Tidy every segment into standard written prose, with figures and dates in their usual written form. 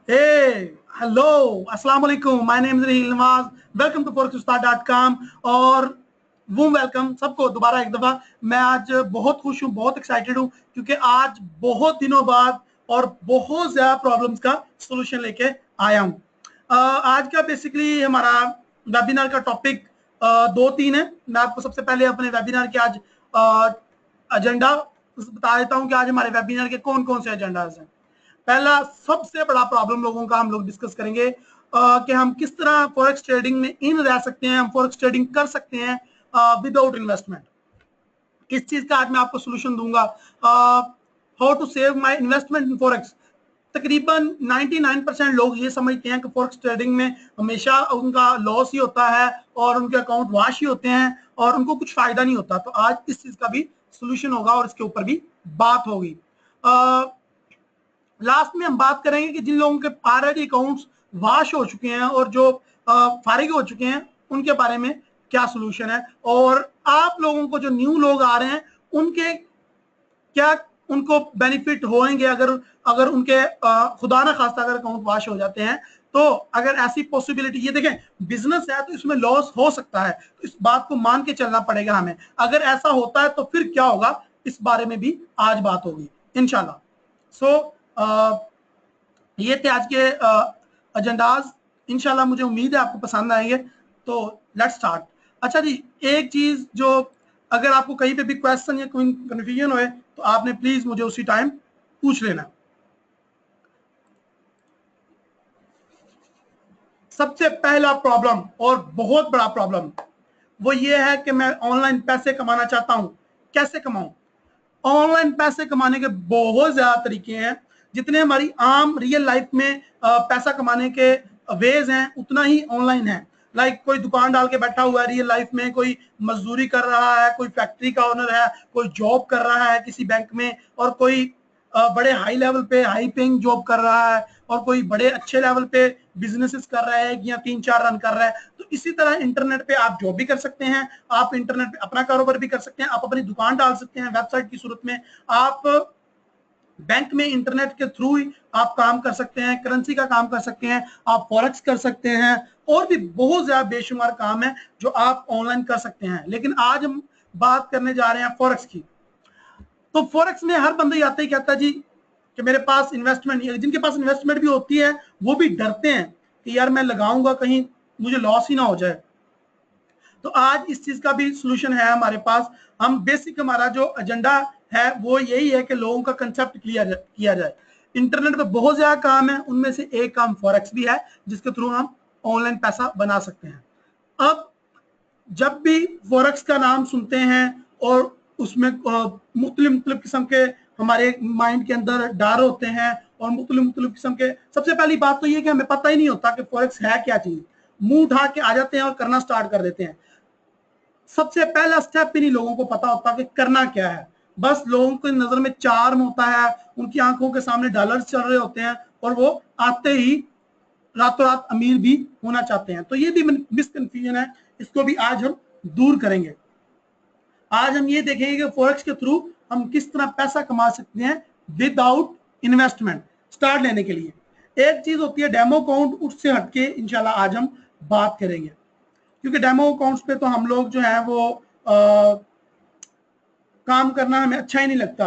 Hello, अस्सलाम वालेकुम। My name is Raheel Nawaz. Welcome to forexustar.com और वो वेलकम सबको दोबारा एक दफा। मैं आज बहुत खुश हूँ, बहुत एक्साइटेड हूँ क्योंकि आज बहुत दिनों बाद और बहुत ज्यादा प्रॉब्लम्स का सॉल्यूशन लेके आया हूँ। आज का बेसिकली हमारा वेबिनार का टॉपिक दो तीन है। मैं आपको सबसे पहले अपने वेबिनार के आज एजेंडा बता देता हूँ कि आज हमारे वेबिनार के कौन कौन से एजेंडाज हैं। पहला सबसे बड़ा प्रॉब्लम लोगों का हम लोग डिस्कस करेंगे कि हम किस तरह फॉरेक्स ट्रेडिंग में इन रह सकते हैं, हम फॉरेक्स ट्रेडिंग कर सकते हैं विदाउट इन्वेस्टमेंट। किस चीज का आज मैं आपको सोल्यूशन दूंगा। How to save my investment in forex. तकरीबन 99% लोग ये समझते हैं कि फॉरेक्स ट्रेडिंग में हमेशा उनका लॉस ही होता है और उनके अकाउंट वाश ही होते हैं और उनको कुछ फायदा नहीं होता। तो आज इस चीज का भी सोल्यूशन होगा और इसके ऊपर भी बात होगी। लास्ट में हम बात करेंगे कि जिन लोगों के ऑलरेडी अकाउंट्स वाश हो चुके हैं और जो फारिग हो चुके हैं उनके बारे में क्या सोल्यूशन है, और आप लोगों को जो न्यू लोग आ रहे हैं उनके क्या उनको बेनिफिट होंगे अगर अगर उनके खुदा ना खास्ता अगर अकाउंट वाश हो जाते हैं। तो अगर ऐसी पॉसिबिलिटी, ये देखें बिजनेस है तो इसमें लॉस हो सकता है, तो इस बात को मान के चलना पड़ेगा हमें। अगर ऐसा होता है तो फिर क्या होगा, इस बारे में भी आज बात होगी इंशाल्लाह। सो ये थे आज के एजेंडाज। इंशाल्लाह मुझे उम्मीद है आपको पसंद आएंगे। तो लेट्स स्टार्ट। अच्छा जी, एक चीज जो अगर आपको कहीं पे भी क्वेश्चन या कोई कंफ्यूजन होए तो आपने प्लीज मुझे उसी टाइम पूछ लेना। सबसे पहला प्रॉब्लम और बहुत बड़ा प्रॉब्लम वो ये है कि मैं ऑनलाइन पैसे कमाना चाहता हूं, कैसे कमाऊं। ऑनलाइन पैसे कमाने के बहुत ज्यादा तरीके हैं। जितने हमारी आम रियल लाइफ में पैसा कमाने के वेज हैं उतना ही ऑनलाइन है। लाइक कोई दुकान डाल के बैठा हुआ है रियल लाइफ में, कोई मजदूरी कर रहा है, कोई फैक्ट्री का ओनर है, कोई जॉब कर रहा है किसी बैंक में, और कोई बड़े हाई लेवल पे हाई पेइंग जॉब कर रहा है, और कोई बड़े अच्छे लेवल पे बिजनेसेस कर रहा है या 3-4 रन कर रहा है। तो इसी तरह इंटरनेट पे आप जॉब भी कर सकते हैं, आप इंटरनेट पे अपना कारोबार भी कर सकते हैं, आप अपनी दुकान डाल सकते हैं वेबसाइट की सूरत में, आप बैंक में इंटरनेट के थ्रू ही आप काम कर सकते हैं, करेंसी का काम कर सकते हैं, आप फॉरेक्स कर सकते हैं, और भी बहुत ज्यादा बेशुमार काम है जो आप ऑनलाइन कर सकते हैं। लेकिन आज हम बात करने जा रहे हैं फॉरेक्स की। तो फॉरेक्स में हर बंदा आता ही कहता है जी कि मेरे पास इन्वेस्टमेंट नहीं है। जिनके पास इन्वेस्टमेंट भी होती है वो भी डरते हैं कि यार मैं लगाऊंगा कहीं मुझे लॉस ही ना हो जाए। तो आज इस चीज का भी सोल्यूशन है हमारे पास। हम बेसिक हमारा जो एजेंडा है वो यही है कि लोगों का कंसेप्ट क्लियर किया जाए। इंटरनेट पे बहुत ज्यादा काम है, उनमें से एक काम फॉरेक्स भी है जिसके थ्रू हम ऑनलाइन पैसा बना सकते हैं। अब जब भी फॉरेक्स का नाम सुनते हैं और उसमें मुख्तलिफ किस्म के हमारे माइंड के अंदर डर होते हैं, और मुख्तलिफ किस्म के, सबसे पहली बात तो ये कि हमें पता ही नहीं होता कि फॉरेक्स है क्या चीज। मुंह उठा के आ जाते हैं और करना स्टार्ट कर देते हैं। सबसे पहला स्टेप भी नहीं लोगों को पता होता कि करना क्या है। बस लोगों की नजर में चार्म होता है, उनकी आंखों के सामने डॉलर्स चल रहे होते हैं और वो आते ही रातों रात अमीर भी होना चाहते हैं। तो ये भी मिसकंफ्यूजन है, इसको भी आज हम दूर करेंगे। आज हम ये देखेंगे कि फॉरेक्स के थ्रू हम किस तरह पैसा कमा सकते हैं विदाउट इन्वेस्टमेंट। स्टार्ट लेने के लिए एक चीज होती है डेमो अकाउंट, उससे हटके इंशाल्लाह आज हम बात करेंगे, क्योंकि डेमो अकाउंट्स पे तो हम लोग जो है वो काम करना हमें अच्छा ही नहीं लगता।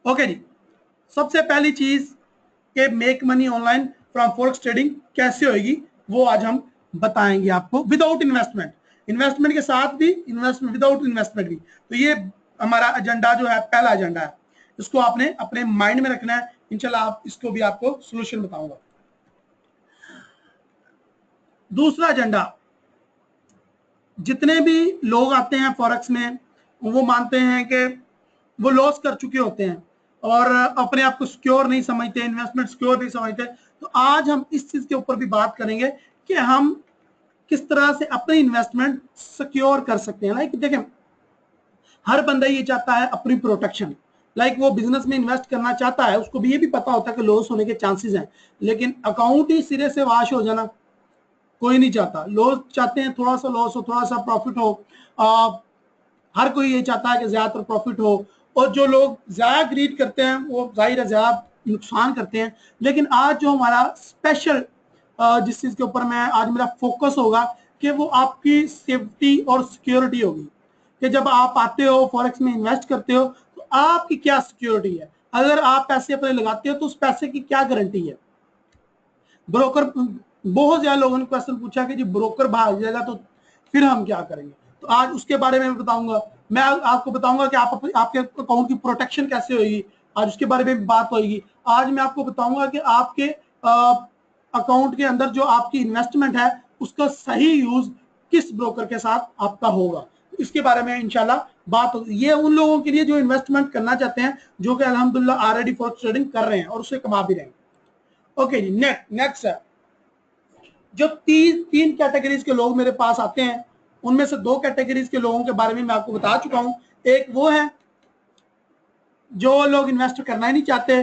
ओके जी, सबसे पहली चीज के make money online from forex trading कैसे होगी वो आज हम बताएंगे आपको विदाउट इन्वेस्टमेंट। इन्वेस्टमेंट के साथ भी, इन्वेस्टमेंट विदाउट इन्वेस्टमेंट भी। तो ये हमारा एजेंडा जो है पहला एजेंडा है, इसको आपने अपने माइंड में रखना है। इंशाल्लाह आप इसको भी आपको सोल्यूशन बताऊंगा। दूसरा एजेंडा, जितने भी लोग आते हैं फॉरेक्स में वो मानते हैं कि वो लॉस कर चुके होते हैं और अपने आप को सिक्योर नहीं समझते, इन्वेस्टमेंट सिक्योर नहीं समझते। तो आज हम इस चीज के ऊपर भी बात करेंगे कि हम किस तरह से अपनी इन्वेस्टमेंट सिक्योर कर सकते हैं। लाइक देखें, हर बंदा ये चाहता है अपनी प्रोटेक्शन। लाइक वो बिजनेस में इन्वेस्ट करना चाहता है, उसको भी ये भी पता होता है कि लॉस होने के चांसेस हैं, लेकिन अकाउंट ही सिरे से वाश हो जाना कोई नहीं चाहता। लोग चाहते हैं थोड़ा सा लॉस हो, थोड़ा सा प्रॉफिट हो। हर कोई ये चाहता है कि ज्यादातर प्रॉफिट हो, और जो लोग ज़्यादा ग्रीड करते हैं वो जाहिर है ज़्यादा नुकसान करते हैं। लेकिन आज जो हमारा स्पेशल जिस चीज़ के ऊपर मैं आज मेरा फोकस होगा कि वो आपकी सेफ्टी और सिक्योरिटी होगी, कि जब आप आते हो फॉरेक्स में इन्वेस्ट करते हो तो आपकी क्या सिक्योरिटी है, अगर आप पैसे अपने लगाते हो तो उस पैसे की क्या गारंटी है। ब्रोकर, बहुत ज्यादा लोगों ने क्वेश्चन पूछा कि जी ब्रोकर भाग जाएगा तो फिर हम क्या करेंगे, तो आज उसके बारे में बताऊंगा। मैं आपको बताऊंगा कि आपके अकाउंट की प्रोटेक्शन कैसे होगी, आज उसके बारे में बात होगी। आज मैं आपको बताऊंगा कि आपके अकाउंट के अंदर जो आपकी इन्वेस्टमेंट है उसका सही यूज किस ब्रोकर के साथ आपका होगा, इसके बारे में इंशाल्लाह बात होगी। ये उन लोगों के लिए जो इन्वेस्टमेंट करना चाहते हैं, जो कि अल्हम्दुलिल्लाह ऑलरेडी फॉरेक्स ट्रेडिंग कर रहे हैं और उससे कमा भी रहे हैं। ओके जी, नेक्स्ट है जो तीन कैटेगरीज के लोग मेरे पास आते हैं, उनमें से दो कैटेगरीज के लोगों के बारे में मैं आपको बता चुका हूं। एक वो है जो लोग इन्वेस्ट करना ही नहीं चाहते,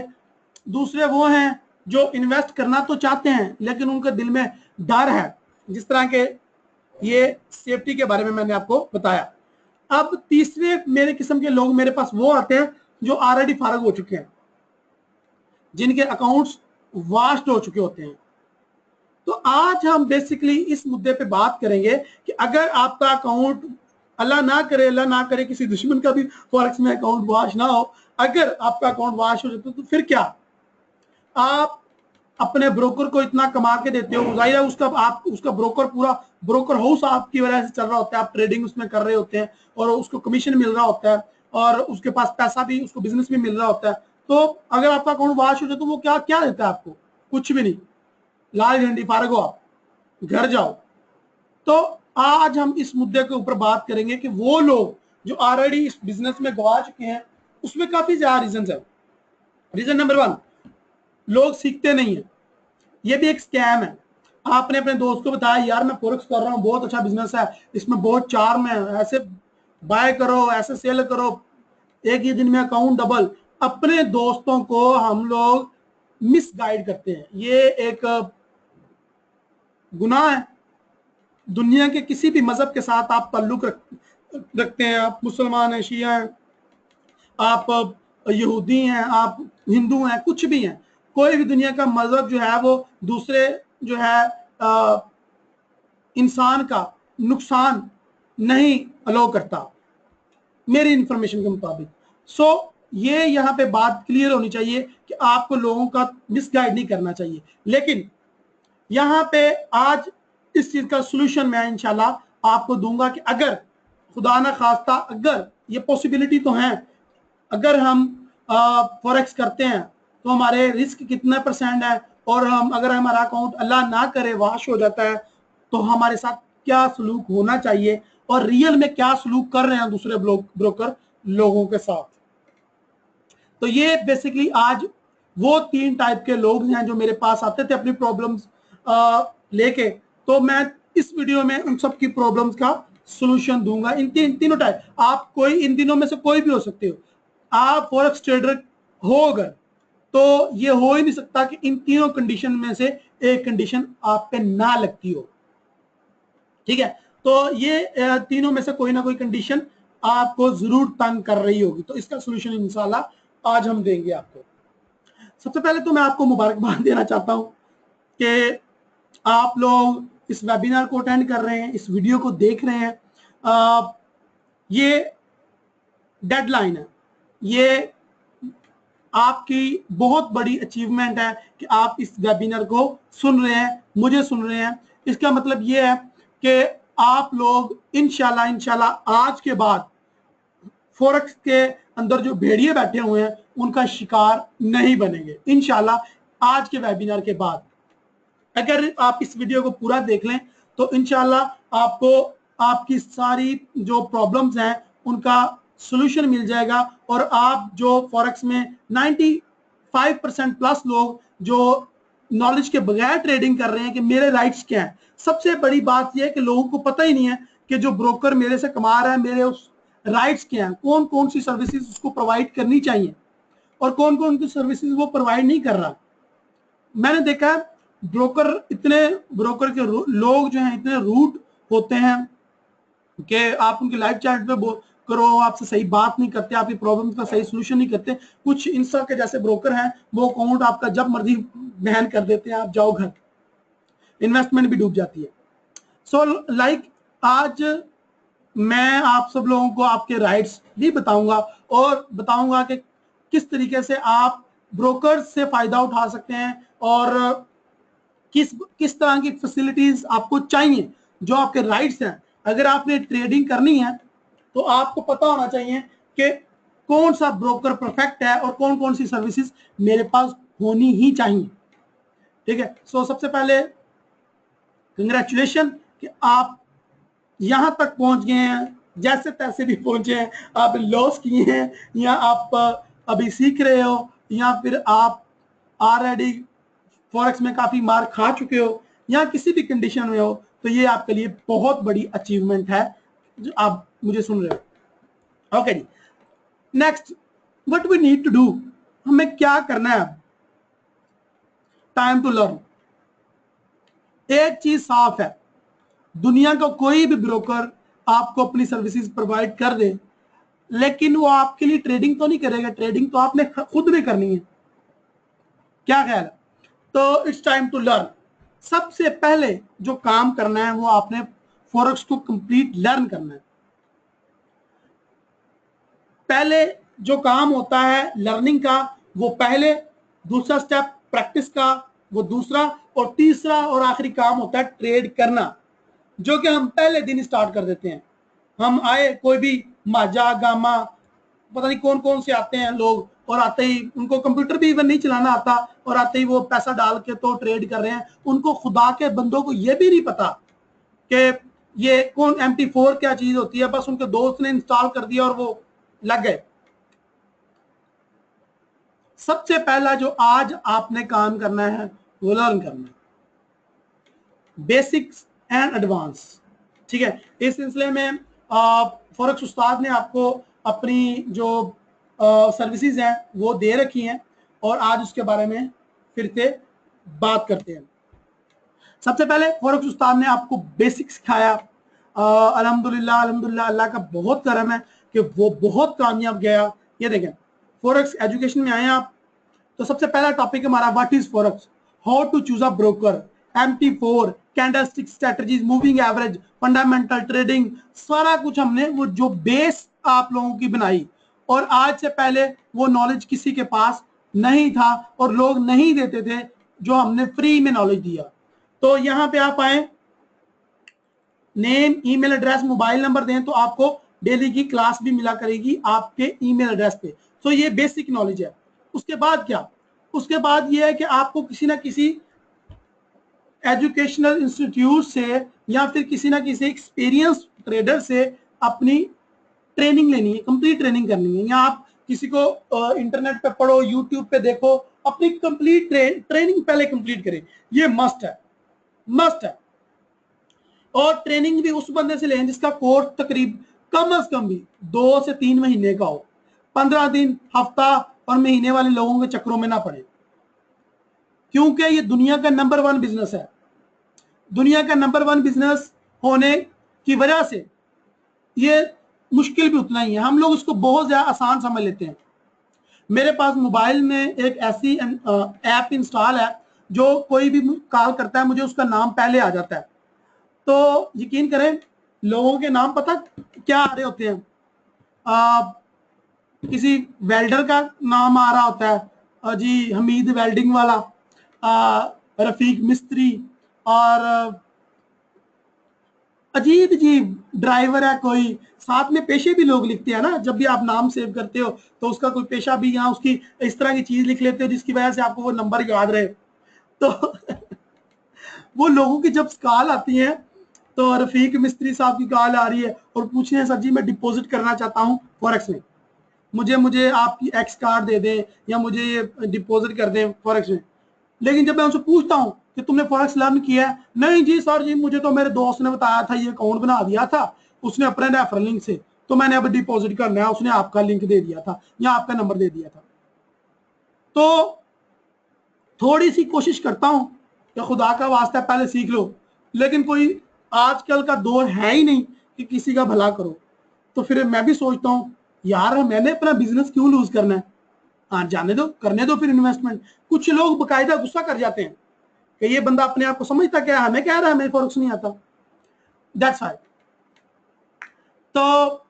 दूसरे वो हैं जो इन्वेस्ट करना तो चाहते हैं लेकिन उनके दिल में डर है, जिस तरह के ये सेफ्टी के बारे में मैंने आपको बताया। अब तीसरे मेरे किस्म के लोग मेरे पास वो आते हैं जो ऑलरेडी फारग हो चुके हैं, जिनके अकाउंट्स वास्ट हो चुके होते हैं। तो आज हम बेसिकली इस मुद्दे पे बात करेंगे कि अगर आपका अकाउंट, अल्लाह ना करे किसी दुश्मन का भी फॉरेक्स में अकाउंट वाश ना हो, अगर आपका अकाउंट वाश हो जाता तो फिर क्या। आप अपने ब्रोकर को इतना कमा के देते हो, जाहिर है उसका ब्रोकर पूरा ब्रोकर हाउस आपकी वजह से चल रहा होता है, आप ट्रेडिंग उसमें कर रहे होते हैं और उसको कमीशन मिल रहा होता है और उसके पास पैसा भी, उसको बिजनेस भी मिल रहा होता है। तो अगर आपका अकाउंट वाश हो जाए तो वो क्या क्या देता है आपको, कुछ भी नहीं, लाल झंडी, फारग हो आप, घर जाओ। तो आज हम इस मुद्दे के ऊपर बात करेंगे कि वो लोग जो ऑलरेडी इस बिजनेस में गवा चुके हैं, उसमें काफी ज्यादा रीजन है। रीजन नंबर 1, लोग सीखते नहीं है, ये भी एक स्कैम है। आपने अपने दोस्त को बताया यार मैं फॉरेक्स कर रहा हूँ, बहुत अच्छा बिजनेस है, इसमें बहुत चार्म है, ऐसे बाय करो, ऐसे सेल करो, एक ही दिन में अकाउंट डबल। अपने दोस्तों को हम लोग मिसगाइड करते हैं, ये एक गुनाह है। दुनिया के किसी भी मजहब के साथ आप ताल्लुक रखते हैं, आप मुसलमान हैं, शिया हैं, आप यहूदी हैं, आप हिंदू हैं, कुछ भी हैं, कोई भी दुनिया का मजहब जो है वो दूसरे जो है इंसान का नुकसान नहीं अलो करता, मेरी इंफॉर्मेशन के मुताबिक। सो ये यहाँ पे बात क्लियर होनी चाहिए कि आपको लोगों का मिसगाइड नहीं करना चाहिए। लेकिन यहाँ पे आज इस चीज का सोल्यूशन मैं इंशाल्लाह आपको दूंगा कि अगर खुदा ना खास्ता, अगर ये पॉसिबिलिटी तो है, अगर हम फॉरेक्स करते हैं तो हमारे रिस्क कितना % है, और हम अगर हमारा अकाउंट अल्लाह ना करे वाश हो जाता है तो हमारे साथ क्या सलूक होना चाहिए और रियल में क्या सलूक कर रहे हैं दूसरे ब्रोकर लोगों के साथ। तो ये बेसिकली आज वो 3 टाइप के लोग हैं जो मेरे पास आते थे अपनी प्रॉब्लम्स लेके। तो मैं इस वीडियो में उन सब की प्रॉब्लम्स का सॉल्यूशन दूंगा। इन तीनों टाइप, आप कोई इन तीनों में से कोई भी हो सकते हो। आप फॉरेक्स ट्रेडर हो अगर, तो ये हो ही नहीं सकता कि इन तीनों कंडीशन में से एक कंडीशन आप पे ना लगती हो। ठीक है, तो ये तीनों में से कोई ना कोई कंडीशन आपको जरूर तंग कर रही होगी, तो इसका सॉल्यूशन इंशाल्लाह आज हम देंगे आपको। सबसे पहले तो मैं आपको मुबारकबाद देना चाहता हूं कि आप लोग इस वेबिनार को अटेंड कर रहे हैं, इस वीडियो को देख रहे हैं। ये डेडलाइन है, ये आपकी बहुत बड़ी अचीवमेंट है कि आप इस वेबिनार को सुन रहे हैं, मुझे सुन रहे हैं। इसका मतलब ये है कि आप लोग इंशाल्लाह आज के बाद फॉरेक्स के अंदर जो भेड़िए बैठे हुए हैं उनका शिकार नहीं बनेंगे इंशाल्लाह। आज के वेबिनार के बाद अगर आप इस वीडियो को पूरा देख लें तो इंशाल्लाह आपको आपकी सारी जो प्रॉब्लम्स हैं उनका सॉल्यूशन मिल जाएगा, और आप जो फॉरेक्स में 95% प्लस लोग जो नॉलेज के बगैर ट्रेडिंग कर रहे हैं कि मेरे राइट्स क्या हैं। सबसे बड़ी बात यह है कि लोगों को पता ही नहीं है कि जो ब्रोकर मेरे से कमा रहा है मेरे उस राइट्स क्या हैं, कौन कौन सी सर्विसेज उसको प्रोवाइड करनी चाहिए और कौन कौन सी सर्विसेज वो प्रोवाइड नहीं कर रहा। मैंने देखा है ब्रोकर के लोग जो हैं इतने रूट होते हैं कि आप उनके लाइव चैट पे करो, आपसे सही बात नहीं करते, आपकी प्रॉब्लम का सही सोल्यूशन नहीं करते। कुछ इंस्टा के जैसे ब्रोकर हैं, वो अकाउंट आपका जब मर्जी बैन कर देते हैं, आप जाओ घर, इन्वेस्टमेंट भी डूब जाती है। सो लाइक आज मैं आप सब लोगों को आपके राइट्स भी बताऊंगा और बताऊंगा कि किस तरीके से आप ब्रोकर से फायदा उठा सकते हैं और किस किस तरह की फैसिलिटीज आपको चाहिए, जो आपके राइट्स हैं। अगर आपने ट्रेडिंग करनी है तो आपको पता होना चाहिए कि कौन सा ब्रोकर परफेक्ट है और कौन कौन सी सर्विसेज मेरे पास होनी ही चाहिए। ठीक है, सो सबसे पहले कंग्रेचुलेशन कि आप यहां तक पहुंच गए हैं, जैसे तैसे भी पहुंचे हैं। आप लॉस किए हैं या आप अभी सीख रहे हो या फिर आप ऑलरेडी फॉरेक्स में काफी मार खा चुके हो या किसी भी कंडीशन में हो, तो ये आपके लिए बहुत बड़ी अचीवमेंट है जो आप मुझे सुन रहे हो। ओके जी, next what we need to do, हमें क्या करना है। Time to learn. एक चीज साफ है, दुनिया का कोई भी ब्रोकर आपको अपनी सर्विसेज प्रोवाइड कर दे, लेकिन वो आपके लिए ट्रेडिंग तो नहीं करेगा, ट्रेडिंग तो आपने खुद में करनी है। क्या ख्याल है? तो इट्स टाइम टू लर्न। सबसे पहले जो काम करना है वो आपने फॉरेक्स को कंप्लीट लर्न करना है। पहले जो काम होता है लर्निंग का वो पहले, दूसरा स्टेप प्रैक्टिस का वो दूसरा, और तीसरा और आखिरी काम होता है ट्रेड करना, जो कि हम पहले दिन स्टार्ट कर देते हैं। हम आए, कोई भी माजा गामा पता नहीं कौन कौन से आते हैं लोग, और आते ही उनको कंप्यूटर भी इवन नहीं चलाना आता, और आते ही वो पैसा डाल के तो ट्रेड कर रहे हैं। उनको खुदा के बंदों को ये भी नहीं पता कि ये कौन MT4 क्या चीज होती है, बस उनके दोस्त ने इंस्टॉल कर दिया और वो लग गए। सबसे पहला जो आज आपने काम करना है वो लर्न करना है, बेसिक्स एंड एडवांस। ठीक है, इस सिलसिले में फॉरेक्स उस्ताद ने आपको अपनी जो सर्विसेज हैं वो दे रखी हैं, और आज उसके बारे में फिर से बात करते हैं। सबसे पहले फॉरेक्स उस्ताद ने आपको बेसिक सिखाया। अल्हम्दुलिल्लाह अल्हम्दुलिल्लाह, अल्लाह का बहुत करम है कि वो बहुत कामयाब गया। ये देखें, फॉरेक्स एजुकेशन में आए आप, तो सबसे पहला टॉपिक हमारा what is forex, how to choose a broker, MT4, candlestick strategies, moving average, fundamental trading, सारा कुछ हमने वो जो बेस आप लोगों की बनाई। और आज से पहले वो नॉलेज किसी के पास नहीं था और लोग नहीं देते थे, जो हमने फ्री में नॉलेज दिया। तो यहाँ पे आप आए, name, email address, mobile number दें तो आपको डेली की क्लास भी मिला करेगी आपके ईमेल एड्रेस पे। तो ये बेसिक नॉलेज है। उसके बाद क्या, उसके बाद ये है कि आपको किसी ना किसी एजुकेशनल इंस्टीट्यूट से या फिर किसी ना किसी एक्सपीरियंस ट्रेडर से अपनी ट्रेनिंग लेनी है, कंप्लीट ट्रेनिंग करनी है। या आप किसी को इंटरनेट पे पढ़ो, यूट्यूब पे देखो, अपनी कंप्लीट ट्रेनिंग पहले कंप्लीट करें। ये मस्ट है, मस्ट है। और ट्रेनिंग भी उस बंदे से लें जिसका कोर्स तकरीब कम अज कम भी 2 से 3 महीने का हो। 15 दिन, हफ्ता और महीने वाले लोगों के चक्करों में ना पड़े, क्योंकि ये दुनिया का नंबर 1 बिजनेस है। दुनिया का नंबर 1 बिजनेस होने की वजह से ये मुश्किल भी उतना ही है। हम लोग उसको बहुत ज्यादा आसान समझ लेते हैं। मेरे पास मोबाइल में एक ऐसी ऐप इंस्टॉल है, जो कोई भी कॉल करता है मुझे उसका नाम पहले आ जाता है। तो यकीन करें, लोगों के नाम पता क्या आ रहे होते हैं, किसी वेल्डर का नाम आ रहा होता है, जी हमीद वेल्डिंग वाला, रफीक मिस्त्री, और अजीब अजीब ड्राइवर है कोई। साथ में पेशे भी लोग लिखते हैं ना, जब भी आप नाम सेव करते हो तो उसका कोई पेशा भी यहाँ उसकी इस तरह की चीज लिख लेते हो जिसकी वजह से आपको वो नंबर याद रहे। तो वो लोगों की जब कॉल आती है, तो रफीक मिस्त्री साहब की कॉल आ रही है और पूछ रहे हैं, सर जी मैं डिपॉजिट करना चाहता हूँ फॉरेक्स में, मुझे आपकी एक्स कार्ड दे दें या मुझे ये डिपॉजिट कर दें फॉरेक्स में। लेकिन जब मैं उनसे पूछता हूँ कि तुमने फॉरेक्स लर्न किया है, नहीं जी सर जी, मुझे तो मेरे दोस्त ने बताया था, ये अकाउंट बना दिया था उसने अपने रेफरल लिंक से, तो मैंने अब डिपॉजिट करना है, उसने आपका लिंक दे दिया था या आपका नंबर दे दिया था। तो थोड़ी सी कोशिश करता हूं कि खुदा का वास्ता पहले सीख लो, लेकिन कोई आजकल का दौर है ही नहीं कि किसी का भला करो। तो फिर मैं भी सोचता हूँ यार मैंने अपना बिजनेस क्यों लूज करना है, हाँ जाने दो, करने दो फिर इन्वेस्टमेंट। कुछ लोग बकायदा गुस्सा कर जाते हैं कि ये बंदा अपने आप को समझता क्या है, हमें कह रहा है हमें फॉरेक्स नहीं आता। दैट्स वाई तो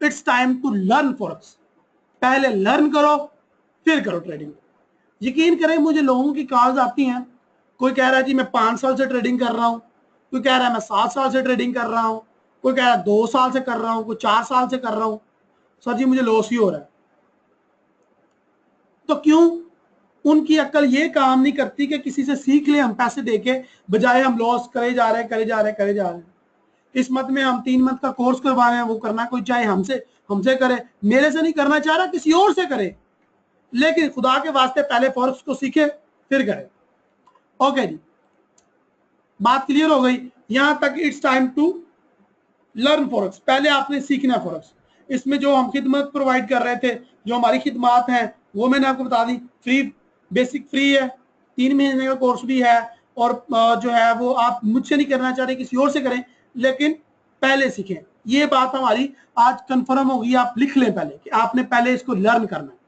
it's time to learn forex. पहले लर्न करो फिर करो ट्रेडिंग। यकीन करें मुझे लोगों की कॉल्स आती हैं, कोई कह रहा है जी मैं 5 साल से ट्रेडिंग कर रहा हूँ, कोई कह रहा है मैं 7 साल से ट्रेडिंग कर रहा हूँ, कोई कह रहा है 2 साल से कर रहा हूँ, कोई 4 साल से कर रहा हूँ, सर जी मुझे लॉस ही हो रहा है। तो क्यों? उनकी अक्ल ये काम नहीं करती कि किसी से सीख ले हम पैसे देके, बजाय हम लॉस करे जा रहे हैं करे जा रहे हैं करे जा रहे हैं। इस मत में हम 3 मंथ का कोर्स करवा रहे हैं, वो करना कोई चाहे हमसे हमसे करे, मेरे से नहीं करना चाह रहा किसी और से करे, लेकिन खुदा के वास्ते पहले फॉरेक्स को सीखे फिर करे। ओके जी, बात क्लियर हो गई यहां तक। It's time to learn forex. पहले आपने सीखना है फॉरेक्स। इसमें जो हम खिदमत प्रोवाइड कर रहे थे, जो हमारी खिदमत हैं, वो मैंने आपको बता दी, फ्री, बेसिक फ्री है, 3 महीने का कोर्स भी है, और जो है वो आप मुझसे नहीं करना चाह रहे किसी और से करें, लेकिन पहले सीखें। ये बात हमारी आज कंफर्म होगी, आप लिख लें पहले कि आपने पहले इसको लर्न करना है।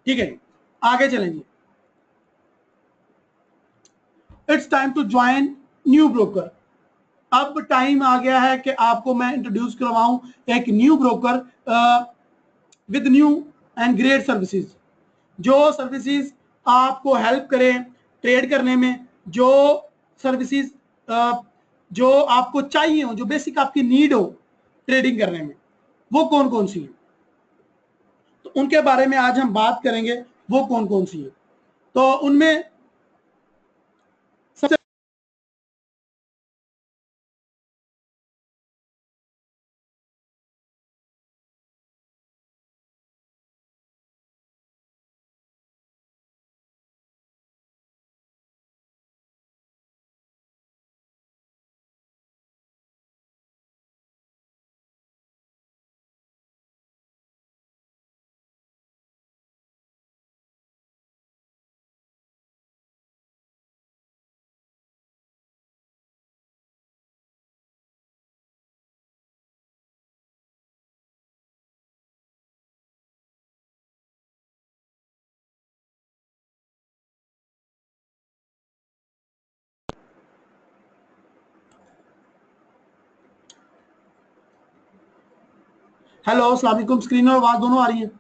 ठीक है, आगे चलेंगे। It's time to join new broker. अब टाइम आ गया है कि आपको मैं इंट्रोड्यूस करवाऊं एक new broker with new and great services, जो सर्विसेज आपको हेल्प करें ट्रेड करने में, जो सर्विसेज जो आपको चाहिए हो, जो बेसिक आपकी नीड हो ट्रेडिंग करने में, वो कौन कौन सी है, तो उनके बारे में आज हम बात करेंगे। वो कौन कौन सी है, तो उनमें सबसे हेलो अस्सलाम वालेकुम, स्क्रीन और आवाज दोनों आ रही है?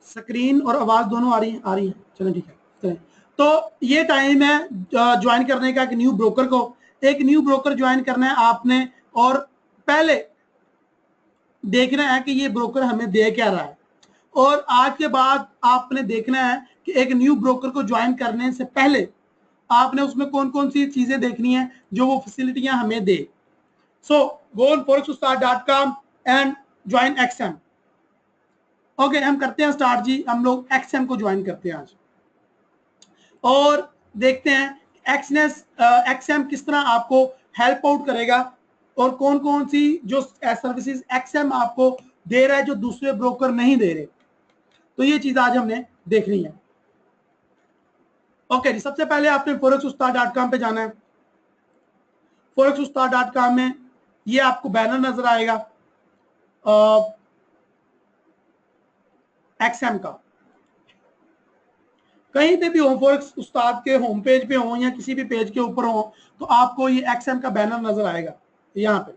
स्क्रीन और आवाज दोनों आ रही है? आ रही है, चलें ठीक है चलें। तो ये टाइम है ज्वाइन करने का एक न्यू ब्रोकर को। एक न्यू ब्रोकर ज्वाइन करना है आपने, और पहले देखना है कि ये ब्रोकर हमें दे क्या रहा है, और आज के बाद आपने देखना है कि एक न्यू ब्रोकर को ज्वाइन करने से पहले आपने उसमें कौन कौन सी चीजें देखनी है जो वो फैसिलिटियां हमें दे। So go on forexustar.com and join XM. Okay, हम करते हैं स्टार्ट जी। हम लोग एक्सएम को ज्वाइन करते हैं आज, और देखते हैं एक्सएम किस तरह आपको हेल्प आउट करेगा, और कौन कौन सी जो सर्विसेज एक्सएम आपको दे रहा है जो दूसरे ब्रोकर नहीं दे रहे। तो ये चीज आज हमने देखनी है। ओके जी, सबसे पहले आपने forexustar.com पे जाना है। forexustar.com में ये आपको बैनर नजर आएगा एक्सएम का। कहीं पे भी हो, फॉरेक्स उस्ताद के होम पेज पे हो या किसी भी पेज के ऊपर हो, तो आपको ये एक्सएम का बैनर नजर आएगा यहाँ पे।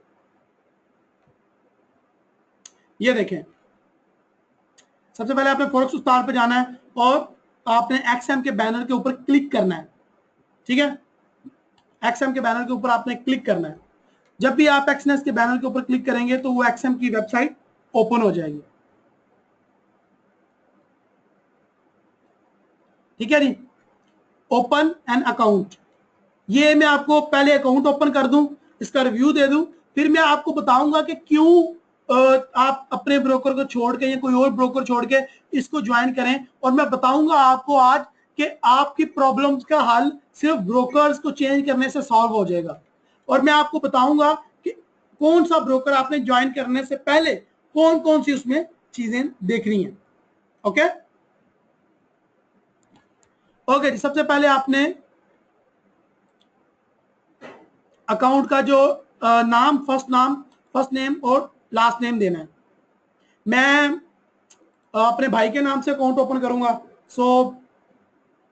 ये देखें, सबसे पहले आपने फॉरेक्स उस्ताद पे जाना है और आपने एक्सएम के बैनर के ऊपर क्लिक करना है। ठीक है, एक्सएम के बैनर के ऊपर आपने क्लिक करना है। जब भी आप एक्सनेस के बैनर के ऊपर क्लिक करेंगे तो वो एक्सएम की वेबसाइट ओपन हो जाएगी। ठीक है जी, ओपन एन अकाउंट। ये मैं आपको पहले अकाउंट ओपन कर दूं, इसका रिव्यू दे दूं, फिर मैं आपको बताऊंगा कि क्यों आप अपने ब्रोकर को छोड़ के या कोई और ब्रोकर छोड़ के इसको ज्वाइन करें, और मैं बताऊंगा आपको आज कि आपकी प्रॉब्लम्स का हल सिर्फ ब्रोकर्स को चेंज करने से सॉल्व हो जाएगा। और मैं आपको बताऊंगा कि कौन सा ब्रोकर आपने ज्वाइन करने से पहले कौन कौन सी उसमें चीजें देखनी है। ओके ओके, सबसे पहले आपने अकाउंट का जो नाम, फर्स्ट नेम और लास्ट नेम देना है। मैं अपने भाई के नाम से अकाउंट ओपन करूंगा, सो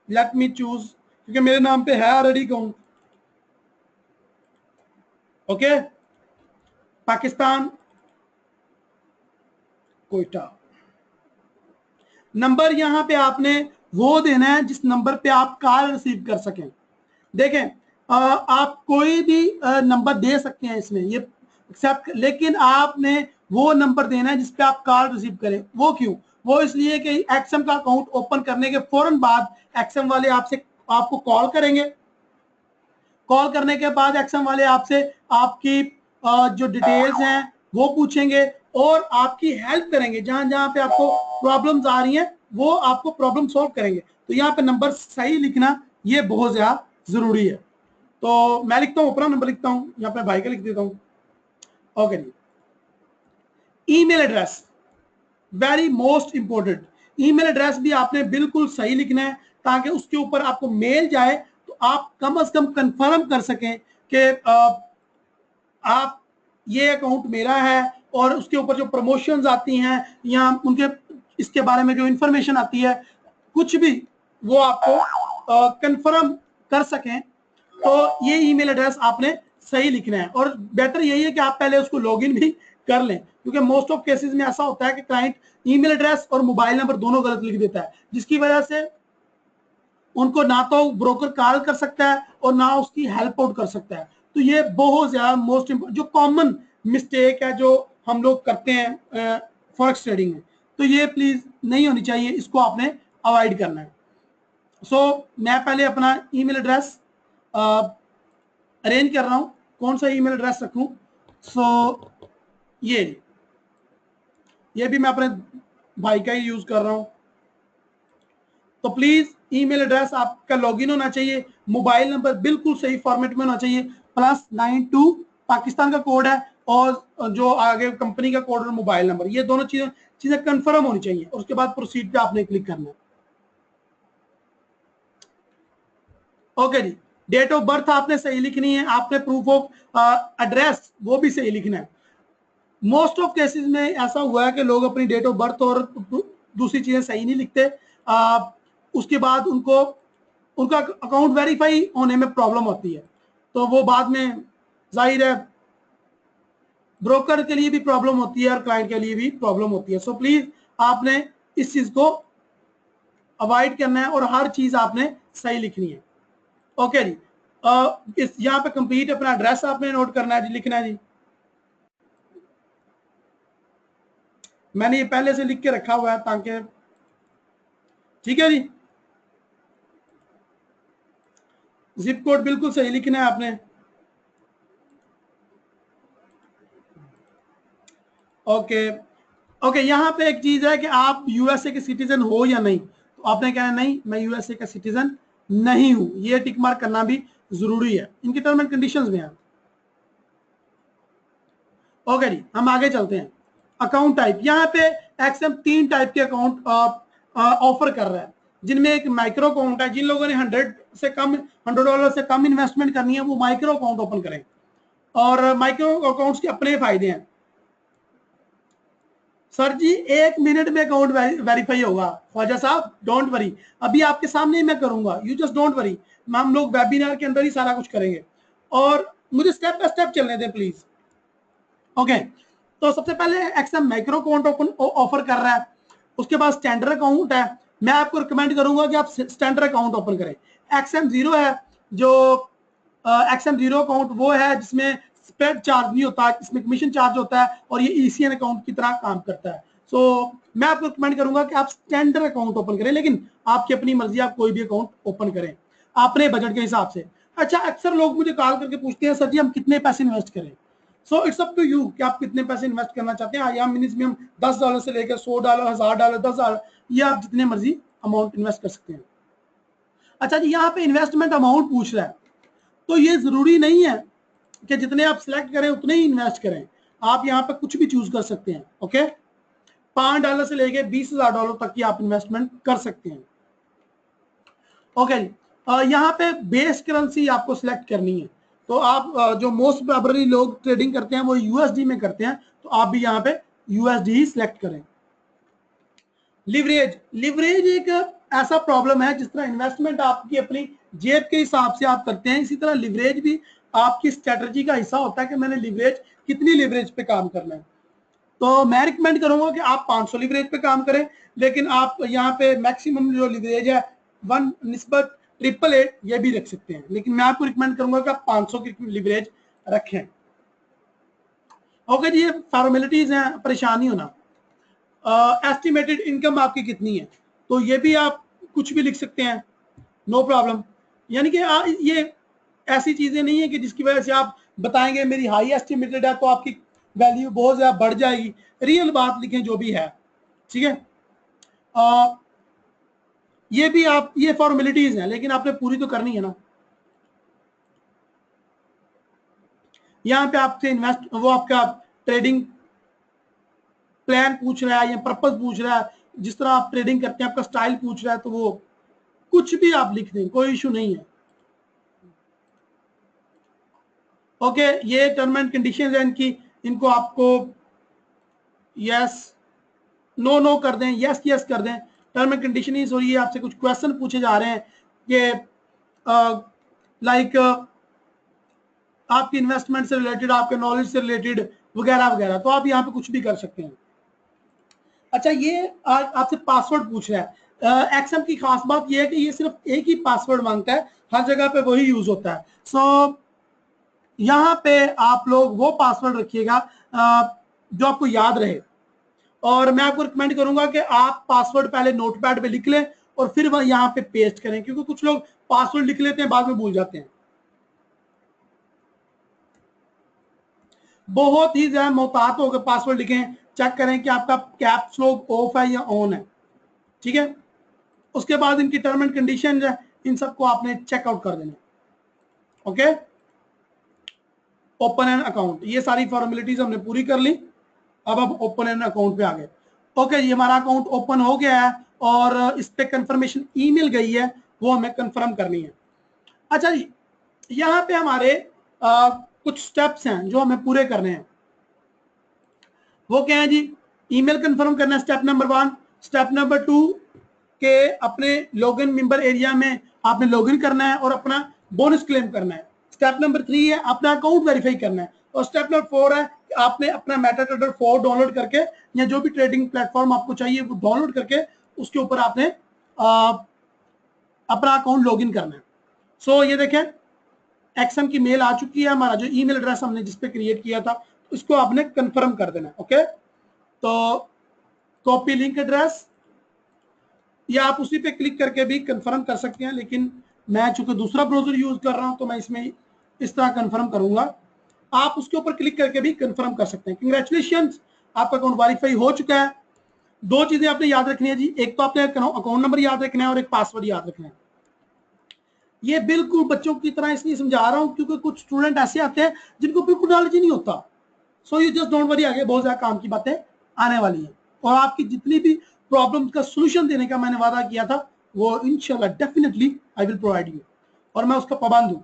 लेट मी चूज, क्योंकि मेरे नाम पे है already account. Okay, Pakistan Quetta. Number यहां पे आपने वो देना है जिस नंबर पे आप कॉल रिसीव कर सकें। देखें, आप कोई भी नंबर दे सकते हैं इसमें, ये एक्सेप्ट, लेकिन आपने वो नंबर देना है जिस पे आप कॉल रिसीव करें। वो क्यों? वो इसलिए कि एक्सएम का अकाउंट ओपन करने के फौरन बाद एक्सएम वाले आपको कॉल करेंगे। कॉल करने के बाद एक्सएम वाले आपसे आपकी जो डिटेल्स हैं वो पूछेंगे और आपकी हेल्प करेंगे। जहां जहां पे आपको प्रॉब्लम्स आ रही हैं वो आपको प्रॉब्लम सॉल्व करेंगे। तो यहाँ पे नंबर सही लिखना ये बहुत ज्यादा जरूरी है। तो मैं लिखता हूँ, अपना नंबर लिखता हूँ, यहाँ पे भाई का लिख देता हूँ। ओके जी, email address very most important. Email address भी आपने बिल्कुल सही लिखना है ताकि उसके ऊपर आपको मेल जाए तो आप कम से कम कंफर्म कर सकें कि आप ये अकाउंट मेरा है, और उसके ऊपर जो प्रमोशंस आती हैं या उनके इसके बारे में जो इंफॉर्मेशन आती है कुछ भी, वो आपको कंफर्म कर सकें। तो ये ईमेल एड्रेस आपने सही लिखना है, और बेटर यही है कि आप पहले उसको लॉगिन भी कर लें, क्योंकि मोस्ट ऑफ केसेस में ऐसा होता है कि क्लाइंट ईमेल एड्रेस और मोबाइल नंबर दोनों गलत लिख देता है, जिसकी वजह से उनको ना तो ब्रोकर कॉल कर सकता है और ना उसकी हेल्प आउट कर सकता है। तो ये बहुत ज्यादा मोस्ट इंपोर्टेंट जो कॉमन मिस्टेक है जो हम लोग करते हैं फॉरेक्स ट्रेडिंग में, तो ये प्लीज नहीं होनी चाहिए, इसको आपने अवॉइड करना है। सो मैं पहले अपना ईमेल एड्रेस अरेंज कर रहा हूं, कौन सा ईमेल एड्रेस रखूं। सो ये भी मैं अपने भाई का ही यूज कर रहा हूं। तो प्लीज ईमेल एड्रेस आपका लॉगिन होना चाहिए, मोबाइल नंबर बिल्कुल सही फॉर्मेट में होना चाहिए, +92 पाकिस्तान का कोड है और जो आगे कंपनी का कोड और मोबाइल नंबर, ये दोनों चीजें कंफर्म होनी चाहिए। और उसके बाद प्रोसीड पे आपने क्लिक करना है। ओके जी, डेट ऑफ बर्थ आपने सही लिखनी है, आपने प्रूफ ऑफ एड्रेस वो भी सही लिखना है। मोस्ट ऑफ केसेस में ऐसा हुआ है कि लोग अपनी डेट ऑफ बर्थ और दूसरी चीजें सही नहीं लिखते, उसके बाद उनका अकाउंट वेरीफाई होने में प्रॉब्लम होती है, तो वो बाद में जाहिर है ब्रोकर के लिए भी प्रॉब्लम होती है और क्लाइंट के लिए भी प्रॉब्लम होती है। सो प्लीज आपने इस चीज को अवॉइड करना है और हर चीज आपने सही लिखनी है। ओके जी, इस यहाँ पे कंप्लीट अपना एड्रेस आपने नोट करना है जी, लिखना है जी। मैंने ये पहले से लिख के रखा हुआ है ताकि, ठीक है जी। जिप कोड बिल्कुल सही लिखना है आपने। ओके ओके, यहाँ पे एक चीज है कि आप यूएसए के सिटीजन हो या नहीं, तो आपने कहना नहीं मैं यूएसए का सिटीजन नहीं हूं, ये टिक मार्क करना भी जरूरी है, इनकी टर्म एंड कंडीशंस में है। ओके जी, हम आगे चलते हैं। अकाउंट टाइप, यहाँ पे एक्सएम 3 टाइप के अकाउंट ऑफर कर रहा है, जिनमें एक माइक्रो अकाउंट है। जिन लोगों ने $100 से कम इन्वेस्टमेंट करनी है वो माइक्रो अकाउंट ओपन करें, और माइक्रो अकाउंट्स के अपने फायदे हैं। सर जी 1 मिनट में अकाउंट वेरीफाई होगा। ख्वाजा साहब डोंट वरी, अभी आपके सामने ही मैं करूंगा, यू जस्ट डोंट वरी। हम लोग वेबिनार के अंदर ही सारा कुछ करेंगे, और मुझे स्टेप बाय स्टेप चलने दें प्लीज। ओके, तो सबसे पहले XM micro account open offer कर रहा है, उसके बाद स्टैंडर्ड अकाउंट है। मैं आपको रिकमेंड करूंगा कि आप स्टैंडर्ड अकाउंट ओपन करें। एक्सएम 0 है, जो एक्सएम 0 अकाउंट वो है जिसमें स्प्रेड चार्ज नहीं होता, इसमें कमीशन चार्ज होता है और ये ईसीएन अकाउंट की तरह काम करता है। सो मैं आपको रिकमेंड करूंगा कि आप स्टैंडर्ड अकाउंट ओपन करें, लेकिन आपकी अपनी मर्जी, आप कोई भी अकाउंट ओपन करें अपने बजट के हिसाब से। अच्छा, अक्सर लोग मुझे कॉल करके पूछते हैं सर जी हम कितने पैसे इन्वेस्ट करें। So it's up to you कि आप कितने पैसे इन्वेस्ट करना चाहते हैं। यहाँ मिनिमम $10 से लेकर $100, $1000, $10,000, ये आप जितने मर्जी अमाउंट इन्वेस्ट कर सकते हैं। अच्छा जी, यहाँ पे इन्वेस्टमेंट अमाउंट पूछ रहा है, तो ये जरूरी नहीं है कि जितने आप सिलेक्ट करें उतने ही इन्वेस्ट करें, आप यहाँ पे कुछ भी चूज कर सकते हैं। ओके, $5 से लेके $20,000 तक की आप इन्वेस्टमेंट कर सकते हैं। ओके, यहाँ पे बेस करेंसी आपको सिलेक्ट करनी है। तो आप जो मोस्ट प्रोबेबली लोग ट्रेडिंग करते हैं वो यूएसडी में करते हैं, तो आप भी यहाँ पे यूएसडी ही सिलेक्ट करें। लिवरेज, लिवरेज एक ऐसा प्रॉब्लम है, जिस तरह इन्वेस्टमेंट आपकी अपनी जेब के हिसाब से आप करते हैं, इसी तरह लिवरेज भी आपकी स्ट्रेटजी का हिस्सा होता है कि मैंने लिवरेज कितनी लिवरेज पे काम करना है। तो मैं रिकमेंड करूंगा कि आप 500 लिवरेज पे काम करें, लेकिन आप यहाँ पे मैक्सिमम जो लिवरेज है 1 निस्बत 888 ये भी रख सकते हैं, लेकिन मैं आपको रिकमेंड करूंगा कि आप 500 की लिवरेज रखें। ओके जी, ये फॉर्मेलिटीज हैं, परेशान नहीं होना। एस्टिमेटेड इनकम आपकी कितनी है, तो ये भी आप कुछ भी लिख सकते हैं, नो प्रॉब्लम। यानी कि ये ऐसी चीजें नहीं है कि जिसकी वजह से आप बताएंगे मेरी हाई एस्टिमेटेड है तो आपकी वैल्यू बहुत ज्यादा बढ़ जाएगी। रियल बात लिखें जो भी है, ठीक है। ये भी आप, ये फॉर्मेलिटीज हैं, लेकिन आपने पूरी तो करनी है ना। यहाँ पे आपसे इन्वेस्ट, वो आपका ट्रेडिंग प्लान पूछ रहा है या पर्पस पूछ रहा है, जिस तरह आप ट्रेडिंग करते हैं आपका स्टाइल पूछ रहा है, तो वो कुछ भी आप लिख दें, कोई इशू नहीं है। ओके, ये टर्म एंड कंडीशंस है इनकी, इनको आपको यस नो नो कर दें, यस यस कर दें। टर्म एंड कंडीशन हो रही है, आपसे कुछ क्वेश्चन पूछे जा रहे हैं कि लाइक आपकी इन्वेस्टमेंट से रिलेटेड, आपके नॉलेज से रिलेटेड वगैरह वगैरह, तो आप यहाँ पे कुछ भी कर सकते हैं। अच्छा, ये आपसे पासवर्ड पूछ रहा है। एक्सएम की खास बात ये है कि ये सिर्फ एक ही पासवर्ड मांगता है, हर जगह पे वही यूज होता है। सो यहाँ पे आप लोग वो पासवर्ड रखिएगा जो आपको याद रहे, और मैं आपको रिकमेंड करूंगा कि आप पासवर्ड पहले नोटपैड पे लिख लें और फिर वह यहाँ पे पेस्ट करें, क्योंकि कुछ लोग पासवर्ड लिख लेते हैं बाद में भूल जाते हैं। बहुत ही ज्यादा मोहतात होकर पासवर्ड लिखें, चेक करें कि आपका कैप्स लॉक ऑफ है या ऑन है, ठीक है। उसके बाद इनकी टर्म एंड कंडीशन है, इन सबको आपने चेकआउट कर देना। ओके, ओपन एन अकाउंट, ये सारी फॉर्मेलिटीज हमने पूरी कर ली। अब हम ओपन एन अकाउंट पे आ गए। ओके जी, हमारा अकाउंट ओपन हो गया है और इस पे कंफर्मेशन ईमेल गई है, वो हमें कंफर्म करनी है। अच्छा जी, यहाँ पे हमारे कुछ स्टेप्स हैं जो हमें पूरे करने हैं। वो क्या है जी? ईमेल कंफर्म करना है, स्टेप नंबर 1। स्टेप नंबर 2 के अपने लॉगिन मेंबर एरिया में आपने लॉगिन करना है और अपना बोनस क्लेम करना है। स्टेप नंबर 3 है अपना अकाउंट वेरीफाई करना है, और स्टेप नंबर 4 है कि आपने अपना मेटाट्रेडर 4 डाउनलोड करके, या जो भी ट्रेडिंग प्लेटफॉर्म आपको चाहिए वो डाउनलोड करके उसके ऊपर आपने अपना अकाउंट लॉगिन करना है। सो ये देखें, एक्सएम की मेल आ चुकी है, हमारा जो ईमेल एड्रेस हमने जिस पे क्रिएट किया था उसको आपने कंफर्म कर देना है। ओके, तो कॉपी लिंक एड्रेस, या आप उसी पे क्लिक करके भी कंफर्म कर सकते हैं, लेकिन मैं चूंकि दूसरा ब्राउजर यूज कर रहा हूं तो मैं इसमें इस तरह कंफर्म करूंगा। आप उसके ऊपर क्लिक करके भी कंफर्म कर सकते हैं। कंग्रेचुलेशंस, आपका अकाउंट वेरीफाई हो चुका है। 2 चीजें आपने याद रखनी है जी, एक तो आपने अकाउंट नंबर याद रखना है और एक पासवर्ड याद रखना है। ये बिल्कुल बच्चों की तरह इसलिए समझा रहा हूं क्योंकि कुछ स्टूडेंट ऐसे आते हैं जिनको बिल्कुल नॉलेज ही नहीं होता। So you just don't worry, आगे बहुत ज्यादा काम की बातें आने वाली हैं, और आपकी जितनी भी प्रॉब्लम का सोल्यूशन देने का मैंने वादा किया था वो इंशाल्लाह definitely I will provide you, और मैं उसका पाबंद हूं।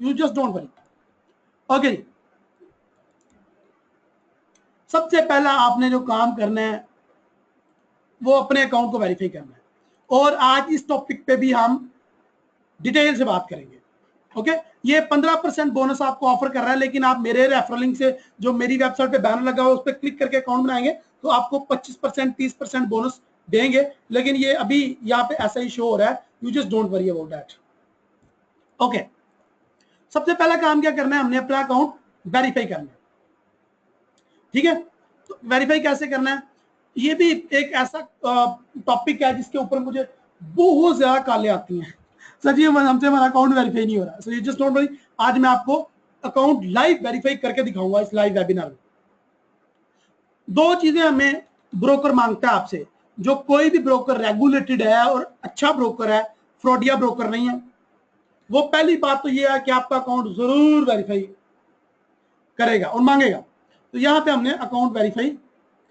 You just don't worry. Okay, सबसे पहला आपने जो काम करना है वो अपने अकाउंट को वेरीफाई करना है, और आज इस टॉपिक पे भी हम डिटेल से बात करेंगे। ओके, ये 15% बोनस आपको ऑफर कर रहा है, लेकिन आप मेरे रेफरल लिंक से, जो मेरी वेबसाइट पे बैनर लगा हुआ है उस पर क्लिक करके अकाउंट बनाएंगे तो आपको 25% 30% बोनस देंगे, लेकिन ये अभी यहाँ पे ऐसा ही शो हो रहा है। You just don't worry about that. Okay, सबसे पहला काम क्या करना है, हमने अपना अकाउंट वेरीफाई करना है, ठीक है। तो वेरीफाई कैसे करना है, ये भी एक ऐसा टॉपिक है जिसके ऊपर मुझे बहुत ज्यादा कालें आती हैं। सर जी हमसे हमारा अकाउंट वेरीफाई नहीं हो रहा। So you just don't worry, आज मैं आपको अकाउंट लाइव वेरीफाई करके दिखाऊंगा इस लाइव वेबिनार में। 2 चीजें हमें ब्रोकर मांगता है आपसे, जो कोई भी ब्रोकर रेगुलेटेड है और अच्छा ब्रोकर है, फ्रॉडिया ब्रोकर नहीं है। वो पहली बात तो ये है कि आपका अकाउंट जरूर वेरीफाई करेगा और मांगेगा। तो यहां पे हमने अकाउंट वेरीफाई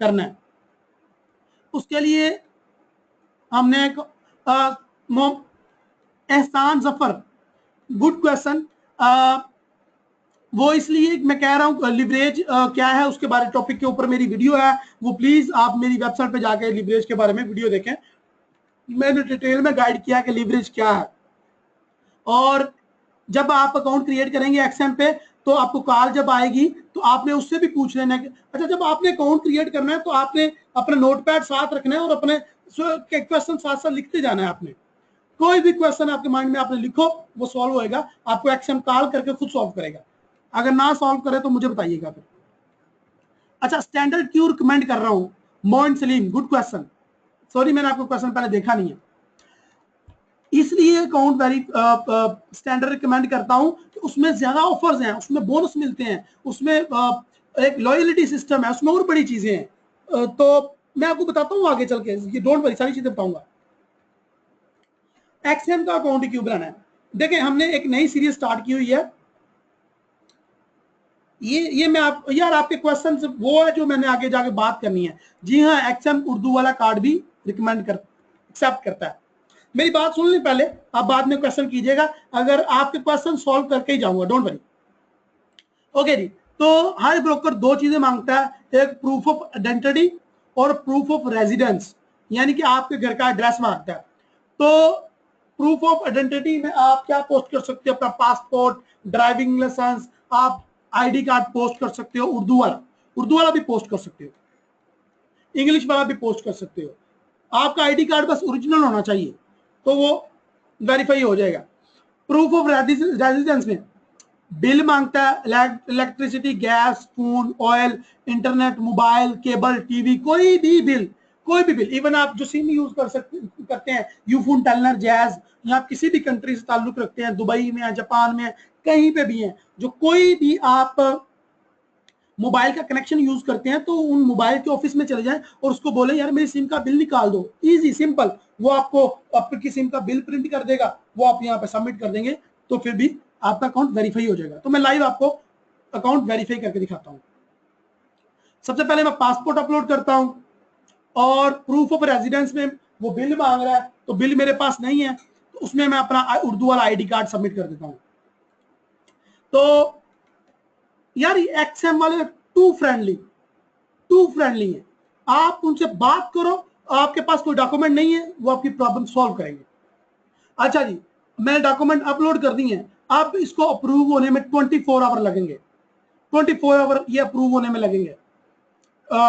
करना है। उसके लिए हमने एक एहसान जफर, गुड क्वेश्चन। वो इसलिए मैं कह रहा हूँ लिवरेज क्या है उसके बारे टॉपिक के ऊपर मेरी वीडियो है, वो प्लीज आप मेरी वेबसाइट पे जाके लिवरेज के बारे में वीडियो देखें। मैंने डिटेल में गाइड किया कि लिवरेज क्या है। और जब आप अकाउंट क्रिएट करेंगे एक्सएम पे तो आपको कॉल जब आएगी तो आपने उससे भी पूछ लेना है। अच्छा, जब आपने अकाउंट क्रिएट करना है तो आपने अपना नोटपैड साथ रखना है और अपने क्वेश्चन साथ साथ लिखते जाना है। आपने कोई भी क्वेश्चन आपके माइंड में आपने लिखो, वो सॉल्व होएगा। आपको एक्सएम कॉल करके खुद सॉल्व करेगा। अगर ना सॉल्व करे तो मुझे बताइएगा फिर। अच्छा, स्टैंडर्ड क्यों रिकमेंड कर रहा हूं? Moin Salim, good question. Sorry, मैंने आपको क्वेश्चन पहले देखा नहीं है। इसलिए अकाउंट वेरी स्टैंडर्ड रिकमेंड करता हूं कि उसमें ज्यादा ऑफर्स हैं, उसमें बोनस मिलते हैं, उसमें एक लॉयल्टी सिस्टम है, उसमें और बड़ी चीजें हैं। तो मैं आपको बताता हूँ आगे चल के, ये डोंट वरी, सारी चीजें बताऊंगा। एक्सएम का अकाउंट क्यों बनाना है? देखिए, हमने एक नई सीरीज स्टार्ट की हुई है। ये मैं आप यार आपके क्वेश्चन वो है जो मैंने आगे जाके बात करनी है। जी हाँ, एक्सएम उर्दू वाला कार्ड भी रिकमेंड कर एक्सेप्ट करता है। मेरी बात सुन ली पहले, आप बाद में क्वेश्चन कीजिएगा। अगर आपके क्वेश्चन सॉल्व करके ही जाऊंगा, डोंट वरी। ओके जी, तो हर ब्रोकर दो चीजें मांगता है, एक प्रूफ ऑफ आइडेंटिटी और प्रूफ ऑफ रेजिडेंस, यानी कि आपके घर का एड्रेस मांगता है। तो प्रूफ ऑफ आइडेंटिटी में आप क्या पोस्ट कर सकते हो? अपना पासपोर्ट, ड्राइविंग लाइसेंस, आप आईडी कार्ड पोस्ट कर सकते हो। उर्दू वाला भी पोस्ट कर सकते हो, इंग्लिश वाला भी पोस्ट कर सकते हो। आपका आईडी कार्ड बस ओरिजिनल होना चाहिए, तो वो वेरीफाई हो जाएगा। प्रूफ ऑफ रेजिडेंस में बिल मांगता है, electricity, gas, phone, oil, internet, mobile, cable, TV, कोई भी बिल, कोई भी बिल। इवन आप जो सिम यूज करते हैं, यूफोन, टेलनर, जैज, या आप किसी भी कंट्री से ताल्लुक रखते हैं, दुबई में है, जापान में है, कहीं पे भी है, जो कोई भी आप मोबाइल का कनेक्शन यूज करते हैं, तो उन मोबाइल के ऑफिस में चले जाएं और उसको बोले यार मेरी सिम का बिल निकाल दो। इजी सिंपल, वो आपको आपकी सिम का बिल प्रिंट कर देगा, वो आप यहाँ पे सबमिट कर देंगे, तो फिर भी आपका अकाउंट वेरीफाई हो जाएगा। तो मैं लाइव आपको अकाउंट वेरीफाई करके दिखाता हूँ। सबसे पहले मैं पासपोर्ट अपलोड करता हूँ, और प्रूफ ऑफ रेजिडेंस में वो बिल मांग रहा है, तो बिल मेरे पास नहीं है, तो उसमें मैं अपना उर्दू वाला आईडी कार्ड सबमिट कर देता हूँ। तो यार एक्सएम वाले टू फ्रेंडली है। आप उनसे बात करो, आपके पास कोई डॉक्यूमेंट नहीं है, वो आपकी प्रॉब्लम सॉल्व करेंगे। अच्छा जी, मैंने डॉक्यूमेंट अपलोड कर दी है। अब इसको अप्रूव होने में 24 आवर लगेंगे। 24 आवर ये अप्रूव होने में लगेंगे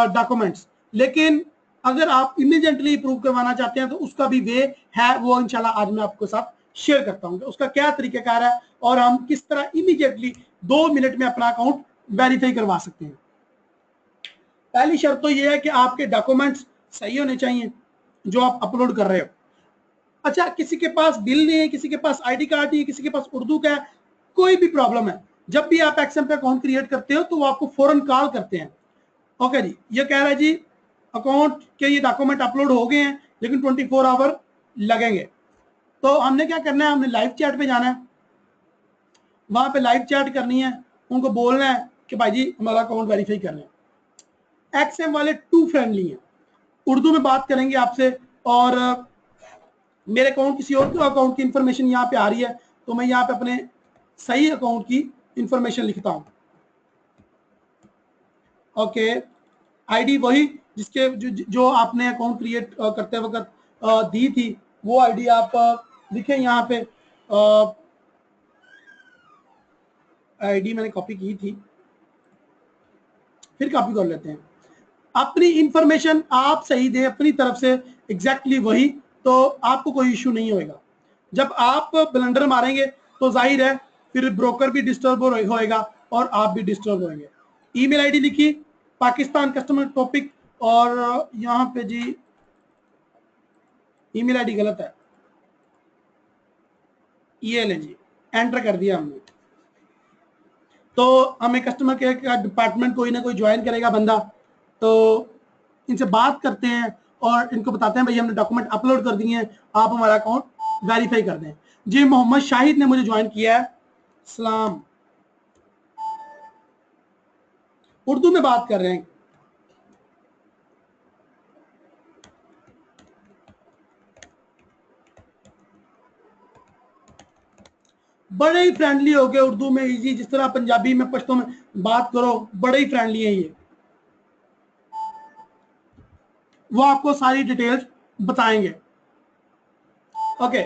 डॉक्यूमेंट्स। लेकिन अगर आप इमीडिएटली अप्रूव करवाना चाहते हैं तो उसका भी वे है, वो इंशाल्लाह आज मैं आपके साथ शेयर करता हूं उसका क्या तरीकाकार है, और हम किस तरह इमीडिएटली 2 मिनट में अपना अकाउंट वेरीफाई करवा सकते हैं। पहली शर्त तो ये है कि आपके डॉक्यूमेंट्स सही होने चाहिए जो आप अपलोड कर रहे हो। अच्छा, किसी के पास बिल नहीं है, किसी के पास आईडी कार्ड नहीं है, किसी के पास उर्दू का है, कोई भी प्रॉब्लम है, जब भी आप एक्सएम पे अकाउंट क्रिएट करते हो तो वो आपको फौरन कॉल करते हैं। ओके जी, ये कह रहा है जी अकाउंट के ये डॉक्यूमेंट अपलोड हो गए हैं, लेकिन 24 आवर लगेंगे। तो हमने क्या करना है, हमने लाइव चैट पे जाना है, वहां पे लाइव चैट करनी है, उनको बोलना है कि भाई जी हमारा अकाउंट वेरीफाई करना है। एक्सएम वाले टू फ्रेंडली हैं, उर्दू में बात करेंगे आपसे। और मेरे अकाउंट किसी और अकाउंट की इंफॉर्मेशन यहाँ पे आ रही है, तो मैं यहाँ पे अपने सही अकाउंट की इंफॉर्मेशन लिखता हूँ। ओके, आईडी वही जिसके जो आपने अकाउंट क्रिएट करते वक्त दी थी, वो आईडी आप लिखें यहाँ पे। आईडी मैंने कॉपी की थी, फिर कॉपी कर लेते हैं। अपनी इंफॉर्मेशन आप सही दें अपनी तरफ से, एग्जैक्टली वही, तो आपको कोई इश्यू नहीं होएगा। जब आप ब्लंडर मारेंगे तो जाहिर है फिर ब्रोकर भी डिस्टर्ब होएगा और आप भी डिस्टर्ब होंगे। ईमेल आईडी लिखी, पाकिस्तान कस्टमर टॉपिक, और यहाँ पे जी ईमेल आईडी गलत है, ये ले जी, एंटर कर दिया हमने। तो हमें कस्टमर केयर का डिपार्टमेंट कोई ना कोई ज्वाइन करेगा बंदा, तो इनसे बात करते हैं और इनको बताते हैं भाई हमने डॉक्यूमेंट अपलोड कर दिए हैं, आप हमारा अकाउंट वेरीफाई कर दें। जी मोहम्मद शाहिद ने मुझे ज्वाइन किया है, सलाम। उर्दू में बात कर रहे हैं। बड़े ही फ्रेंडली हो गए, उर्दू में इजी, जिस तरह पंजाबी में पश्तो में बात करो, बड़े ही फ्रेंडली है ये। वो आपको सारी डिटेल्स बताएंगे। ओके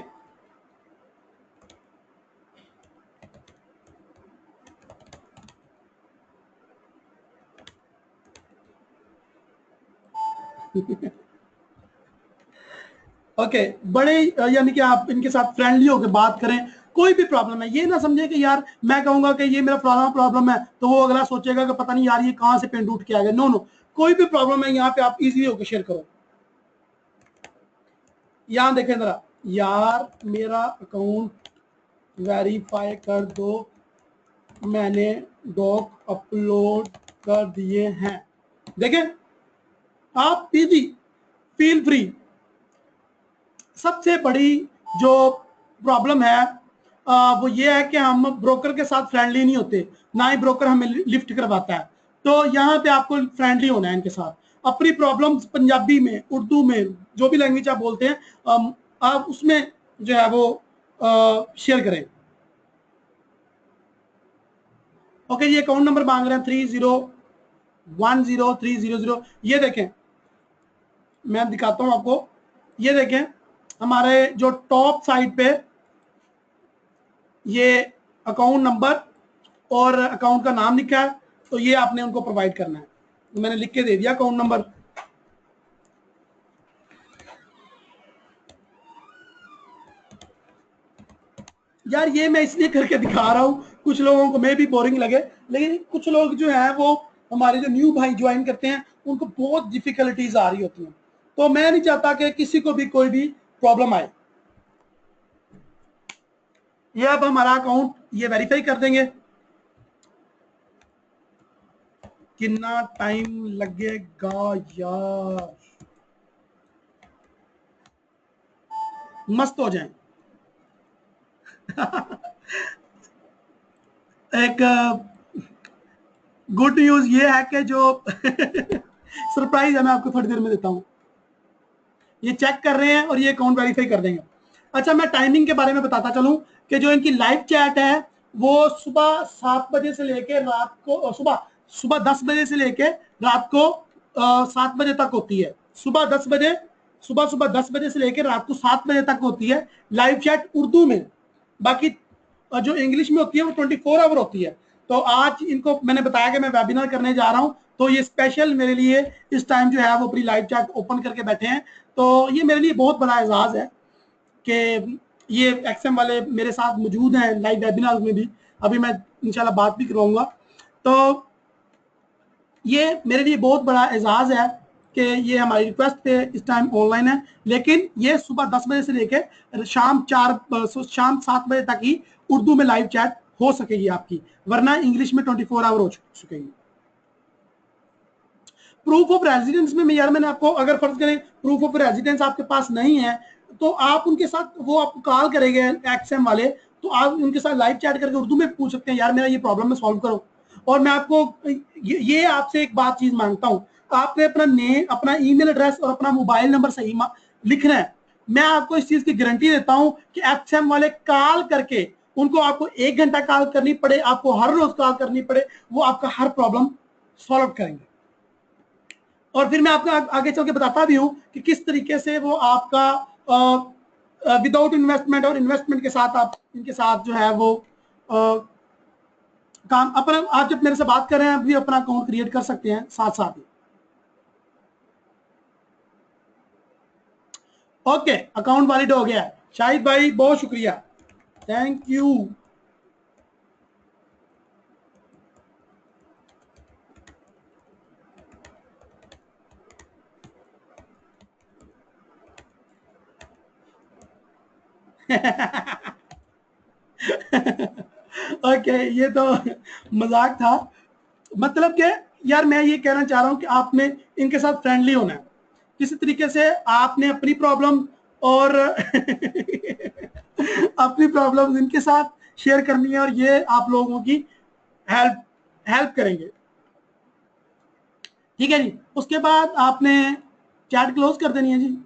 ओके बड़े यानी कि आप इनके साथ फ्रेंडली होकर बात करें। कोई भी प्रॉब्लम है, ये ना समझे कि यार मैं कहूंगा कि ये मेरा प्रॉब्लम है तो वो अगला सोचेगा कि पता नहीं यार ये कहां से पेंट उठ के आ गया। नो नो, कोई भी प्रॉब्लम है यहाँ पे आप इजीली होकर शेयर करो। यहां देखें जरा, यार मेरा अकाउंट वेरीफाई कर दो, मैंने डॉक अपलोड कर दिए हैं। देखें आप इजी, फील फ्री। सबसे बड़ी जो प्रॉब्लम है वो ये है कि हम ब्रोकर के साथ फ्रेंडली नहीं होते, ना ही ब्रोकर हमें लिफ्ट करवाता है। तो यहाँ पे आपको फ्रेंडली होना है इनके साथ। अपनी प्रॉब्लम्स पंजाबी में, उर्दू में, जो भी लैंग्वेज आप बोलते हैं आप उसमें जो है वो शेयर करें। ओके, ये अकाउंट नंबर मांग रहे हैं 30103000। ये देखें, मैं दिखाता हूं आपको। ये देखें हमारे जो टॉप साइड पे ये अकाउंट नंबर और अकाउंट का नाम लिखा है, तो ये आपने उनको प्रोवाइड करना है। तो मैंने लिख के दे दिया अकाउंट नंबर। यार ये मैं इसलिए करके दिखा रहा हूं, कुछ लोगों को मे भी बोरिंग लगे, लेकिन कुछ लोग जो है वो हमारे जो न्यू भाई ज्वाइन करते हैं उनको बहुत डिफिकल्टीज आ रही होती हैं। तो मैं नहीं चाहता कि किसी को भी कोई भी प्रॉब्लम आए। ये अब हमारा अकाउंट ये वेरीफाई कर देंगे। कितना टाइम लगेगा यार, मस्त हो जाए। एक गुड न्यूज ये है कि जो सरप्राइज है मैं आपको थोड़ी देर में देता हूं। ये चेक कर रहे हैं और ये अकाउंट वेरीफाई कर देंगे। अच्छा, मैं टाइमिंग के बारे में बताता चलूं कि जो इनकी लाइव चैट है वो सुबह 7 बजे से लेके रात को सुबह सुबह 10 बजे से लेके रात को 7 बजे तक होती है। सुबह 10 बजे, सुबह सुबह 10 बजे से लेकर रात को 7 बजे तक होती है लाइव चैट उर्दू में। बाकी जो इंग्लिश में होती है वो 24 आवर होती है। तो आज इनको मैंने बताया कि मैं वेबिनार करने जा रहा हूं, तो ये स्पेशल मेरे लिए इस टाइम जो है वो अपनी लाइव चैट ओपन करके बैठे हैं। तो ये मेरे लिए बहुत बड़ा एजाज है कि ये एक्सएम वाले मेरे साथ मौजूद हैं लाइव वेबिनार में भी। अभी मैं इंशाल्लाह बात भी करवाऊंगा। तो ये मेरे लिए बहुत बड़ा एजाज है कि ये हमारी रिक्वेस्ट पे इस टाइम ऑनलाइन है, लेकिन ये सुबह 10 बजे से लेकर शाम 7 बजे तक ही उर्दू में लाइव चैट हो सकेगी आपकी, वरना इंग्लिश में 24 आवर हो सकेगी। प्रूफ ऑफ रेजिडेंस में यार मैंने आपको, अगर फर्ज करें प्रूफ ऑफ रेजिडेंस आपके पास नहीं है तो आप उनके साथ, वो आपको कॉल करेंगे एक्सएम वाले, तो आप उनके साथ लाइव चैट करके उर्दू में पूछ सकते हैं यार मेरा ये प्रॉब्लम है सॉल्व करो। और मैं आपको ये आपसे एक बात चीज मांगता हूं, आपने अपना नेम, अपना ईमेल एड्रेस और अपना मोबाइल नंबर सही लिखना है। मैं आपको इस चीज की गारंटी देता हूं कि एक्सएम वाले कॉल करके, उनको आपको 1 घंटा कॉल करनी पड़े, आपको हर रोज कॉल करनी पड़े, वो आपका हर प्रॉब्लम सॉल्व करेंगे। और फिर मैं आपको आगे चल के बताता भी हूं कि किस तरीके से वो आपका विदाउट इन्वेस्टमेंट और इन्वेस्टमेंट के साथ आप इनके साथ जो है वो काम अपना, आप जब मेरे से बात कर रहे हैं भी अपना अकाउंट क्रिएट कर सकते हैं साथ साथ ही। ओके, अकाउंट वैलिड हो गया। शाहिद भाई बहुत शुक्रिया, थैंक यू। ओके ये तो मजाक था। मतलब कि यार मैं ये कहना चाह रहा हूं कि आपने इनके साथ फ्रेंडली होना है। किसी तरीके से आपने अपनी प्रॉब्लम और अपनी प्रॉब्लम इनके साथ शेयर करनी है और ये आप लोगों की हेल्प हेल्प करेंगे। ठीक है जी, उसके बाद आपने चैट क्लोज कर देनी है जी।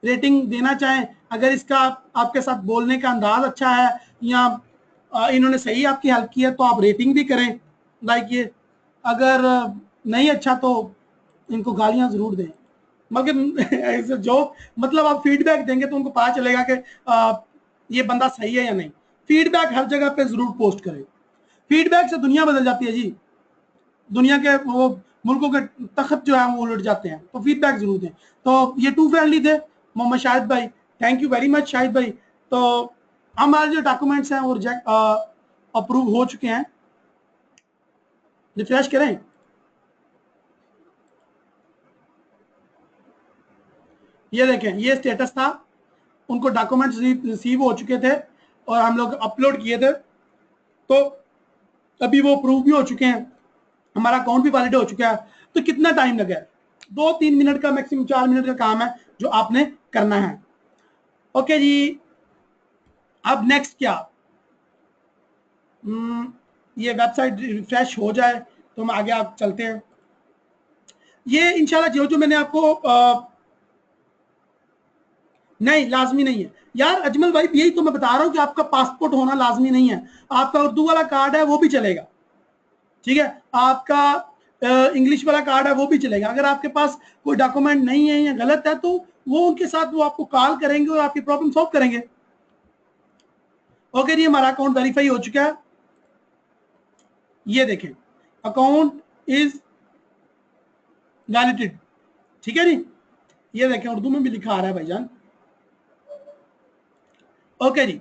रेटिंग देना चाहें, अगर इसका आपके साथ बोलने का अंदाज अच्छा है या इन्होंने सही आपकी हेल्प की है तो आप रेटिंग भी करें, लाइक ये। अगर नहीं अच्छा तो इनको गालियां जरूर दें, मगर ऐसे जो मतलब आप फीडबैक देंगे तो उनको पता चलेगा कि ये बंदा सही है या नहीं। फीडबैक हर जगह पे जरूर पोस्ट करें, फीडबैक से दुनिया बदल जाती है जी, दुनिया के वो मुल्कों के तख्त जो है वो उलट जाते हैं, तो फीडबैक जरूर दें। तो ये टू फ्रेंडली थे मोहम्मद शाहिद भाई, thank you very much Shahid भाई। तो हमारे जो डॉक्यूमेंट्स हैं वो रिजेक्ट अप्रूव हो चुके हैं, रिफ्रेश करें। ये देखें, ये स्टेटस था, उनको डॉक्यूमेंट्स रिसीव हो चुके थे और हम लोग अपलोड किए थे, तो अभी वो अप्रूव भी हो चुके हैं, हमारा अकाउंट भी वैलिड हो चुका है। तो कितना टाइम लगा है? 2-3 मिनट का, मैक्सिमम 4 मिनट का काम है जो आपने करना है। ओके जी, अब नेक्स्ट क्या, ये वेबसाइट रिफ्रेश हो जाए तो हम आगे आप चलते हैं। ये इंशाल्लाह जो जो मैंने आपको नहीं लाजमी नहीं है यार अजमल भाई, यही तो मैं बता रहा हूं कि आपका पासपोर्ट होना लाजमी नहीं है, आपका उर्दू वाला कार्ड है वो भी चलेगा, ठीक है, आपका इंग्लिश वाला कार्ड है वो भी चलेगा। अगर आपके पास कोई डॉक्यूमेंट नहीं है या गलत है तो वो उनके साथ वो आपको कॉल करेंगे और आपकी प्रॉब्लम सॉल्व करेंगे। ओके जी, हमारा अकाउंट वेरीफाई हो चुका है, ये देखें अकाउंट इज वैलिडेड, ठीक है जी, ये देखें उर्दू में भी लिखा आ रहा है भाईजान। ओके जी,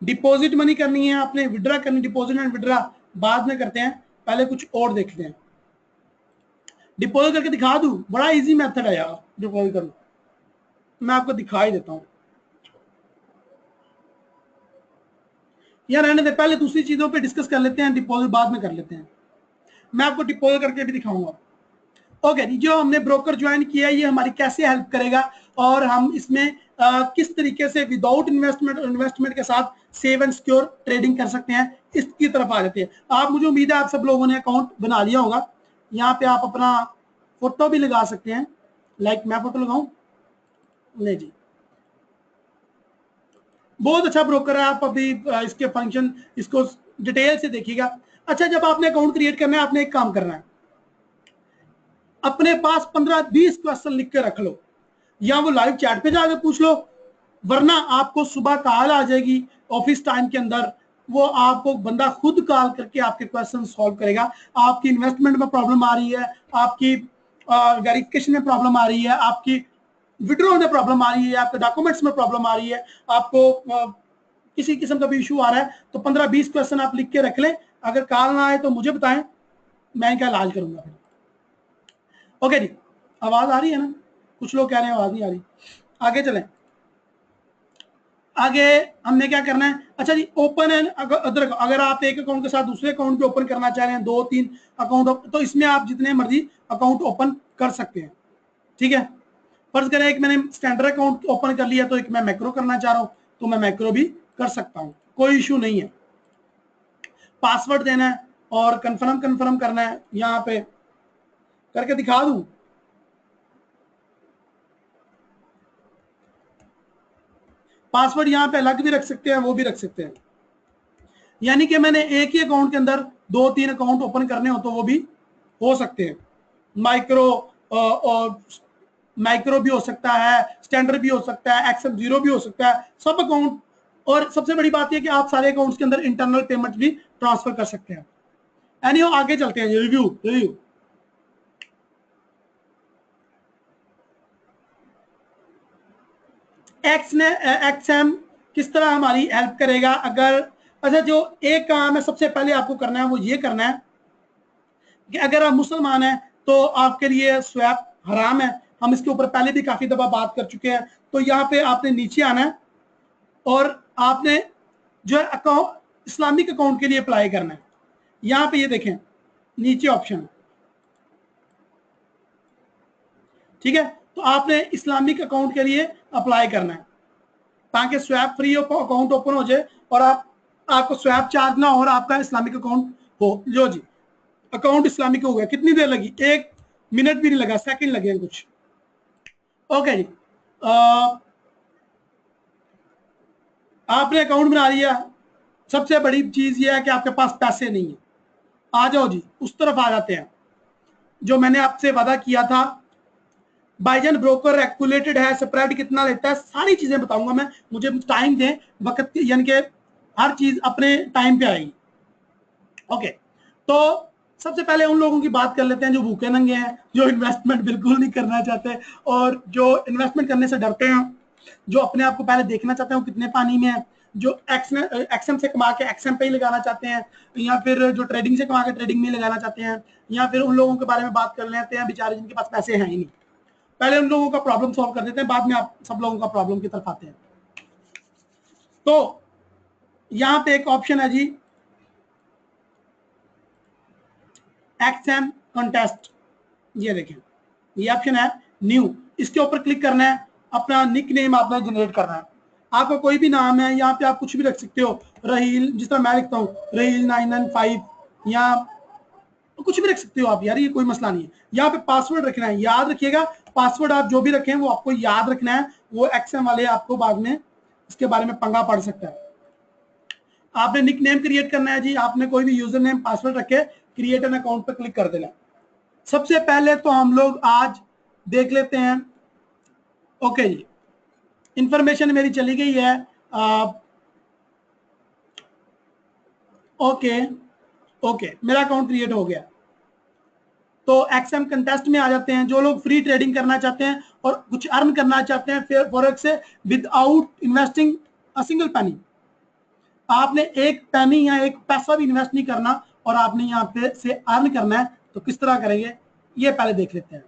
डिपॉजिट मनी करनी है आपने, विड्रा करनी, डिपॉजिट एंड विड्रा बाद में करते हैं, पहले कुछ और देखते हैं। डिपॉजिट करके दिखा दूं, बड़ा इजी मेथड है यार डिपॉजिट करना, मैं आपको दिखा ही देता हूं यार, रहने दे, पहले दूसरी चीजों पे डिस्कस कर लेते हैं, डिपॉजिट बाद में कर लेते हैं। मैं आपको डिपॉजिट करके भी दिखाऊंगा। ओके जी, जो हमने ब्रोकर ज्वाइन किया है ये हमारी कैसे हेल्प करेगा और हम इसमें किस तरीके से विदाउट इन्वेस्टमेंट और इन्वेस्टमेंट के साथ सेव एंड सिक्योर ट्रेडिंग कर सकते हैं, इसकी तरफ आ जाते हैं। आप, मुझे उम्मीद है आप सब लोगों ने अकाउंट बना लिया होगा, यहाँ पे आप अपना फोटो भी लगा सकते हैं, लाइक मैं फोटो लगाऊं, ले जी, बहुत अच्छा ब्रोकर है, आप अभी इसके फंक्शन इसको डिटेल से देखिएगा। अच्छा, जब आपने अकाउंट क्रिएट करना है आपने एक काम करना है, अपने पास 15-20 क्वेश्चन लिख के रख लो, या वो लाइव चैट पे जाकर पूछ लो, वरना आपको सुबह कॉल आ जाएगी ऑफिस टाइम के अंदर, वो आपको बंदा खुद कॉल करके आपके क्वेश्चन सॉल्व करेगा। आपकी इन्वेस्टमेंट में प्रॉब्लम आ रही है, आपकी वेरिफिकेशन में प्रॉब्लम आ रही है, आपकी विड्रॉल में प्रॉब्लम आ रही है, आपके डॉक्यूमेंट्स में प्रॉब्लम आ रही है, आपको किसी किस्म का भी इशू आ रहा है, तो 15-20 क्वेश्चन आप लिख के रख लें, अगर कॉल ना आए तो मुझे बताएं, मैं इनका इलाज करूंगा फिर। ओके जी, आवाज आ रही है ना? कुछ लोग कह रहे हैं आवाज नहीं आ रही, आगे चलें। आगे हमने क्या करना है, अच्छा जी, ओपन एंड अगर आप एक अकाउंट के साथ दूसरे अकाउंट भी ओपन करना चाह रहे हैं, 2-3 अकाउंट, तो इसमें आप जितने मर्जी अकाउंट ओपन कर सकते हैं, ठीक है। फर्ज करें एक मैंने स्टैंडर्ड अकाउंट ओपन कर लिया, तो एक मैं मैक्रो करना चाह रहा हूं तो मैं मैक्रो भी कर सकता हूं, कोई इशू नहीं है। पासवर्ड देना है और कंफर्म करना है, यहां पे करके दिखा दूं, पासवर्ड यहां पे अलग भी रख सकते हैं, वो भी रख सकते हैं, यानी कि मैंने एक ही अकाउंट के अंदर 2-3 अकाउंट ओपन करने हो तो वो भी हो सकते हैं। माइक्रो और माइक्रो भी हो सकता है, स्टैंडर्ड भी हो सकता है, एक्सेल 0 भी हो सकता है, सब अकाउंट। और सबसे बड़ी बात यह कि आप सारे अकाउंट्स के अंदर इंटरनल पेमेंट भी ट्रांसफर कर सकते हैं। एनीहो, आगे चलते हैं, रिव्यू रिव्यू एक्सएम किस तरह हमारी हेल्प करेगा। अगर, अच्छा, जो एक काम है सबसे पहले आपको करना है वो ये करना है कि अगर आप मुसलमान हैं तो आपके लिए स्वैप हराम है, हम इसके ऊपर पहले भी काफी दफा बात कर चुके हैं। तो यहाँ पे आपने नीचे आना है और आपने जो है अकाउंट, इस्लामिक अकाउंट के लिए अप्लाई करना है। यहाँ पे ये देखें नीचे ऑप्शन है, ठीक है, तो आपने इस्लामिक अकाउंट के लिए अप्लाई करना है ताकि स्वैप फ्री अकाउंट ओपन हो जाए और आपको स्वैप चार्ज ना हो और आपका इस्लामिक अकाउंट हो। लो जी, अकाउंट इस्लामिक हो गया। कितनी देर लगी? 1 मिनट भी नहीं लगा, सेकंड लगे कुछ। ओके जी, आपने अकाउंट बना लिया, सबसे बड़ी चीज ये है कि आपके पास पैसे नहीं है। आ जाओ जी, उस तरफ आ जाते हैं जो मैंने आपसे वादा किया था। बाइजन ब्रोकर रेगुलेटेड है, स्प्रेड कितना लेता है, सारी चीजें बताऊंगा मैं। मुझे टाइम दें, वक्त यानी कि हर चीज अपने टाइम पे आएगी। ओके, तो सबसे पहले उन लोगों की बात कर लेते हैं जो भूखे नंगे हैं, जो इन्वेस्टमेंट बिल्कुल नहीं करना चाहते और जो इन्वेस्टमेंट करने से डरते हैं, जो अपने आप को पहले देखना चाहते हैं कितने पानी में है, जो एक्सएम से कमा के एक्सएम पे ही लगाना चाहते हैं, या फिर जो ट्रेडिंग से कमा के ट्रेडिंग में लगाना चाहते हैं, या फिर उन लोगों के बारे में बात कर लेते हैं बेचारे जिनके पास पैसे हैं ही नहीं। पहले उन लोगों का प्रॉब्लम सॉल्व कर देते हैं, बाद में आप सब लोगों का प्रॉब्लम की तरफ आते हैं। तो यहां पे एक ऑप्शन है जी, एक्सएम कॉन्टेस्ट, ये देखें, ये ऑप्शन है न्यू, इसके ऊपर क्लिक करना है, अपना निक नेम आपने जनरेट करना है। आपका कोई भी नाम है, यहाँ पे आप कुछ भी रख सकते हो, रहील, जिस तरह मैं लिखता हूँ रहील 995, या कुछ भी रख सकते हो आप यार, ये कोई मसला नहीं है। यहाँ पे पासवर्ड रखना है, याद रखिएगा पासवर्ड आप जो भी रखें वो आपको याद रखना है, वो एक्सएम वाले आपको बाद में इसके बारे में पंगा पड़ सकता है। आपने निक नेम क्रिएट करना है जी, आपने कोई भी यूजर नेम पासवर्ड रखे, क्रिएट एन अकाउंट पर क्लिक कर देना। सबसे पहले तो हम लोग आज देख लेते हैं। ओके जी, इंफॉर्मेशन मेरी चली गई है। ओके ओके, मेरा अकाउंट क्रिएट हो गया। तो एक्सएम कंटेस्ट में आ जाते हैं। जो लोग फ्री ट्रेडिंग करना चाहते हैं और कुछ अर्न करना चाहते हैं फिर फॉरेक्स से without investing a single penny, आपने एक पेनी या एक पैसा भी इन्वेस्ट नहीं करना और आपने यहाँ पे से अर्न करना है, तो किस तरह करेंगे ये पहले देख लेते हैं।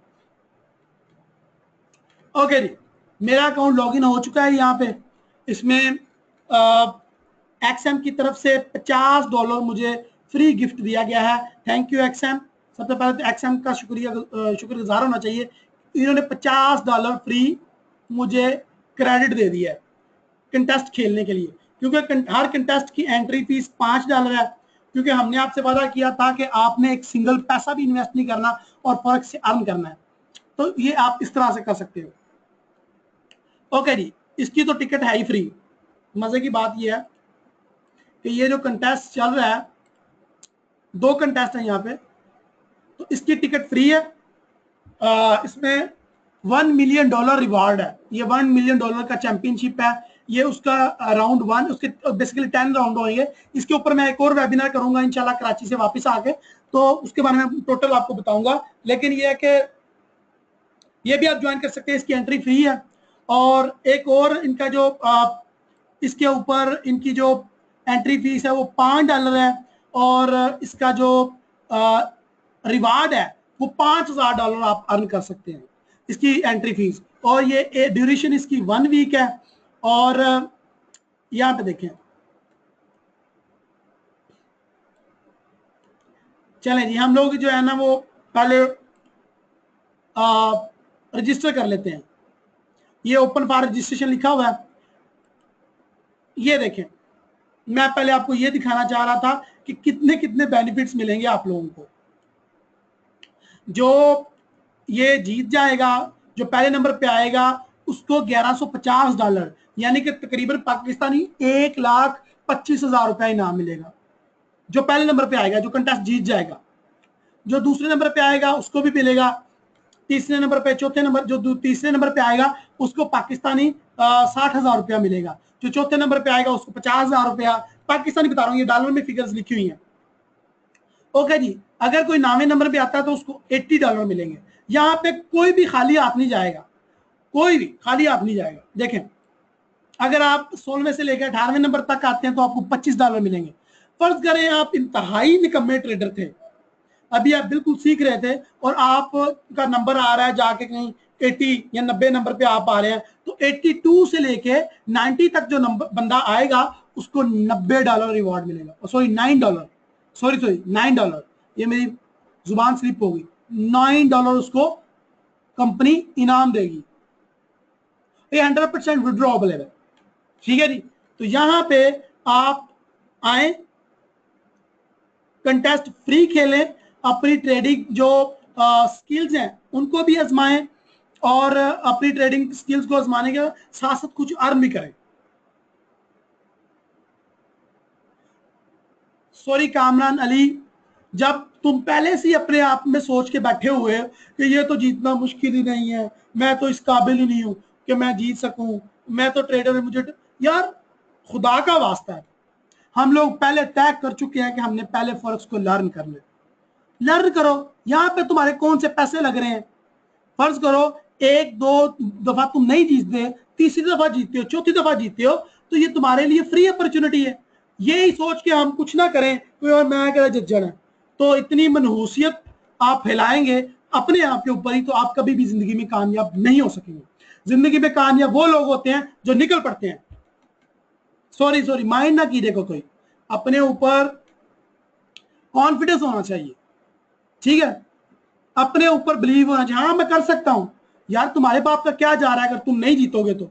ओके जी, मेरा अकाउंट लॉगिन हो चुका है। यहाँ पे इसमें एक्सएम की तरफ से $50 मुझे फ्री गिफ्ट दिया गया है। Thank you XM. सबसे पहले तो एक्सएम का शुक्रगुजार होना चाहिए, इन्होंने $50 फ्री मुझे क्रेडिट दे दिया है कंटेस्ट खेलने के लिए, क्योंकि हर कंटेस्ट की एंट्री फीस $5 है। क्योंकि हमने आपसे वादा किया था कि आपने एक सिंगल पैसा भी इन्वेस्ट नहीं करना और फॉरेक्स से अर्न करना है, तो ये आप इस तरह से कर सकते हो। ओके जी, इसकी तो टिकट है ही फ्री। मजे की बात ये है कि ये जो कंटेस्ट चल रहा है, 2 कंटेस्ट है यहाँ पे, तो इसकी टिकट फ्री है। इसमें $1 मिलियन रिवार्ड है। ये $1 मिलियन का चैंपियनशिप है। ये उसका राउंड 1, उसके बेसिकली 10 राउंड होंगे। इसके ऊपर मैं एक और वेबिनार करूंगा इंशाल्लाह कराची से वापस आके, तो उसके बारे में टोटल आपको बताऊंगा। लेकिन ये है कि ये भी आप ज्वाइन कर सकते हैं, इसकी एंट्री फ्री है। और एक और इनका जो इसके ऊपर इनकी जो एंट्री फीस है वो $5 है, और इसका जो रिवार्ड है वो $5000 आप अर्न कर सकते हैं, इसकी एंट्री फीस। और ये ड्यूरेशन इसकी 1 वीक है। और यहाँ पे देखें, चलें जी, हम लोग जो है ना वो पहले रजिस्टर कर लेते हैं। ये ओपन फॉर रजिस्ट्रेशन लिखा हुआ है। ये देखें, मैं पहले आपको ये दिखाना चाह रहा था कि कितने कितने बेनिफिट्स मिलेंगे आप लोगों को। जो ये जीत जाएगा, जो पहले नंबर पे आएगा, उसको $1150 यानी कि तकरीबन पाकिस्तानी 1,25,000 रुपया इनाम मिलेगा। जो पहले नंबर पे आएगा, जो कंटेस्ट जीत जाएगा। जो दूसरे नंबर पे आएगा उसको भी मिलेगा, तीसरे नंबर पे, चौथे नंबर, जो तीसरे नंबर पे आएगा उसको पाकिस्तानी 60,000 रुपया मिलेगा। जो चौथे नंबर पे आएगा उसको 50,000 रुपया, पाकिस्तानी बता रहा हूँ, ये डॉलर में फिगर्स लिखी हुई हैं। ओके जी, अगर कोई 9वें नंबर पे आता है तो उसको $80 मिलेंगे। यहाँ पे कोई भी खाली हाथ नहीं जाएगा, कोई भी खाली हाथ नहीं जाएगा। देखें, अगर आप 16वें से लेकर 18वें नंबर तक आते हैं तो आपको $25 मिलेंगे। फर्ज करें आप इंतहाई निकम्मे ट्रेडर थे, अभी आप बिल्कुल सीख रहे थे और आपका नंबर आ रहा है जाके कहीं 80 या 90 नंबर पे आप आ रहे हैं, तो 82 से लेके 90 तक जो नंबर बंदा आएगा उसको $90 रिवॉर्ड मिलेगा। सॉरी $9, सॉरी $9, ये मेरी जुबान स्लिप होगी। $9 उसको कंपनी इनाम देगी। ये 100% विड्रॉएबल है, ठीक है जी। तो यहां पे आप आए, कंटेस्ट फ्री खेलें, अपनी ट्रेडिंग जो स्किल्स हैं उनको भी आजमाएं, और अपनी ट्रेडिंग स्किल्स को आजमाने के साथ साथ कुछ अर्न भी करें। सॉरी कामरान अली, जब तुम पहले से ही अपने आप में सोच के बैठे हुए कि ये तो जीतना मुश्किल ही नहीं है, मैं तो इस काबिल ही नहीं हूं कि मैं जीत सकूं, मैं तो ट्रेडर, मुझे यार खुदा का वास्ता है, हम लोग पहले तय कर चुके हैं कि हमने पहले फॉरेक्स को लर्न कर ले, लर्न करो। यहाँ पे तुम्हारे कौन से पैसे लग रहे हैं? फर्ज करो एक दो दफा तुम नहीं जीतते, तीसरी दफा जीतते हो, चौथी दफा जीतते हो, तो ये तुम्हारे लिए फ्री अपॉर्चुनिटी है। यही सोच के हम कुछ ना करें कि यार मैं क्या जज्जन है, तो इतनी मनहूसियत आप फैलाएंगे अपने आप के ऊपर ही, तो आप कभी भी जिंदगी में कामयाब नहीं हो सकेंगे। जिंदगी में कामयाब वो लोग होते हैं जो निकल पड़ते हैं। सॉरी माइंड ना कीजिए को कोई, अपने ऊपर कॉन्फिडेंस होना चाहिए, ठीक है, अपने ऊपर बिलीव होना चाहिए, हाँ मैं कर सकता हूं। यार तुम्हारे बाप का क्या जा रहा है अगर तुम नहीं जीतोगे तो?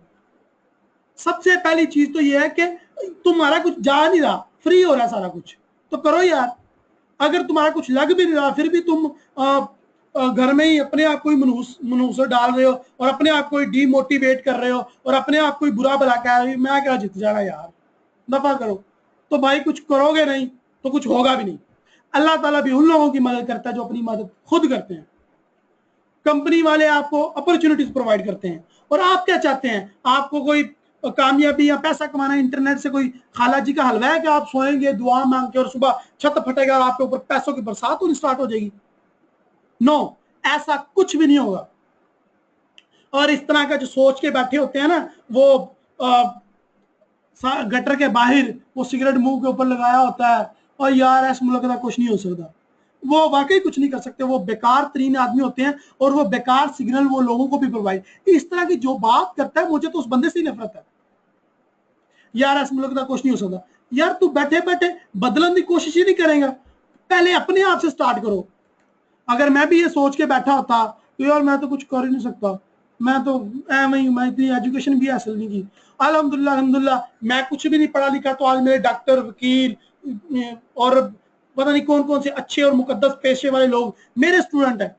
सबसे पहली चीज तो ये है कि तुम्हारा कुछ जा नहीं रहा, फ्री हो रहा है सारा कुछ, तो करो यार। अगर तुम्हारा कुछ लग भी नहीं रहा फिर भी तुम घर में ही अपने आप को ही मनहूसर डाल रहे हो और अपने आप को ही डीमोटिवेट कर रहे हो और अपने आप को ही बुरा भला कह रहे हो, मैं क्या जीत जाना यार, दफा करो। तो भाई कुछ करोगे नहीं तो कुछ होगा भी नहीं। अल्लाह ताला भी उन लोगों की मदद करता है जो अपनी मदद खुद करते हैं। कंपनी वाले आपको अपॉर्चुनिटीज प्रोवाइड करते हैं, और आप क्या चाहते हैं? आपको कोई कामयाबी या पैसा कमाना इंटरनेट से कोई खाला जी का हलवा है कि आप सोएंगे दुआ मांग के और सुबह छत फटेगा और आपके ऊपर पैसों की बरसात होनी स्टार्ट हो जाएगी? नो, ऐसा कुछ भी नहीं होगा। और इस तरह का जो सोच के बैठे होते हैं ना, वो गटर के बाहर वो सिगरेट मुंह के ऊपर लगाया होता है और यार ऐसा मुल्क का कुछ नहीं हो सकता, वो वाकई कुछ नहीं कर सकते, वो बेकार तरीन आदमी होते हैं और वो बेकार सिग्नल वो लोगों को भी प्रोवाइड। इस तरह की जो बात करता है मुझे तो उस बंदे से ही नफरत है, यार ऐसा मुल्क का कुछ नहीं हो सकता। यार तू बैठे बैठे बदलने की कोशिश ही नहीं करेगा, पहले अपने आप से स्टार्ट करो। अगर मैं भी ये सोच के बैठा होता तो यार मैं तो कुछ कर ही नहीं सकता, मैं तो मैं इतनी एजुकेशन भी हासिल नहीं की, अल्हम्दुलिल्लाह अल्हम्दुलिल्लाह मैं कुछ भी नहीं पढ़ा लिखा, तो आज मेरे डॉक्टर वकील और पता नहीं कौन कौन से अच्छे और मुकद्दस पेशे वाले लोग मेरे स्टूडेंट हैं।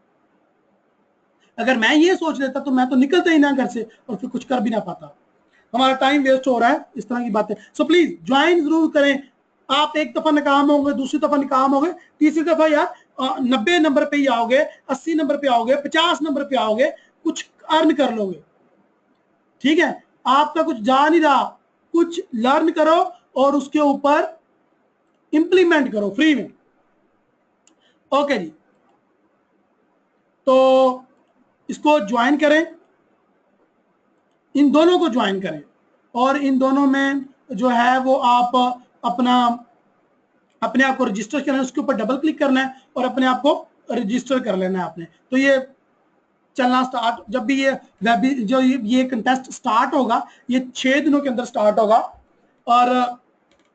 अगर मैं ये सोच लेता तो मैं तो निकलता ही ना घर से और फिर कुछ कर भी ना पाता। हमारा टाइम वेस्ट हो रहा है इस तरह की बातें। सो प्लीज ज्वाइन जरूर करें। आप एक दफा नाकाम होंगे, दूसरी दफा नाकाम होंगे, तीसरी दफा यार 90 नंबर पे ही आओगे, 80 नंबर पे आओगे, 50 नंबर पे आओगे, कुछ अर्न कर लोगे, ठीक है। आपका कुछ जा नहीं रहा, कुछ लर्न करो और उसके ऊपर इंप्लीमेंट करो फ्री में। ओके जी, तो इसको ज्वाइन करें, इन दोनों को ज्वाइन करें, और इन दोनों में जो है वो आप अपने आप को रजिस्टर करना है, उसके ऊपर डबल क्लिक करना है और अपने आप को रजिस्टर कर लेना है आपने। तो ये चलना स्टार्ट, जब भी ये वेब जो ये कंटेस्ट स्टार्ट होगा, ये 6 दिनों के अंदर स्टार्ट होगा, और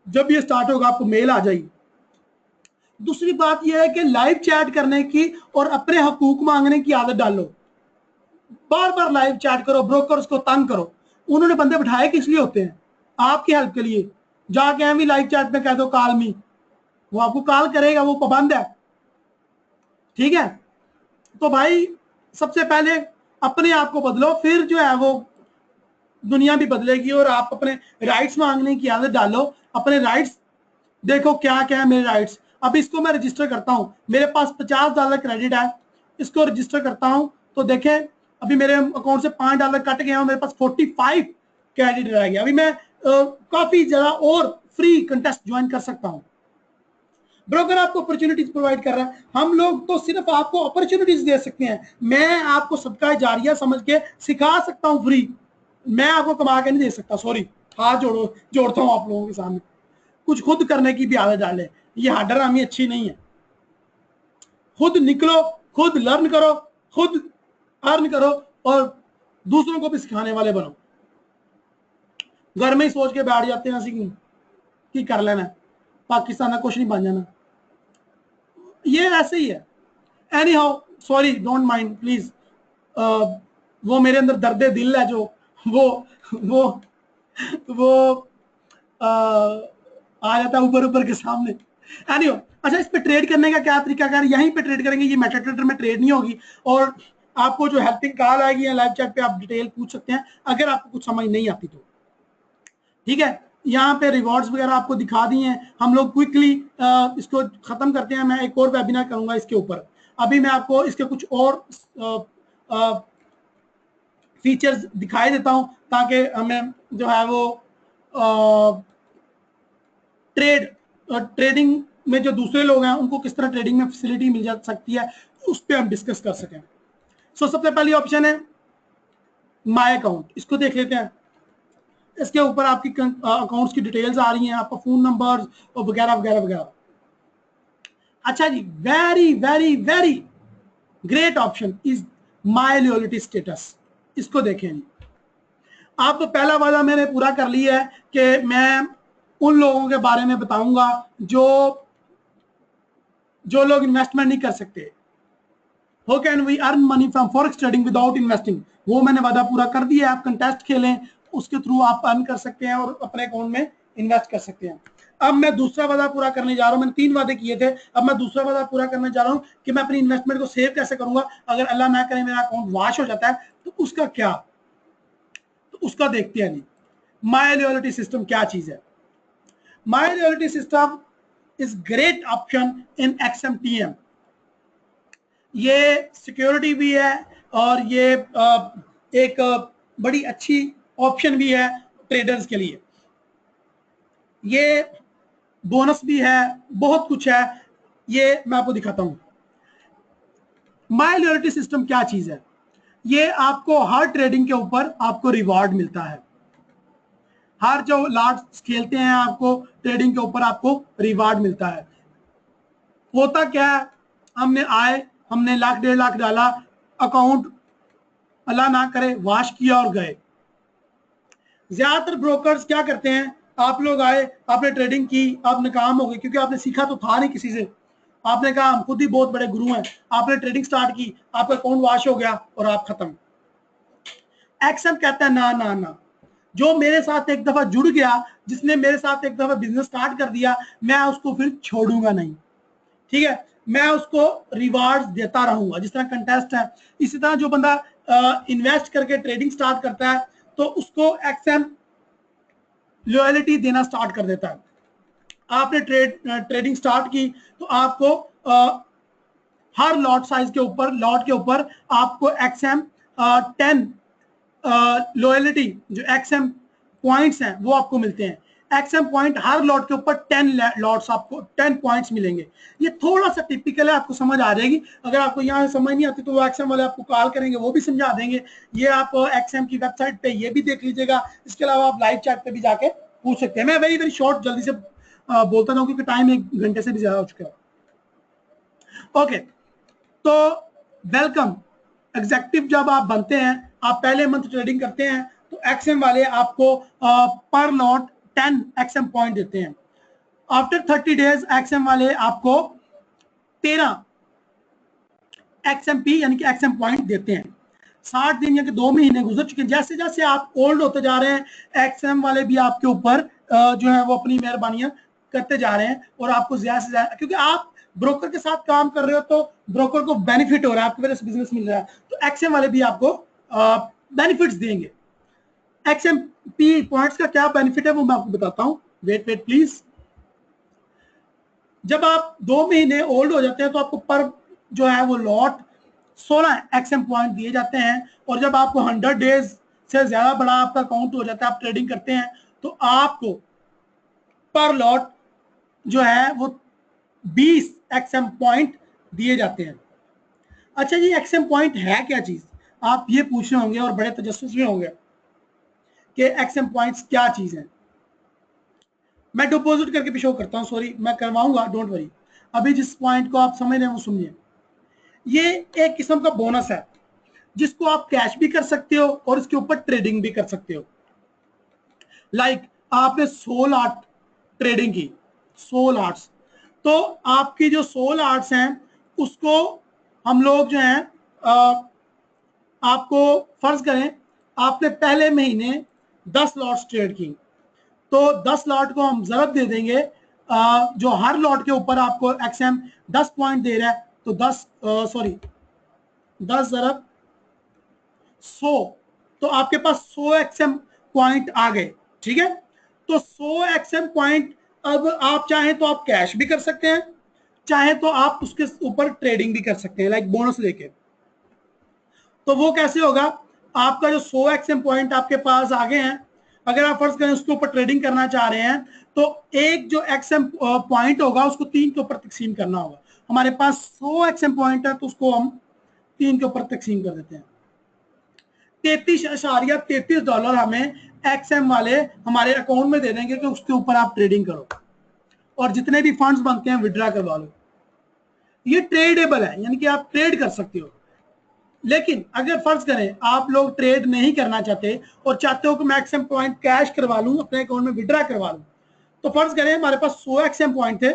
जब ये स्टार्ट होगा आपको मेल आ जाएगी। दूसरी बात यह है कि लाइव चैट करने की और अपने हकूक मांगने की आदत डालो। बार बार लाइव चैट करो, ब्रोकर्स को तंग करो। उन्होंने बंदे बिठाए किस लिए होते हैं? आपकी हेल्प के लिए। जाके हम भी लाइव चैट में कह दो कॉल मी, वो आपको कॉल करेगा, वो पाबंद है, ठीक है। तो भाई सबसे पहले अपने आप को बदलो, फिर जो है वो दुनिया भी बदलेगी, और आप अपने राइट्स मांगने की आदत डालो। अपने राइट्स देखो क्या क्या है मेरे राइट्स। अब इसको मैं रजिस्टर करता हूं, मेरे पास $50 क्रेडिट है, इसको रजिस्टर करता हूं तो देखें अभी मेरे अकाउंट से $5 कट गया, मेरे पास 45 क्रेडिट रह गया। अभी मैं काफी ज्यादा और फ्री कंटेस्ट ज्वाइन कर सकता हूं। ब्रोकर आपको अपॉर्चुनिटीज प्रोवाइड कर रहा है, हम लोग तो सिर्फ आपको अपॉर्चुनिटीज दे सकते हैं। मैं आपको सदका जारिया समझ के सिखा सकता हूं फ्री, मैं आपको कमा के नहीं दे सकता। सॉरी, हाथ जोड़ता हूं आप लोगों के सामने। कुछ खुद करने की भी आदत डाले, ये हाडरामी अच्छी नहीं है। खुद निकलो, खुद लर्न करो, खुद अर्न करो, और दूसरों को भी सिखाने वाले बनो। घर में ही सोच के बैठ जाते हैं असं की कर लेना, पाकिस्तान का कुछ नहीं बन जाना, ये ऐसे ही है। Any how, sorry, don't mind please. वो मेरे अंदर दर्द दिल है जो वो वो आ जाता है ऊपर ऊपर के सामने। एनी हाउ, अच्छा, इस पे ट्रेड करने का क्या तरीका है? यहीं पे ट्रेड करेंगे, ये मेटाट्रेडर में ट्रेड नहीं होगी, और आपको जो हेल्पिंग कॉल आएगी या लाइव चैट पे आप डिटेल पूछ सकते हैं अगर आपको कुछ समझ नहीं आती तो, ठीक है। यहाँ पे रिवॉर्ड्स वगैरह आपको दिखा दिए हैं। हम लोग क्विकली इसको खत्म करते हैं। मैं एक और वेबिनार करूंगा इसके ऊपर। अभी मैं आपको इसके कुछ और फीचर्स दिखाई देता हूं ताकि हमें जो है वो ट्रेडिंग में जो दूसरे लोग हैं उनको किस तरह ट्रेडिंग में फैसिलिटी मिल जा सकती है, उस पर हम डिस्कस कर सकें। सबसे पहली ऑप्शन है माय अकाउंट। इसको देख लेते हैं। इसके ऊपर आपकी अकाउंट्स की डिटेल्स आ रही हैं, आपका फोन नंबर और वगैरह वगैरह वगैरह। अच्छा जी, very very very great option is my loyalty status. इसको देखें जी। आप तो पहला वादा मैंने पूरा कर लिया है कि मैं उन लोगों के बारे में बताऊंगा जो लोग इन्वेस्टमेंट नहीं कर सकते। How can we earn money from forex trading without investing, वो मैंने वादा पूरा कर दिया है। आप कंटेस्ट खेलें, उसके थ्रू आप अर्न कर सकते हैं और अपने अकाउंट में इन्वेस्ट कर सकते हैं। अब मैं दूसरा वादा पूरा करने जा रहा हूं। मैंने 3 वादे किए थे, अब मैं दूसरा वादा पूरा करने जा रहा हूं कि मैं अपनी इन्वेस्टमेंट को सेव कैसे करूंगा। अगर अल्लाह ना करे मेरा अकाउंट वॉश हो जाता है तो उसका क्या, तो उसका देखते हैं जी। माय लॉयल्टी सिस्टम क्या चीज है? My loyalty system is great option in XMTM। ये सिक्योरिटी भी है और ये एक बड़ी अच्छी ऑप्शन भी है ट्रेडर्स के लिए। ये बोनस भी है, बहुत कुछ है। ये मैं आपको दिखाता हूं। माय लॉयल्टी सिस्टम क्या चीज है? ये आपको हर ट्रेडिंग के ऊपर आपको रिवॉर्ड मिलता है। हर जो लॉट्स खेलते हैं आपको ट्रेडिंग के ऊपर आपको रिवॉर्ड मिलता है। होता क्या है, हमने आए, हमने लाख 1.5 लाख डाला, अकाउंट अल्लाह ना करे वाश किया और गए। ज्यादातर ब्रोकर्स क्या करते हैं, आप लोग आए, आपने ट्रेडिंग की, आप नाकाम हो गए क्योंकि आपने सीखा तो था नहीं किसी से। आपने कहा हम खुद ही बहुत बड़े गुरु हैं, आपने ट्रेडिंग स्टार्ट की, आपका अकाउंट वाश हो गया और आप खत्म। एक्शन कहता है ना ना ना, जो मेरे साथ एक दफा जुड़ गया, जिसने मेरे साथ एक दफा बिजनेस स्टार्ट कर दिया, मैं उसको फिर छोड़ूंगा नहीं। ठीक है, मैं उसको रिवार्ड्स देता रहूंगा। जिस तरह कंटेस्ट है, इसी तरह जो बंदा इन्वेस्ट करके ट्रेडिंग स्टार्ट करता है तो उसको XM लॉयल्टी देना स्टार्ट कर देता है। आपने ट्रेडिंग स्टार्ट की तो आपको हर लॉट साइज के ऊपर, लॉट के ऊपर आपको XM 10 लॉयल्टी जो XM पॉइंट्स हैं वो आपको मिलते हैं। XM पॉइंट हर लॉट के ऊपर 10 लॉट्स आपको 10 पॉइंट्स मिलेंगे। ये थोड़ा सा टिपिकल है, आपको समझ आ जाएगी। अगर आपको यहाँ समझ नहीं आती तो वो XM वाले आपको कॉल करेंगे, वो भी समझा देंगे। ये आप XM की वेबसाइट पे ये भी देख लीजिएगा। इसके अलावा आप लाइव चैट पे भी जाके पूछ सकते हैं। मैं वेरी वेरी शॉर्ट जल्दी से बोलता रहूँ क्योंकि टाइम 1 घंटे से भी ज्यादा हो चुका है। ओके, तो वेलकम एग्जेक्टिव जब आप बनते हैं, आप पहले मंथ ट्रेडिंग करते हैं तो XM वाले आपको पर लॉट 10 XM पॉइंट देते हैं। आफ्टर 30 डेज XM वाले आपको 13 XMP यानी कि XM पॉइंट देते हैं। 60 दिन यानी कि 2 महीने गुजर चुके हैं। जैसे जैसे आप ओल्ड होते जा रहे हैं, XM वाले भी आपके ऊपर जो है वो अपनी मेहरबानियां करते जा रहे हैं और आपको ज्यादा से ज्यादा, क्योंकि आप ब्रोकर के साथ काम कर रहे हो तो ब्रोकर को बेनिफिट हो रहा है, आपकी वजह से बिजनेस मिल रहा है, तो XM वाले भी आपको बेनिफिट्स देंगे। XMP पॉइंट्स का क्या बेनिफिट है वो मैं आपको बताता हूं। Wait wait please. जब आप 2 महीने ओल्ड हो जाते हैं तो आपको पर जो है वो लॉट 16 XM पॉइंट दिए जाते हैं। और जब आपको 100 डेज से ज्यादा बड़ा आपका अकाउंट हो जाता है, आप ट्रेडिंग करते हैं, तो आपको पर लॉट जो है वो 20 XM पॉइंट दिए जाते हैं। अच्छा जी, XM पॉइंट है क्या चीज, आप ये पूछ रहे होंगे और बड़े तजस्सुस में होंगे कि XM पॉइंट्स क्या चीज है। मैं डिपोजिट करके भी शो करता हूं, सॉरी मैं करवाऊंगा, डोंट वरी। अभी जिस पॉइंट को आप समझ रहे हैं वो सुनिए। ये एक किस्म का बोनस है जिसको आप कैश भी कर सकते हो और इसके ऊपर ट्रेडिंग भी कर सकते हो। लाइक आपने 100 लॉट ट्रेडिंग की, 100 लॉट्स, तो आपकी जो 100 लॉट्स हैं उसको हम लोग जो हैं आपको फर्ज करें आपने पहले महीने 10 लॉट्स ट्रेड की, तो 10 लॉट को हम जरब दे देंगे, जो हर लॉट के ऊपर आपको XM 10 पॉइंट दे रहा है, तो 10 जरब 100, तो आपके पास 100 XM पॉइंट आ गए। ठीक है, तो 100 एक्सएम पॉइंट, अब आप चाहें तो आप कैश भी कर सकते हैं, चाहे तो आप उसके ऊपर ट्रेडिंग भी कर सकते हैं, लाइक बोनस लेके। तो वो कैसे होगा, आपका जो 100 एक्सएम पॉइंट आपके पास आ गए हैं, अगर आप फर्ज करें उसके ऊपर ट्रेडिंग करना चाह रहे हैं, तो एक जो एक्सएम पॉइंट होगा उसको 3 के ऊपर तकसीम करना होगा। हमारे पास 100 एक्सएम पॉइंट है, तो उसको हम 3 के ऊपर तकसीम कर देते हैं। $33.33 हमें एक्सएम वाले हमारे अकाउंट में दे देंगे कि उसके ऊपर आप ट्रेडिंग करो, और जितने भी फंड्स बनते हैं विड्रा करवा लो। ये ट्रेडेबल है, यानी कि आप ट्रेड कर सकते हो। लेकिन अगर फर्ज करें आप लोग ट्रेड नहीं करना चाहते और चाहते हो कि मैं एक्सएम पॉइंट कैश करवा लूं, अपने अकाउंट में विड्रा करवा लूं, तो फर्ज करें हमारे पास 100 एक्सएम पॉइंट थे,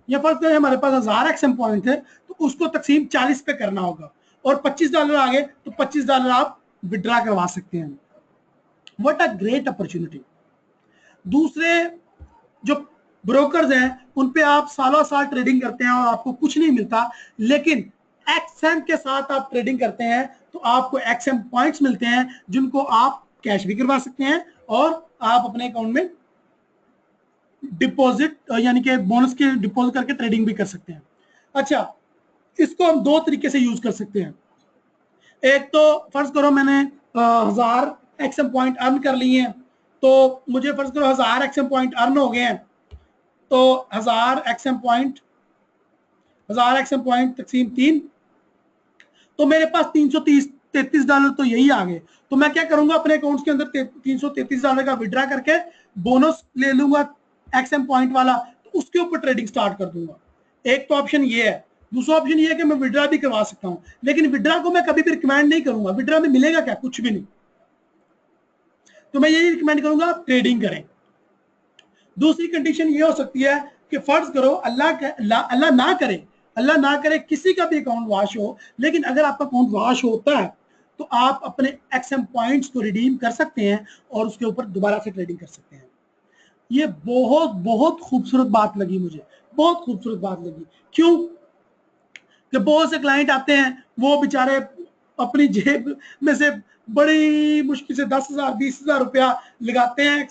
या फर्ज करें हमारे पास 1000 एक्सएम पॉइंट थे, तो उसको तकसीम 40 पे करना होगा, और $25 आ गए तो $25 आप विड्रा करवा सकते हैं। What a great opportunity. दूसरे जो ब्रोकर्स हैं उन पे आप सालों साल ट्रेडिंग करते हैं और आपको कुछ नहीं मिलता, लेकिन एक्सएम के साथ आप ट्रेडिंग करते हैं तो आपको एक्सएम पॉइंट्स मिलते हैं, जिनको आप कैश भी करवा सकते हैं और आप अपने अकाउंट में डिपॉजिट यानी कि बोनस के डिपॉजिट करके ट्रेडिंग भी कर सकते हैं। अच्छा, इसको हम 2 तरीके से यूज कर सकते हैं। एक तो फर्ज करो मैंने 1000 एक्सएम पॉइंट अर्न कर लिए हैं, तो मुझे फर्ज करो 1000 एक्सएम पॉइंट अर्न हो गए हैं, तो 1000 एक्सएम पॉइंट तकसीम 3, तो मेरे पास $333 तो यही आ गए। तो मैं क्या करूंगा, अपने अकाउंट के अंदर $333 का विड्रा करके बोनस ले लूंगा एक्सएम पॉइंट वाला, तो उसके ऊपर ट्रेडिंग स्टार्ट कर दूंगा। एक तो ऑप्शन ये है। दूसरा ऑप्शन ये है कि मैं विड्रा भी करवा सकता हूं, लेकिन विड्रा को मैं कभी भी रिकमेंड नहीं करूंगा। विड्रा में मिलेगा क्या, कुछ भी नहीं। तो मैं यही रिकमेंड करूंगा ट्रेडिंग करें। दूसरी कंडीशन ये हो सकती है कि फर्ज करो अल्लाह ना करे किसी का भी अकाउंट वॉश हो, लेकिन अगर आपका अकाउंट वॉश होता है तो आप अपने एक्सएम पॉइंट्स को रिडीम कर सकते हैं और उसके ऊपर दोबारा से ट्रेडिंग कर सकते हैं। ये बहुत बहुत खूबसूरत बात लगी मुझे, बहुत खूबसूरत बात लगी। क्यों कि बहुत से क्लाइंट आते हैं, वो बेचारे अपनी जेब में से बड़ी मुश्किल से 10,000 20,000 रुपया लगाते हैं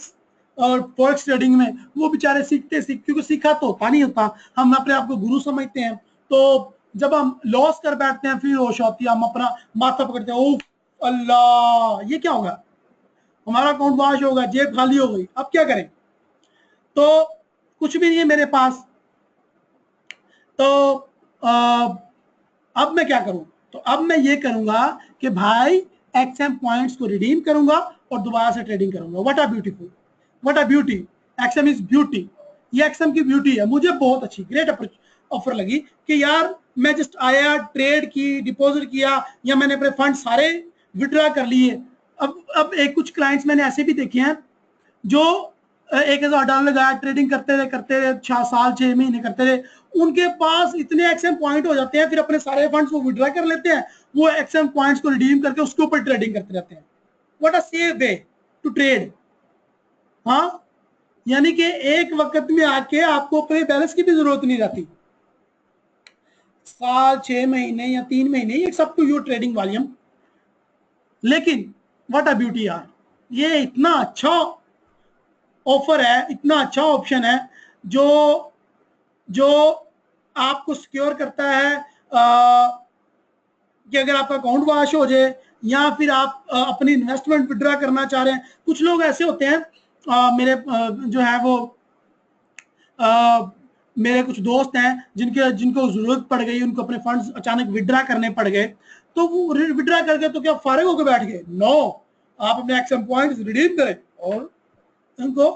और फॉरेक्स ट्रेडिंग में। वो बेचारे क्योंकि सीखा तो होता नहीं होता, हम अपने आप को गुरु समझते हैं, तो जब हम लॉस कर बैठते हैं फिर होश आती है, हम अपना माथा पकड़ते हैं, ओह अल्लाह ये क्या होगा, हमारा अकाउंट वॉश होगा, जेब खाली हो गई, अब क्या करें। तो कुछ भी नहीं है मेरे पास, तो अब मैं क्या करूं, तो अब मैं ये करूंगा कि भाई एक्सएम पॉइंट्स को रिडीम करूंगा और दोबारा से ट्रेडिंग करूंगा। What a beautiful, what a beauty, XM is beauty. ये एक्सएम की ब्यूटी है। मुझे बहुत अच्छी ग्रेट ऑफर लगी कि यार मैं जस्ट आया, ट्रेड की, डिपॉजिट किया, या मैंने अपने फंड सारे विड्रॉ कर लिए। अब एक कुछ क्लाइंट्स मैंने ऐसे भी देखे हैं जो $1,000 लगाया, ट्रेडिंग करते रहे 6 साल 6 महीने करते रहे, उनके पास इतने एक्सएम पॉइंट हो जाते हैं, फिर अपने सारे फंड्स को विड्रॉ कर लेते हैं, वो एक्सएम पॉइंट्स को रिडीम करके उसके ऊपर ट्रेडिंग करते रहते हैं। What a safe way to trade. हाँ, यानी कि एक वक्त में आके आपको अपने बैलेंस की भी जरूरत नहीं रहती। साल 6 महीने या 3 महीने ये सब टू योर ट्रेडिंग वॉल्यूम। लेकिन व्हाट अ ब्यूटी यार, ये इतना अच्छा ऑफर है, इतना अच्छा ऑप्शन है जो जो आपको सिक्योर करता है कि अगर आपका अकाउंट वॉश हो जाए या फिर आप अपनी इन्वेस्टमेंट विड्रॉ करना चाह रहे हैं। कुछ लोग ऐसे होते हैं, मेरे जो है वो मेरे कुछ दोस्त हैं जिनको जरूरत पड़ गई, उनको अपने फंड्स अचानक विड्रॉ करने पड़ गए, तो वो विड्रॉ करके तो क्या फारिग होकर बैठ गए? नो, आप अपने एक्सएम पॉइंट्स रिडीम करें और इनको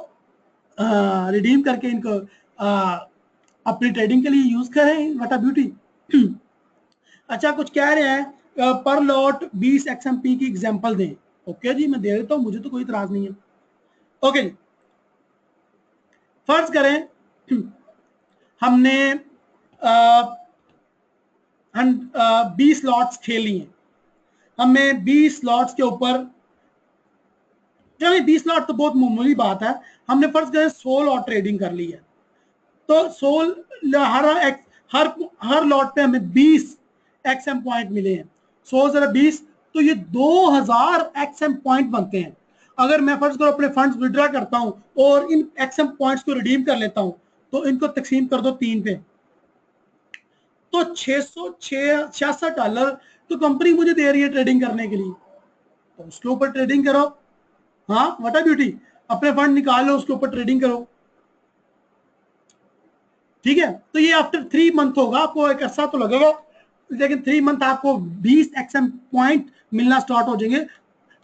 रिडीम करके इनको अपनी ट्रेडिंग के लिए यूज करें। What a beauty. अच्छा, कुछ कह रहे हैं पर लॉट 20 XMP की एग्जांपल दें। ओके जी, मैं दे देता हूं, मुझे तो कोई इतराज नहीं है। ओके, फर्ज करें हमने 20 लॉट्स खेली हैं, हमें 20 लॉट्स के ऊपर, चलिए 20 लॉट तो बहुत मामूली बात है, हमने फर्ज करें 100 लॉट ट्रेडिंग कर ली है, तो 100 हर लॉट पे हमें 20 एक्सएम पॉइंट मिले हैं। 100 जरा 20, तो ये 2000 एक्सएम पॉइंट बनते हैं। अगर मैं फर्ज करो अपने फंड्स विड्रॉ करता हूं और इन एक्सएम पॉइंट्स को रिडीम कर लेता हूं, तो इनको तकसीम कर दो 3 पे, तो $666 तो कंपनी मुझे दे रही है ट्रेडिंग करने के लिए, तो उसके ऊपर ट्रेडिंग करो। हाँ, व्हाट अ ब्यूटी, अपने फंड निकालो, उसके ऊपर ट्रेडिंग करो। ठीक है, तो ये आफ्टर 3 मंथ होगा, आपको एक अर्सा तो लगेगा, लेकिन 3 मंथ आपको 20 एक्सएम पॉइंट मिलना स्टार्ट हो जाएंगे।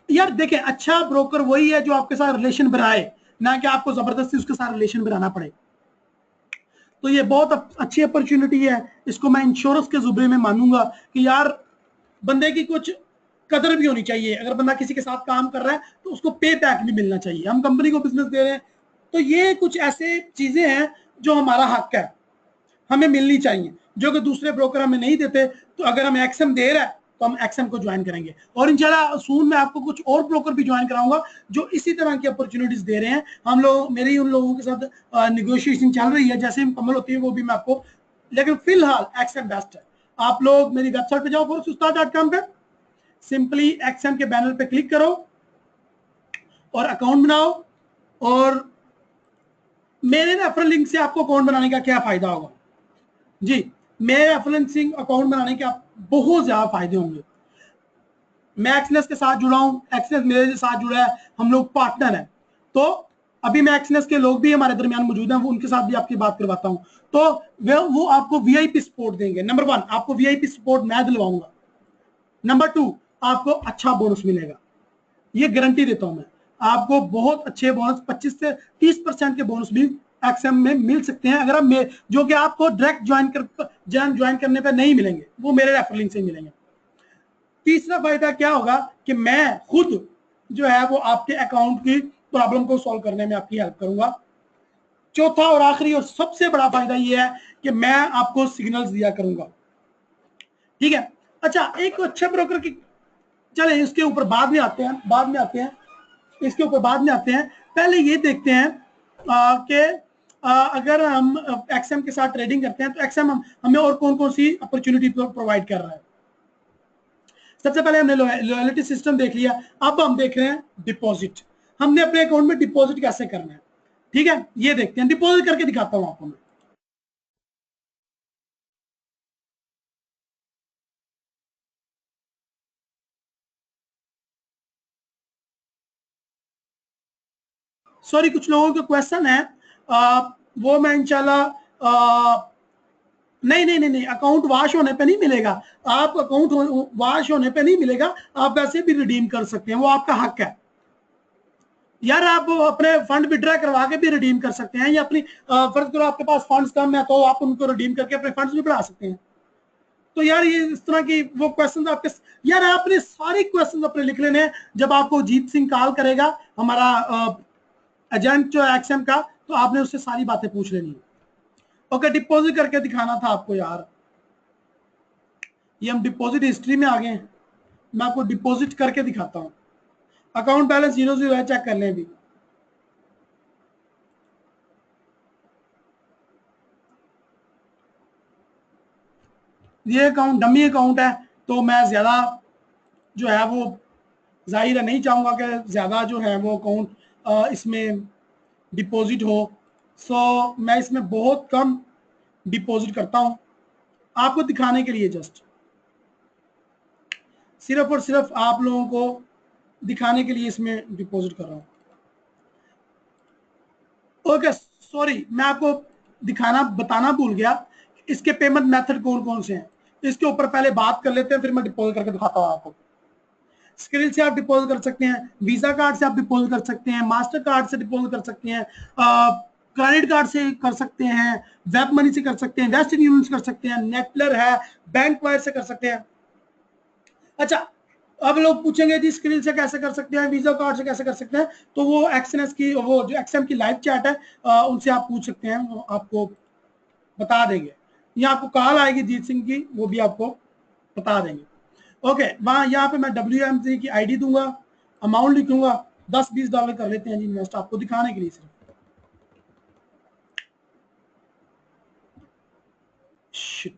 यार देखें, अच्छा ब्रोकर वही है जो आपके साथ रिलेशन बनाए, ना कि आपको जबरदस्ती उसके साथ रिलेशन बनाना पड़े। तो ये बहुत अच्छी अपॉर्चुनिटी है, इसको मैं इंश्योरेंस के जुबे में मानूंगा कि यार बंदे की कुछ कदर भी होनी चाहिए। अगर बंदा किसी के साथ काम कर रहा है तो उसको पे बैक भी मिलना चाहिए। हम कंपनी को बिजनेस दे रहे हैं, तो ये कुछ ऐसे चीजें हैं जो हमारा हक है, हमें मिलनी चाहिए, जो कि दूसरे ब्रोकर हमें नहीं देते। तो अगर हमें एक्सएम दे रहा है तो हम एक्सएम को ज्वाइन करेंगे, और इंशाल्लाह सून मैं आपको कुछ और ब्रोकर भी ज्वाइन कराऊंगा जो इसी तरह की अपॉर्चुनिटीज दे रहे हैं। हम लोग, मेरी उन लोगों के साथ निगोशिएशन चल रही है, जैसे मुकम्मल होती है वो भी मैं आपको, लेकिन फिलहाल एक्सएम बेस्ट है। आप लोग मेरी वेबसाइट पे जाओ forex-ustad.com पे, सिंपली एक्सएम के बैनर पे क्लिक करो और अकाउंट बनाओ। और मेरे रेफरल लिंक से आपको अकाउंट बनाने का क्या फायदा होगा जी, मेरे रेफरेंसिंग अकाउंट बनाने के आप बहुत ज्यादा फायदे होंगे। मैं एक्सनेस के साथ जुड़ा हूं, एक्सनेस मेरे साथ जुड़ा है, हम लोग पार्टनर हैं। तो अभी मैं एक्सनेस के लोग भी हमारे दरमियान मौजूद हैं, उनके साथ भी आपकी बात करवाता हूं। तो वो आपको वीआईपी सपोर्ट देंगे। नंबर 1, आपको वीआईपी सपोर्ट मैं दिलवाऊंगा। नंबर 2, आपको अच्छा बोनस मिलेगा, ये गारंटी देता हूं मैं। आपको बहुत अच्छे बोनस, 25 से 30% के बोनस भी एक्सएम में मिल सकते हैं, अगर आप जो कि आपको डायरेक्ट ज्वाइन करने पे नहीं मिलेंगे, वो मेरे रेफरलिंग से मिलेंगे। तीसरा फायदा क्या होगा कि मैं खुद जो है वो आपके अकाउंट की प्रॉब्लम को सॉल्व करने में आपकी हेल्प करूंगा। चौथा और आखिरी और सबसे बड़ा फायदा ये है कि मैं आपको सिग्नल्स दिया करूंगा। ठीक है, अच्छा, एक अच्छे ब्रोकर की, चले इसके ऊपर बाद में आते हैं, इसके ऊपर बाद में आते हैं। पहले ये देखते हैं कि अगर हम एक्सएम के साथ ट्रेडिंग करते हैं तो एक्सएम हमें और कौन कौन सी अपॉर्चुनिटी प्रोवाइड कर रहा है। सबसे पहले हमने लॉयल्टी सिस्टम देख लिया, अब हम देख रहे हैं डिपॉजिट। हमने अपने अकाउंट में डिपॉजिट कैसे करना है, ठीक है, ये देखते हैं। डिपॉजिट करके दिखाता हूं आपको मैं। सॉरी, कुछ लोगों के क्वेश्चन है, वो मैं इंशाल्लाह, नहीं नहीं नहीं नहीं, अकाउंट वाश होने पे नहीं मिलेगा। आप अकाउंट वाश होने पे नहीं मिलेगा, आप वैसे भी रिडीम कर सकते हैं, वो आपका हक है। यार आप अपने फंड विड्रॉ करवा के भी रिडीम कर सकते हैं, या अपनी फर्ज करो आपके पास फंड्स कम है तो आप उनको रिडीम करके अपने फंड्स भी बढ़ा सकते हैं। तो यार ये इस तरह की वो क्वेश्चन आपके, यार आपने सारे क्वेश्चन अपने लिख लेने हैं। जब आपको जीत सिंह कॉल करेगा, हमारा एजेंट जो है एक्सएम का, तो आपने उससे सारी बातें पूछ लेनी है। ओके, डिपॉजिट करके दिखाना था आपको यार, ये हम डिपॉजिट हिस्ट्री में आ गए हैं। मैं आपको डिपॉजिट करके दिखाता हूँ। अकाउंट बैलेंस 0 है, चेक कर लें अभी। ये अकाउंट डमी अकाउंट है, तो मैं ज्यादा जो है वो जाहिर है नहीं चाहूंगा कि ज्यादा जो है वो अकाउंट इसमें डिपॉजिट हो। सो मैं इसमें बहुत कम डिपॉजिट करता हूं, आपको दिखाने के लिए, जस्ट सिर्फ और सिर्फ आप लोगों को दिखाने के लिए इसमें डिपॉजिट कर रहा हूं। ओके, सॉरी, मैं आपको दिखाना बताना भूल गया, इसके पेमेंट मेथड कौन कौन से हैं। इसके ऊपर पहले बात कर लेते हैं, फिर मैं डिपॉजिट करके दिखाता हूं आपको। स्क्रिल से आप डिपॉजिट कर सकते हैं, वीजा कार्ड से आप डिपॉजिट कर सकते हैं, मास्टर कार्ड से डिपॉजिट कर सकते हैं, क्रेडिट कार्ड से कर सकते हैं, वेब मनी से कर सकते हैं, वेस्टर्न यूनियन से कर सकते हैं, नेटलर है, बैंक वायर से कर सकते हैं। अच्छा, अब लोग पूछेंगे जी स्क्रीन से कैसे कर सकते हैं, वीजा कार्ड से कैसे कर सकते हैं। तो वो एक्सएनएस की, वो जो एक्सएम की लाइव चैट है, उनसे आप पूछ सकते हैं, वो आपको बता देंगे, या आपको कॉल आएगी जीत सिंह की, वो भी आपको बता देंगे। ओके, वहां यहाँ पे मैं WMC की आईडी दूंगा, अमाउंट लिखूंगा, $10-20 कर लेते हैं जी इन्वेस्ट, आपको दिखाने के लिए सिर्फ। Shit.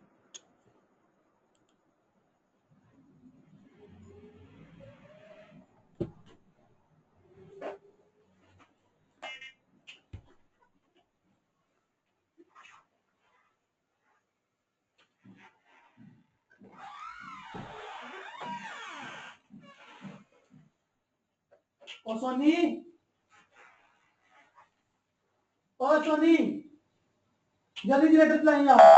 ओ सोनी, ओ सोनी, जल्दी जनरेटर लाइन आओ।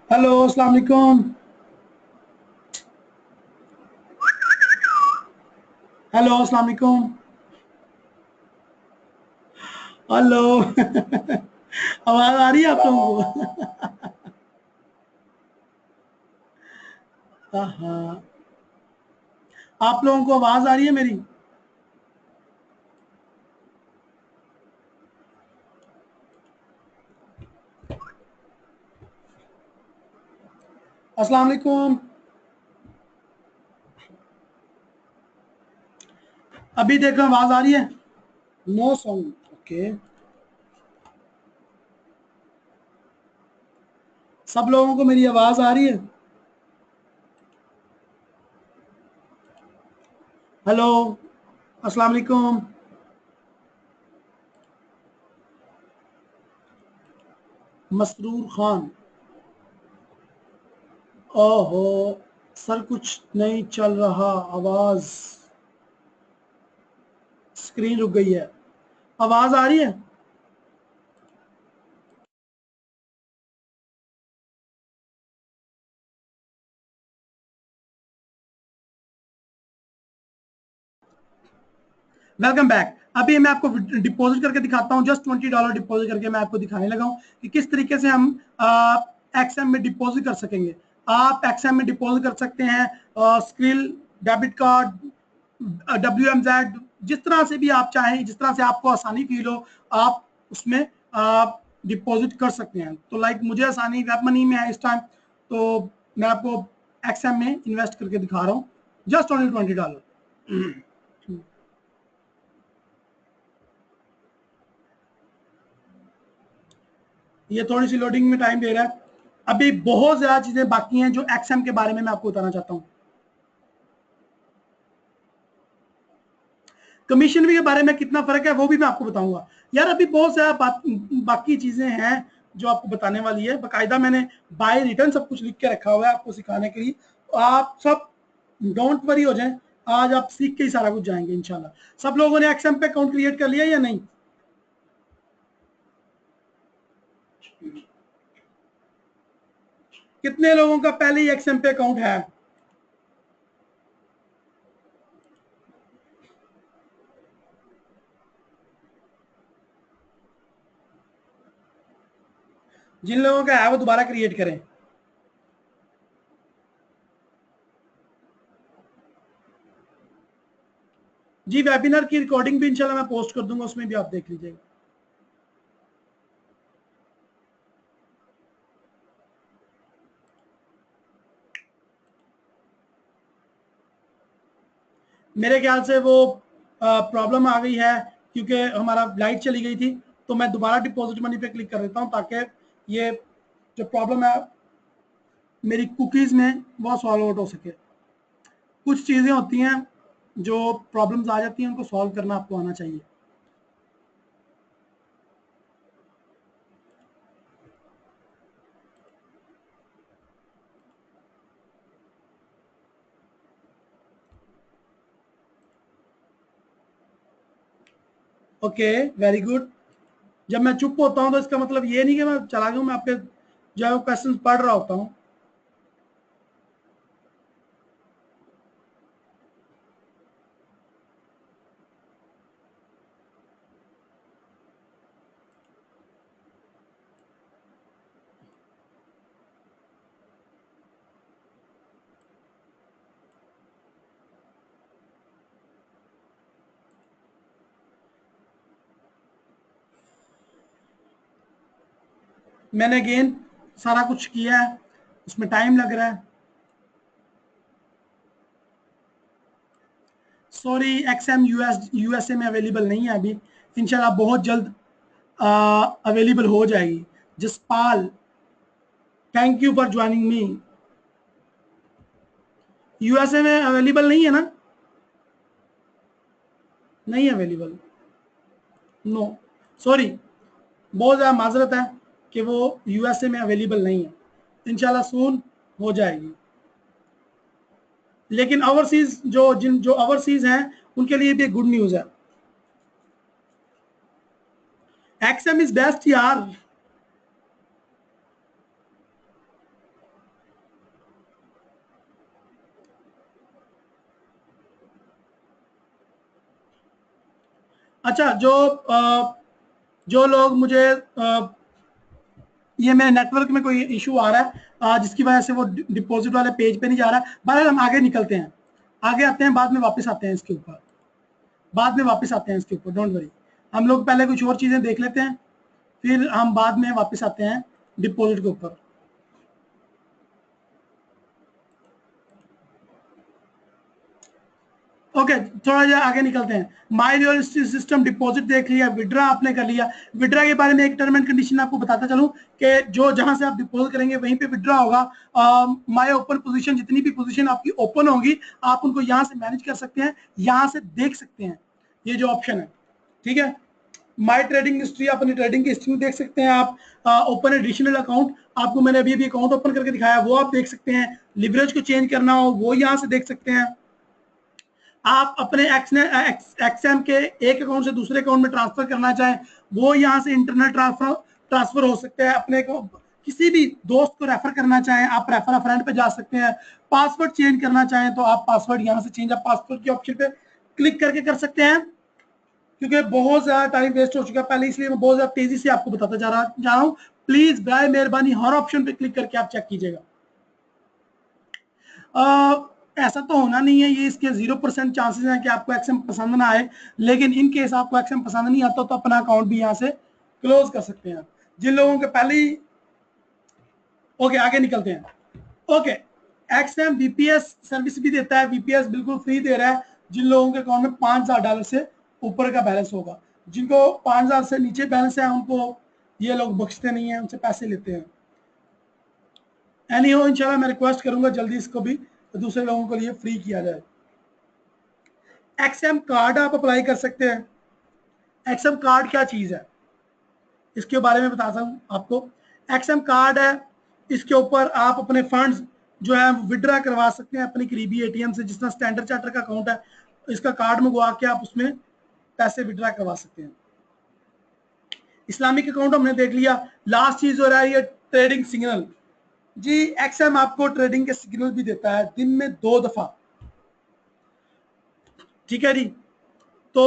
हेलो, अस्सलाम वालेकुम। हेलो, अस्सलाम वालेकुम। हेलो। आवाज आ रही है आप लोगों को? हाँ, आप लोगों को आवाज आ रही है मेरी? अस्सलाम वालेकुम। अभी देखो आवाज आ रही है? No sound, okay. सब लोगों को मेरी आवाज आ रही है? हेलो, अस्सलाम वालेकुम। मसरूर खान, ओहो सर कुछ नहीं चल रहा, आवाज, स्क्रीन रुक गई है। आवाज आ रही है? Welcome back. अभी मैं आपको डिपॉजिट करके दिखाता हूँ, जस्ट $20 डिपॉजिट करके मैं आपको दिखाने लगा हूँ कि किस तरीके से हम एक्सएम में डिपॉजिट कर सकेंगे। आप एक्सएम में डिपॉजिट कर सकते हैं, स्क्रिल, डेबिट कार्ड, WMZ, जिस तरह से भी आप चाहें, जिस तरह से आपको आसानी फील हो, आप उसमें डिपॉजिट कर सकते हैं। तो लाइक मुझे आसानी वेब मनी में है इस टाइम, तो मैं आपको एक्सएम में इन्वेस्ट करके दिखा रहा हूँ, जस्ट ओनली $20। ये थोड़ी सी लोडिंग में टाइम दे रहा है। अभी बहुत ज्यादा चीजें बाकी हैं जो एक्सएम के बारे में मैं आपको बताना चाहता हूँ। कमीशन के बारे में कितना फर्क है वो भी मैं आपको बताऊंगा। यार अभी बहुत ज्यादा बाकी चीजें हैं जो आपको बताने वाली है। बाकायदा मैंने बाय रिटर्न सब कुछ लिख के रखा हुआ है आपको सिखाने के लिए। आप सब डोंट वरी हो जाएं, आज आप सीख के ही सारा कुछ जाएंगे इंशाल्लाह। सब लोगों ने एक्सएम पे अकाउंट क्रिएट कर लिया या नहीं? कितने लोगों का पहले ही एक्सएम पे अकाउंट है? जिन लोगों का है वो दोबारा क्रिएट करें। जी, वेबिनार की रिकॉर्डिंग भी इंशाल्लाह मैं पोस्ट कर दूंगा, उसमें भी आप देख लीजिएगा। मेरे ख्याल से वो प्रॉब्लम आ गई है क्योंकि हमारा लाइट चली गई थी। तो मैं दोबारा डिपॉजिट मनी पे क्लिक कर देता हूँ ताकि ये जो प्रॉब्लम है मेरी कुकीज़ में वो सॉल्व आउट हो सके। कुछ चीज़ें होती हैं जो प्रॉब्लम्स आ जाती हैं, उनको सॉल्व करना आपको आना चाहिए। Okay, very good. जब मैं चुप होता हूं तो इसका मतलब ये नहीं कि मैं चला गया, मैं आपके जो है क्वेश्चन पढ़ रहा होता हूं। मैंने अगेन सारा कुछ किया है, उसमें टाइम लग रहा है। सॉरी, एक्सएम यूएसए में अवेलेबल नहीं है अभी, इंशाल्लाह बहुत जल्द अवेलेबल हो जाएगी। Jaspal, thank you for joining me. USA में अवेलेबल नहीं है ना? नहीं अवेलेबल, नो, सॉरी, बहुत ज़्यादा माजरत है कि वो यूएसए में अवेलेबल नहीं है, इंशाल्लाह सून हो जाएगी। लेकिन ओवरसीज जो ओवरसीज हैं उनके लिए भी गुड न्यूज़ है। एक्सएम इज बेस्ट यार। अच्छा, जो लोग मुझे ये मेरे नेटवर्क में कोई इशू आ रहा है जिसकी वजह से वो डिपॉजिट वाले पेज पे नहीं जा रहा है, बहरहाल हम आगे निकलते हैं, आगे आते हैं, बाद में वापस आते हैं इसके ऊपर, बाद में वापस आते हैं इसके ऊपर, डोंट वरी। हम लोग पहले कुछ और चीज़ें देख लेते हैं, फिर हम बाद में वापस आते हैं डिपॉजिट के ऊपर। ओके, थोड़ा जा आगे निकलते हैं। माई रियल सिस्टम डिपॉजिट देख लिया, विड्रा आपने कर लिया। विड्रा के बारे में एक टर्म एंड कंडीशन आपको बताता चलूं कि जो जहां से आप डिपॉजिट करेंगे वहीं पे विड्रा होगा। माई ओपन पोजीशन, जितनी भी पोजीशन आपकी ओपन होगी आप उनको यहां से मैनेज कर सकते हैं, यहां से देख सकते हैं, ये जो ऑप्शन है, ठीक है। माई ट्रेडिंग हिस्ट्री, अपनी ट्रेडिंग की हिस्ट्री देख सकते हैं आप। ओपन एडिशनल अकाउंट, आपको मैंने अभी अकाउंट ओपन करके दिखाया, वो आप देख सकते हैं। लिवरेज को चेंज करना हो वो यहाँ से देख सकते हैं। आप अपने एक्सएम के एक अकाउंट से दूसरे अकाउंट में ट्रांसफर करना चाहें वो यहाँ से इंटरनल ट्रांसफर हो सकता है। अपने को किसी भी दोस्त को रेफर करना चाहें आप रेफर अ फ्रेंड पे जा सकते हैं। पासवर्ड चेंज करना चाहें तो आप पासवर्ड यहाँ से चेंज पासवर्ड के ऑप्शन पे क्लिक करके कर सकते हैं। क्योंकि बहुत ज्यादा टाइम वेस्ट हो चुका है पहले, इसलिए मैं बहुत ज्यादा तेजी से आपको बताता जा रहा हूँ। प्लीज बाय मेहरबानी हर ऑप्शन पे क्लिक करके आप चेक कीजिएगा। ऐसा तो होना नहीं है, ये इसके 0% चांसेस हैं कि आपको एक्सएम पसंद ना आए, लेकिन इन केस आपको एक्सएम पसंद नहीं आता तो अपना अकाउंट भी यहाँ से क्लोज कर सकते हैं। जिन लोगों के पहले ही ओके, आगे निकलते हैं। ओके, एक्सएम वीपीएस सर्विस भी देता है, वीपीएस बिल्कुल फ्री दे रहा है जिन लोगों के अकाउंट में $5,000 से ऊपर का बैलेंस होगा। जिनको 5,000 से नीचे बैलेंस है उनको ये लोग बख्शते नहीं है, उनसे पैसे लेते हैं। एनी हो, इंशाल्लाह मैं रिक्वेस्ट करूंगा जल्दी इसको भी तो दूसरे लोगों के लिए फ्री किया जाए। एक्सएम कार्ड आप अप्लाई कर सकते हैं। एक्सएम कार्ड क्या चीज है इसके बारे में बताता हूं आपको। एक्सएम कार्ड है, इसके ऊपर आप अपने फंड्स जो है विड्रा करवा सकते हैं अपनी करीबी एटीएम से, जिस तरह स्टैंडर्ड चार्टर का अकाउंट है, इसका कार्ड मंगवा के आप उसमें पैसे विड्रा करवा सकते हैं। इस्लामिक अकाउंट हमने देख लिया। लास्ट चीज हो रहा है ये ट्रेडिंग सिग्नल। जी, एक्सएम आपको ट्रेडिंग के सिग्नल भी देता है दिन में 2 दफा, ठीक है जी। तो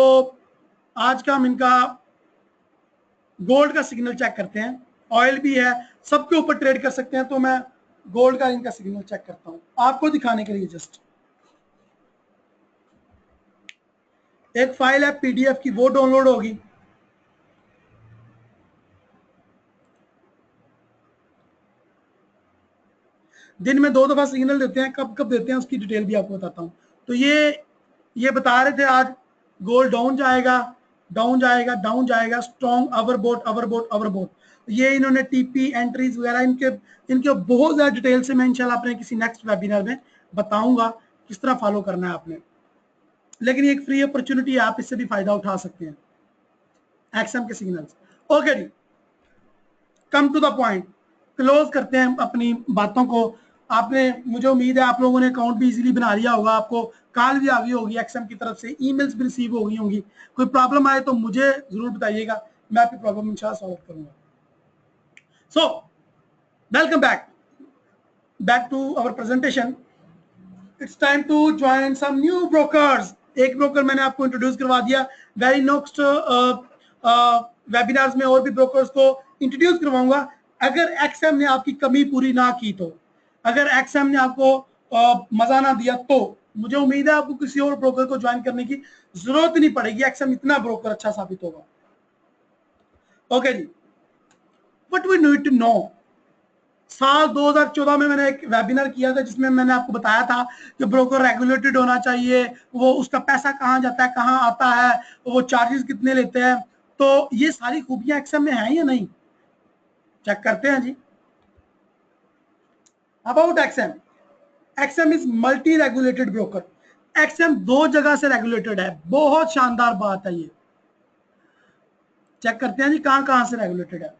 आज का हम इनका गोल्ड का सिग्नल चेक करते हैं। ऑयल भी है, सबके ऊपर ट्रेड कर सकते हैं, तो मैं गोल्ड का इनका सिग्नल चेक करता हूं आपको दिखाने के लिए। जस्ट एक फाइल है पीडीएफ की, वो डाउनलोड होगी। दिन में 2 दफा सिग्नल देते हैं, कब कब देते हैं उसकी डिटेल भी आपको बताता हूं। तो ये बता रहे थे आज गोल्ड डाउन जाएगा, डाउन जाएगा, डाउन जाएगा, स्ट्रॉन्ग अवरबोट अवरबोट अवरबोट। ये इन्होंने टीपी एंट्रीज वगैरह इनके इनके बहुत ज्यादा डिटेल से मैं इंशाल्लाह अपने किसी नेक्स्ट वेबिनार में बताऊंगा किस तरह फॉलो करना है आपने। लेकिन ये एक फ्री अपॉर्चुनिटी है, आप इससे भी फायदा उठा सकते हैं एक्सएम के सिग्नल्स। ओके जी, come to the point, close करते हैं अपनी बातों को। आपने, मुझे उम्मीद है आप लोगों ने अकाउंट भी इजीली बना लिया होगा, आपको कॉल भी आ गई होगी एक्सएम की तरफ से, ईमेल्स भी रिसीव हो गई होंगी। कोई प्रॉब्लम आए तो मुझे जरूर बताइएगा, मैं आपकी प्रॉब्लम इंशाल्लाह सॉल्व करूंगा। So welcome back to our presentation. It's time to join some new brokers. एक ब्रोकर मैंने आपको इंट्रोड्यूस करवा दिया, वेरी नेक्स्ट वेबिनार्स में और भी ब्रोकर्स को इंट्रोड्यूस करवाऊंगा। अगर एक्सएम ने आपकी कमी पूरी ना की तो, अगर एक्सएम ने आपको मजा ना दिया तो मुझे उम्मीद है आपको किसी और ब्रोकर को ज्वाइन करने की जरूरत नहीं पड़ेगी, एक्सएम इतना ब्रोकर अच्छा साबित होगा। ओके जी, what we need to know. साल 2014 में मैंने एक वेबिनार किया था जिसमें मैंने आपको बताया था कि ब्रोकर रेगुलेटेड होना चाहिए, वो उसका पैसा कहाँ जाता है, कहाँ आता है, वो चार्जेस कितने लेते हैं। तो ये सारी खूबियां एक्सएम में हैं या नहीं, चेक करते हैं जी। About XM, XM is multi regulated broker. XM 2 जगह से रेगुलेटेड है, बहुत शानदार बात है ये। चेक करते हैं जी कहां कहां से रेगुलेटेड है।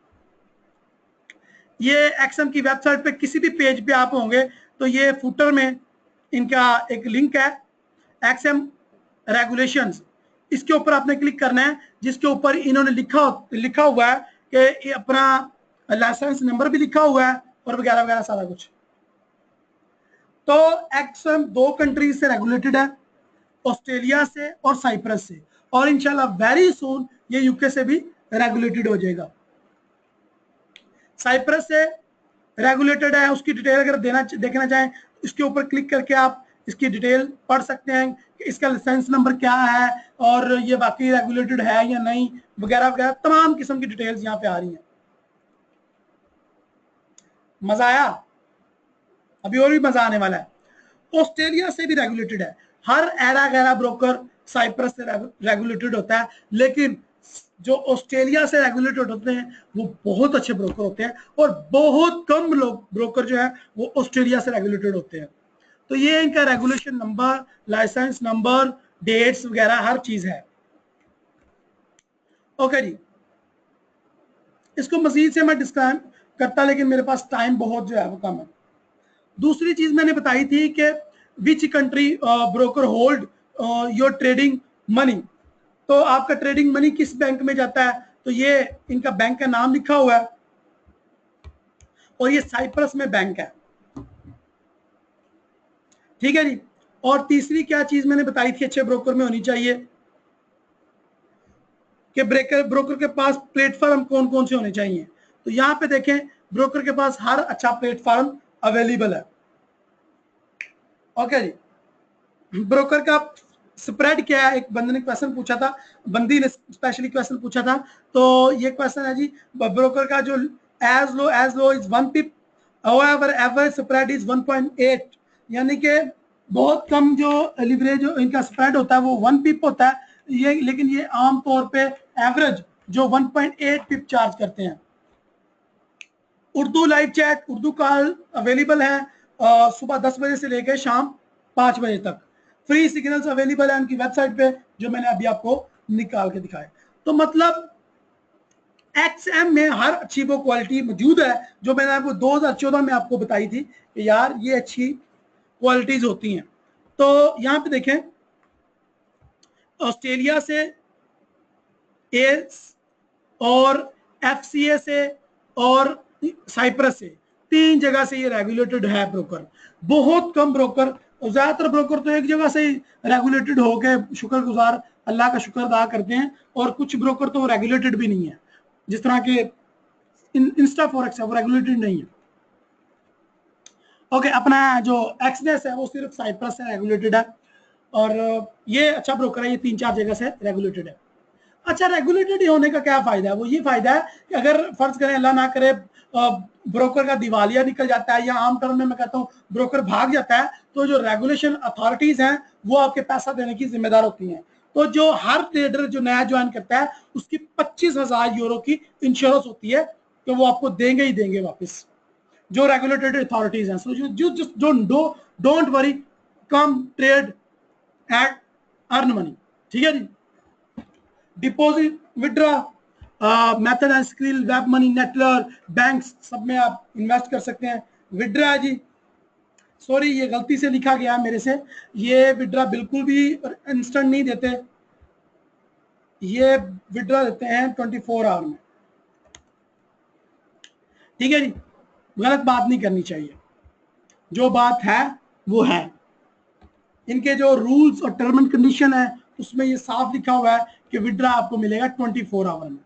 ये एक्सएम की वेबसाइट पे किसी भी पेज पे आप होंगे तो ये फुटर में इनका एक लिंक है, एक्सएम रेगुलेशंस। इसके ऊपर आपने क्लिक करना है, जिसके ऊपर इन्होंने लिखा हुआ है कि ये अपना लाइसेंस नंबर भी लिखा हुआ है और वगैरह वगैरह सारा कुछ। तो एक्सएम 2 कंट्रीज से रेगुलेटेड है, ऑस्ट्रेलिया से और साइप्रस से, और इंशाल्लाह वेरी सून ये यूके से भी रेगुलेटेड हो जाएगा। साइप्रस से रेगुलेटेड है, उसकी डिटेल अगर देखना चाहें इसके ऊपर क्लिक करके आप इसकी डिटेल पढ़ सकते हैं कि इसका लाइसेंस नंबर क्या है और ये वाकई रेगुलेटेड है या नहीं, वगैरह वगैरह तमाम किस्म की डिटेल्स यहाँ पे आ रही हैं। मजा आया? अभी और भी मजा आने वाला है। ऑस्ट्रेलिया से भी रेगुलेटेड है, हर एरा गैरा ब्रोकर साइप्रस से रेगुलेटेड होता है, लेकिन जो ऑस्ट्रेलिया से रेगुलेटेड होते हैं वो बहुत अच्छे ब्रोकर होते हैं, और बहुत कम लोग ब्रोकर जो है वो ऑस्ट्रेलिया से रेगुलेटेड होते हैं। तो ये इनका regulation number, license number, dates वगैरह हर चीज है। ओके जी, इसको मजीद से मैं डिस्क्राइब करता, लेकिन मेरे पास टाइम बहुत जो है वो कम है। दूसरी चीज मैंने बताई थी कि which country broker hold your trading money. तो आपका ट्रेडिंग मनी किस बैंक में जाता है, तो ये इनका बैंक का नाम लिखा हुआ है और ये साइप्रस में बैंक है, ठीक है जी। और तीसरी क्या चीज मैंने बताई थी अच्छे ब्रोकर में होनी चाहिए, कि ब्रोकर के पास प्लेटफॉर्म कौन कौन से होने चाहिए। तो यहां पे देखें, ब्रोकर के पास हर अच्छा प्लेटफॉर्म अवेलेबल है। ओके जी, ब्रोकर का स्प्रेड क्या है, एक बंदे ने क्वेश्चन पूछा था, बंदी ने स्पेशली क्वेश्चन पूछा था। तो ये क्वेश्चन है जी, ब्रोकर का जो as low is 1 pip, however average spread is 1.8, यानी कि बहुत कम जो लिवरेज जो इनका स्प्रेड होता है वो 1 पिप होता है ये, लेकिन ये आम तौर पे एवरेज जो 1.8 पिप चार्ज करते हैं। Urdu live chat, Urdu call available है सुबह 10 बजे से लेकर शाम 5 बजे तक। फ्री सिग्नल्स अवेलेबल है उनकी वेबसाइट पे, जो मैंने अभी आपको निकाल के दिखाया। तो मतलब एक्सएम में हर अच्छी वो क्वालिटी मौजूद है जो मैंने आपको 2014 में आपको बताई थी कि यार ये अच्छी क्वालिटीज होती हैं। तो यहां पे देखें, ऑस्ट्रेलिया से एस और एफसीए से और साइप्रस से, 3 जगह से ये रेगुलेटेड है ब्रोकर। बहुत कम ब्रोकर, ज्यादातर ब्रोकर तो एक जगह से रेगुलेटेड होके शुक्रगुजार अल्लाह का शुक्र अदा करते हैं, और कुछ ब्रोकर तो रेगुलेटेड भी नहीं है, जिस तरह के इंस्टा फॉरेक्स है वो रेगुलेटेड नहीं है। ओके, अपना जो एक्सनेस है वो सिर्फ साइप्रस से रेगुलेटेड है, और ये अच्छा ब्रोकर है, ये 3-4 जगह से रेगुलेटेड है। अच्छा, रेगुलेटेड होने का क्या फायदा है? वो ये फायदा है कि अगर फर्ज करें अल्लाह ना करे ब्रोकर का दिवालिया निकल जाता है, या आम टर्म में मैं कहता हूँ ब्रोकर भाग जाता है, तो जो रेगुलेशन अथॉरिटीज हैं वो आपके पैसा देने की जिम्मेदार होती हैं। तो जो हर ट्रेडर जो नया ज्वाइन करता है उसकी 25,000 यूरो की इंश्योरेंस होती है कि वो आपको देंगे ही देंगे वापस, जो रेगुलेटेड अथॉरिटीज हैं। So don't worry, come trade and earn money, ठीक है जी। Deposit, withdraw method and Skrill, web money, Neteller, banks, सब में आप इन्वेस्ट कर सकते हैं। विड्रॉ है जी, सॉरी ये गलती से लिखा गया मेरे से, ये विड्रा बिल्कुल भी इंस्टेंट नहीं देते, ये विड्रा देते हैं 24 आवर में। ठीक है जी, गलत बात नहीं करनी चाहिए, जो बात है वो है। इनके जो रूल्स और टर्म एंड कंडीशन है उसमें ये साफ लिखा हुआ है कि विड्रा आपको मिलेगा 24 आवर में।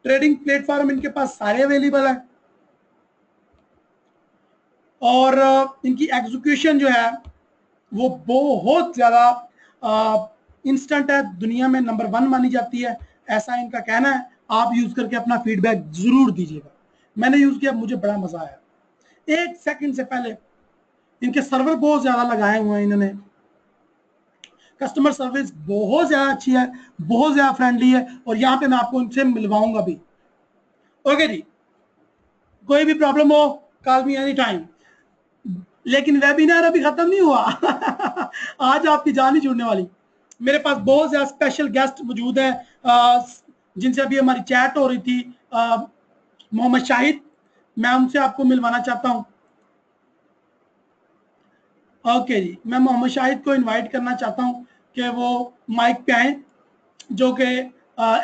ट्रेडिंग प्लेटफॉर्म इनके पास सारे अवेलेबल है, और इनकी एग्जीक्यूशन जो है वो बहुत ज्यादा इंस्टेंट है, दुनिया में नंबर 1 मानी जाती है, ऐसा इनका कहना है। आप यूज करके अपना फीडबैक जरूर दीजिएगा। मैंने यूज किया, मुझे बड़ा मजा आया। 1 सेकंड से पहले इनके सर्वर बहुत ज्यादा लगाए हुए हैं इन्होंने, कस्टमर सर्विस बहुत ज्यादा अच्छी है, बहुत ज्यादा फ्रेंडली है, और यहाँ पे मैं आपको इनसे मिलवाऊंगा भी। ओके जी, कोई भी प्रॉब्लम हो कॉल मी एनी टाइम। लेकिन वेबिनार अभी खत्म नहीं हुआ आज आपकी जान ही जुड़ने वाली। मेरे पास बहुत ज्यादा स्पेशल गेस्ट मौजूद है, जिनसे अभी हमारी चैट हो रही थी, मोहम्मद शाहिद, मैं उनसे आपको मिलवाना चाहता हूं। ओके जी, मैं मोहम्मद शाहिद को इनवाइट करना चाहता हूं कि वो माइक पे आए, जो कि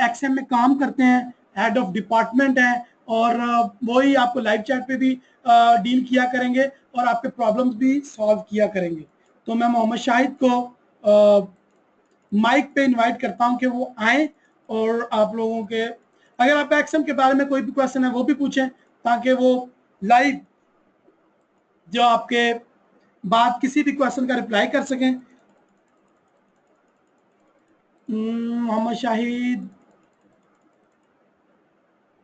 एक्सएम में काम करते हैं, हेड ऑफ डिपार्टमेंट है, और वही आपको लाइव चैट पे भी डील किया करेंगे और आपके प्रॉब्लम्स भी सॉल्व किया करेंगे। तो मैं मोहम्मद शाहिद को माइक पे इनवाइट करता हूं कि वो आए, और आप लोगों के अगर आप एक्सएम के बारे में कोई भी क्वेश्चन है वो भी पूछें, ताकि वो लाइव जो आपके बात किसी भी क्वेश्चन का रिप्लाई कर सकें। मोहम्मद शाहिद,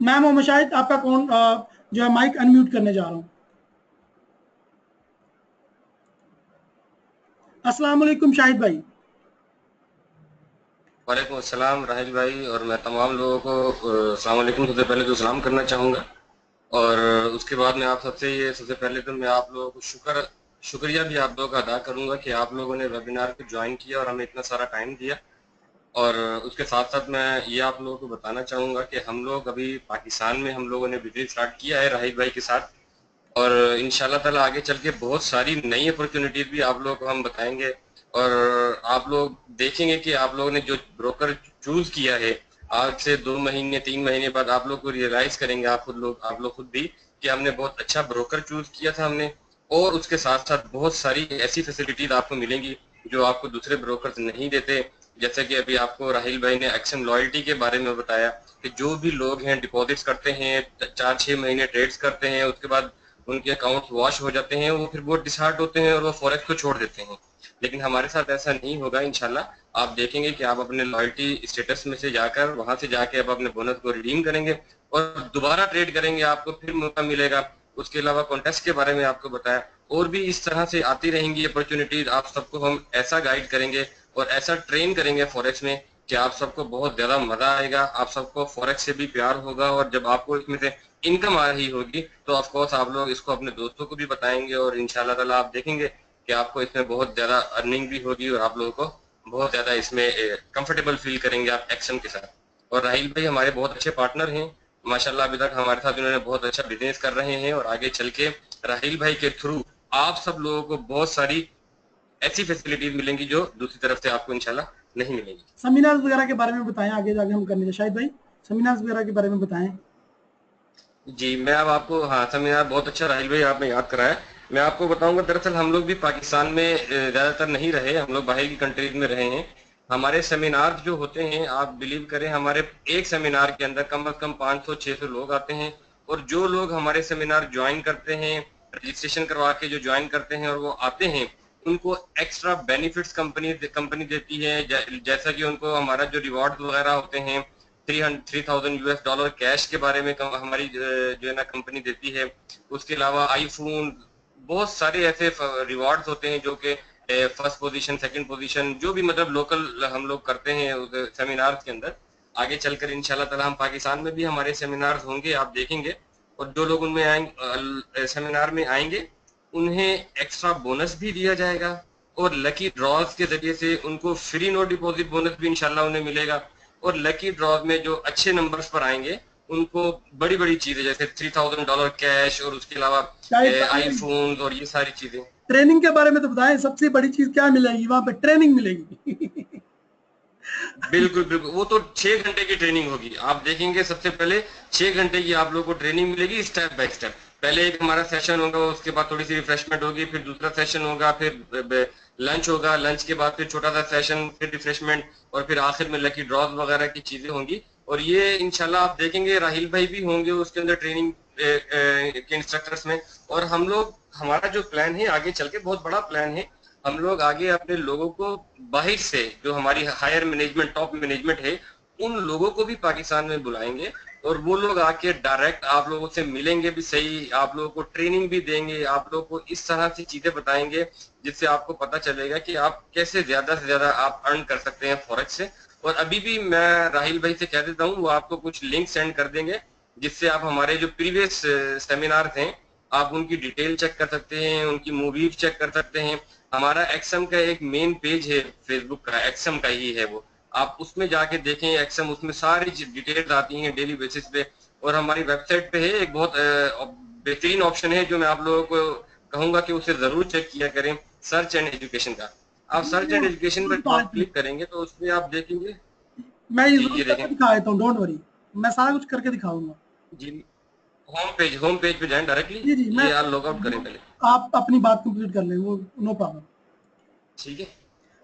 मैं मोहम्मद शाहिद आपका कौन जो है माइक अनम्यूट करने जा रहा हूं। अस्सलाम वालेकुम शाहिद भाई। वालेकुम अस्सलाम राहिल भाई, और मैं तमाम लोगों को अस्सलाम वालेकुम सबसे पहले तो सलाम करना चाहूँगा। और उसके बाद मैं आप सबसे ये सबसे पहले तो मैं आप लोगों को शुक्रिया भी आप लोगों का अदा करूँगा कि आप लोगों ने वेबिनार को ज्वाइन किया और हमें इतना सारा टाइम दिया। और उसके साथ साथ मैं ये आप लोगों को बताना चाहूँगा कि हम लोग अभी पाकिस्तान में हम लोगों ने बिजनेस स्टार्ट किया है राहिल भाई के साथ, और इंशाल्लाह ताला आगे चल के बहुत सारी नई अपॉर्चुनिटीज भी आप लोगों को हम बताएंगे। और आप लोग देखेंगे कि आप लोगों ने जो ब्रोकर चूज किया है, आज से 2 महीने 3 महीने बाद आप लोग को रियलाइज करेंगे, आप लोग खुद भी, कि हमने बहुत अच्छा ब्रोकर चूज किया था हमने। और उसके साथ साथ बहुत सारी ऐसी फैसिलिटीज आपको मिलेंगी जो आपको दूसरे ब्रोकर नहीं देते। जैसे कि अभी आपको राहिल भाई ने एक्शन लॉयल्टी के बारे में बताया कि जो भी लोग हैं डिपॉजिट्स करते हैं, 4-6 महीने ट्रेड्स करते हैं, उसके बाद उनके अकाउंट वॉश हो जाते हैं, वो फिर बहुत डिसहार्ट होते हैं और वो फॉरेक्स को छोड़ देते हैं। लेकिन हमारे साथ ऐसा नहीं होगा इंशाल्लाह। आप देखेंगे कि आप अपने लॉयल्टी स्टेटस में से जाकर वहां से जाके आप अपने बोनस को रिडीम करेंगे और दोबारा ट्रेड करेंगे, आपको फिर मौका मिलेगा। उसके अलावा कॉन्टेस्ट के बारे में आपको बताया, और भी इस तरह से आती रहेंगी अपॉर्चुनिटीज। आप सबको हम ऐसा गाइड करेंगे और ऐसा ट्रेन करेंगे फॉरेक्स में कि आप सबको बहुत ज्यादा मजा आएगा, आप सबको फॉरेक्स से भी प्यार होगा, और जब आपको इसमें से इनकम आ रही होगी तो ऑफ कोर्स आप लोग इसको अपने दोस्तों को भी बताएंगे, और इंशाल्लाह ताला आप देखेंगे कि आपको इसमें बहुत ज्यादा अर्निंग भी होगी और आप लोगों को बहुत ज्यादा इसमें कंफर्टेबल फील करेंगे आप एक्शन के साथ। और राहिल भाई हमारे बहुत अच्छे पार्टनर हैं माशाल्लाह, अभी तक हमारे साथ इन्होंने बहुत अच्छा बिजनेस कर रहे हैं, और आगे चल के राहिल भाई के थ्रू आप सब लोगों को बहुत सारी ऐसी फैसिलिटीज मिलेंगी जो दूसरी तरफ से आपको इंशाल्लाह नहीं मिलेंगी। सेमिनार्स वगैरह के बारे में बताएं, आगे जाके हम करने शाहिद भाई, सेमिनार्स वगैरह के बारे में बताएं। जी मैं अब आपको, हाँ सेमिनार बहुत अच्छा राहिल भाई आपने याद कराया। मैं आपको बताऊंगा, दरअसल हम लोग भी पाकिस्तान में ज़्यादातर नहीं रहे, हम लोग बाहर की कंट्रीज में रहे हैं। हमारे सेमिनार जो होते हैं, आप बिलीव करें, हमारे एक सेमिनार के अंदर कम से कम 500-600 लोग आते हैं। और जो लोग हमारे सेमिनार ज्वाइन करते हैं, रजिस्ट्रेशन करवा के जो ज्वाइन करते हैं और वो आते हैं, उनको एक्स्ट्रा बेनिफिट्स कंपनी देती है। जैसा कि उनको हमारा जो रिवॉर्ड वगैरह होते हैं, 3,000 US डॉलर कैश के बारे में हमारी जो है ना कंपनी देती है। उसके अलावा आईफोन, बहुत सारे ऐसे रिवॉर्ड्स होते हैं जो कि फर्स्ट पोजीशन, सेकंड पोजीशन, जो भी मतलब लोकल हम लोग करते हैं सेमिनार के अंदर। आगे चलकर इंशाल्लाह ताला हम पाकिस्तान में भी हमारे सेमिनार होंगे, आप देखेंगे। और जो लोग उनमें आएंगे, सेमिनार में आएंगे, उन्हें एक्स्ट्रा बोनस भी दिया जाएगा, और लकी ड्रॉज के जरिए से उनको फ्री नो डिपॉजिट बोनस भी इंशाल्लाह उन्हें मिलेगा। और लकी ड्रॉज में जो अच्छे नंबर्स पर आएंगे उनको बड़ी बड़ी चीजें जैसे $3000 कैश और उसके अलावा आईफोन और ये सारी चीजें। ट्रेनिंग के बारे में तो बताएं, सबसे बड़ी चीज क्या मिलेगी वहां पे? ट्रेनिंग मिलेगी। बिल्कुल बिल्कुल, वो तो 6 घंटे की ट्रेनिंग होगी। आप देखेंगे सबसे पहले 6 घंटे की आप लोगों को ट्रेनिंग मिलेगी स्टेप बाय स्टेप। पहले एक हमारा सेशन होगा, उसके बाद थोड़ी सी रिफ्रेशमेंट होगी, फिर दूसरा सेशन होगा, फिर लंच होगा, लंच के बाद फिर छोटा सा सेशन, फिर रिफ्रेशमेंट, और फिर आखिर में लकी ड्रॉज वगैरह की चीजें होंगी। और ये इंशाल्लाह आप देखेंगे राहिल भाई भी होंगे उसके अंदर ट्रेनिंग के इंस्ट्रक्टर्स में। और हम लोग, हमारा जो प्लान है आगे चल के बहुत बड़ा प्लान है। हम लोग आगे अपने लोगों को बाहर से, जो हमारी हायर मैनेजमेंट, टॉप मैनेजमेंट है, उन लोगों को भी पाकिस्तान में बुलाएंगे और वो लोग आके डायरेक्ट आप लोगों से मिलेंगे भी सही, आप लोगों को ट्रेनिंग भी देंगे, आप लोगों को इस तरह से चीजें बताएंगे जिससे आपको पता चलेगा कि आप कैसे ज्यादा से ज्यादा आप अर्न कर सकते हैं फॉरेक्स से। और अभी भी मैं राहिल भाई से कह देता हूँ, वो आपको कुछ लिंक सेंड कर देंगे जिससे आप हमारे जो प्रीवियस सेमिनार थे आप उनकी डिटेल चेक कर सकते हैं, उनकी मूवीज चेक कर सकते हैं। हमारा एक्सएम का एक मेन पेज है फेसबुक का, एक्सएम का ही है वो, आप उसमें जाके देखें एक्सएम, उसमें सारी डिटेल्स आती हैं डेली बेसिस पे। और हमारी वेबसाइट पे है एक बहुत बेहतरीन ऑप्शन है जो मैं आप लोगों को कहूंगा कि उसे जरूर चेक किया करें, सर्च एंड एजुकेशन का। आप सर्च एंड एजुकेशन पर आप क्लिक करेंगे तो उसमें आप देखेंगे। मैं ये जी जरूर ये करके देखें, दिखा देता हूँ, डोंट वरी, मैं सारा कुछ करके दिखाऊंगा। जी होम पेज पे जाएं डायरेक्टली, जी जी, मैं ये आप लॉग आउट करें पहले। आप अपनी बात कंप्लीट कर लें, वो नो प्रॉब्लम। ठीक है,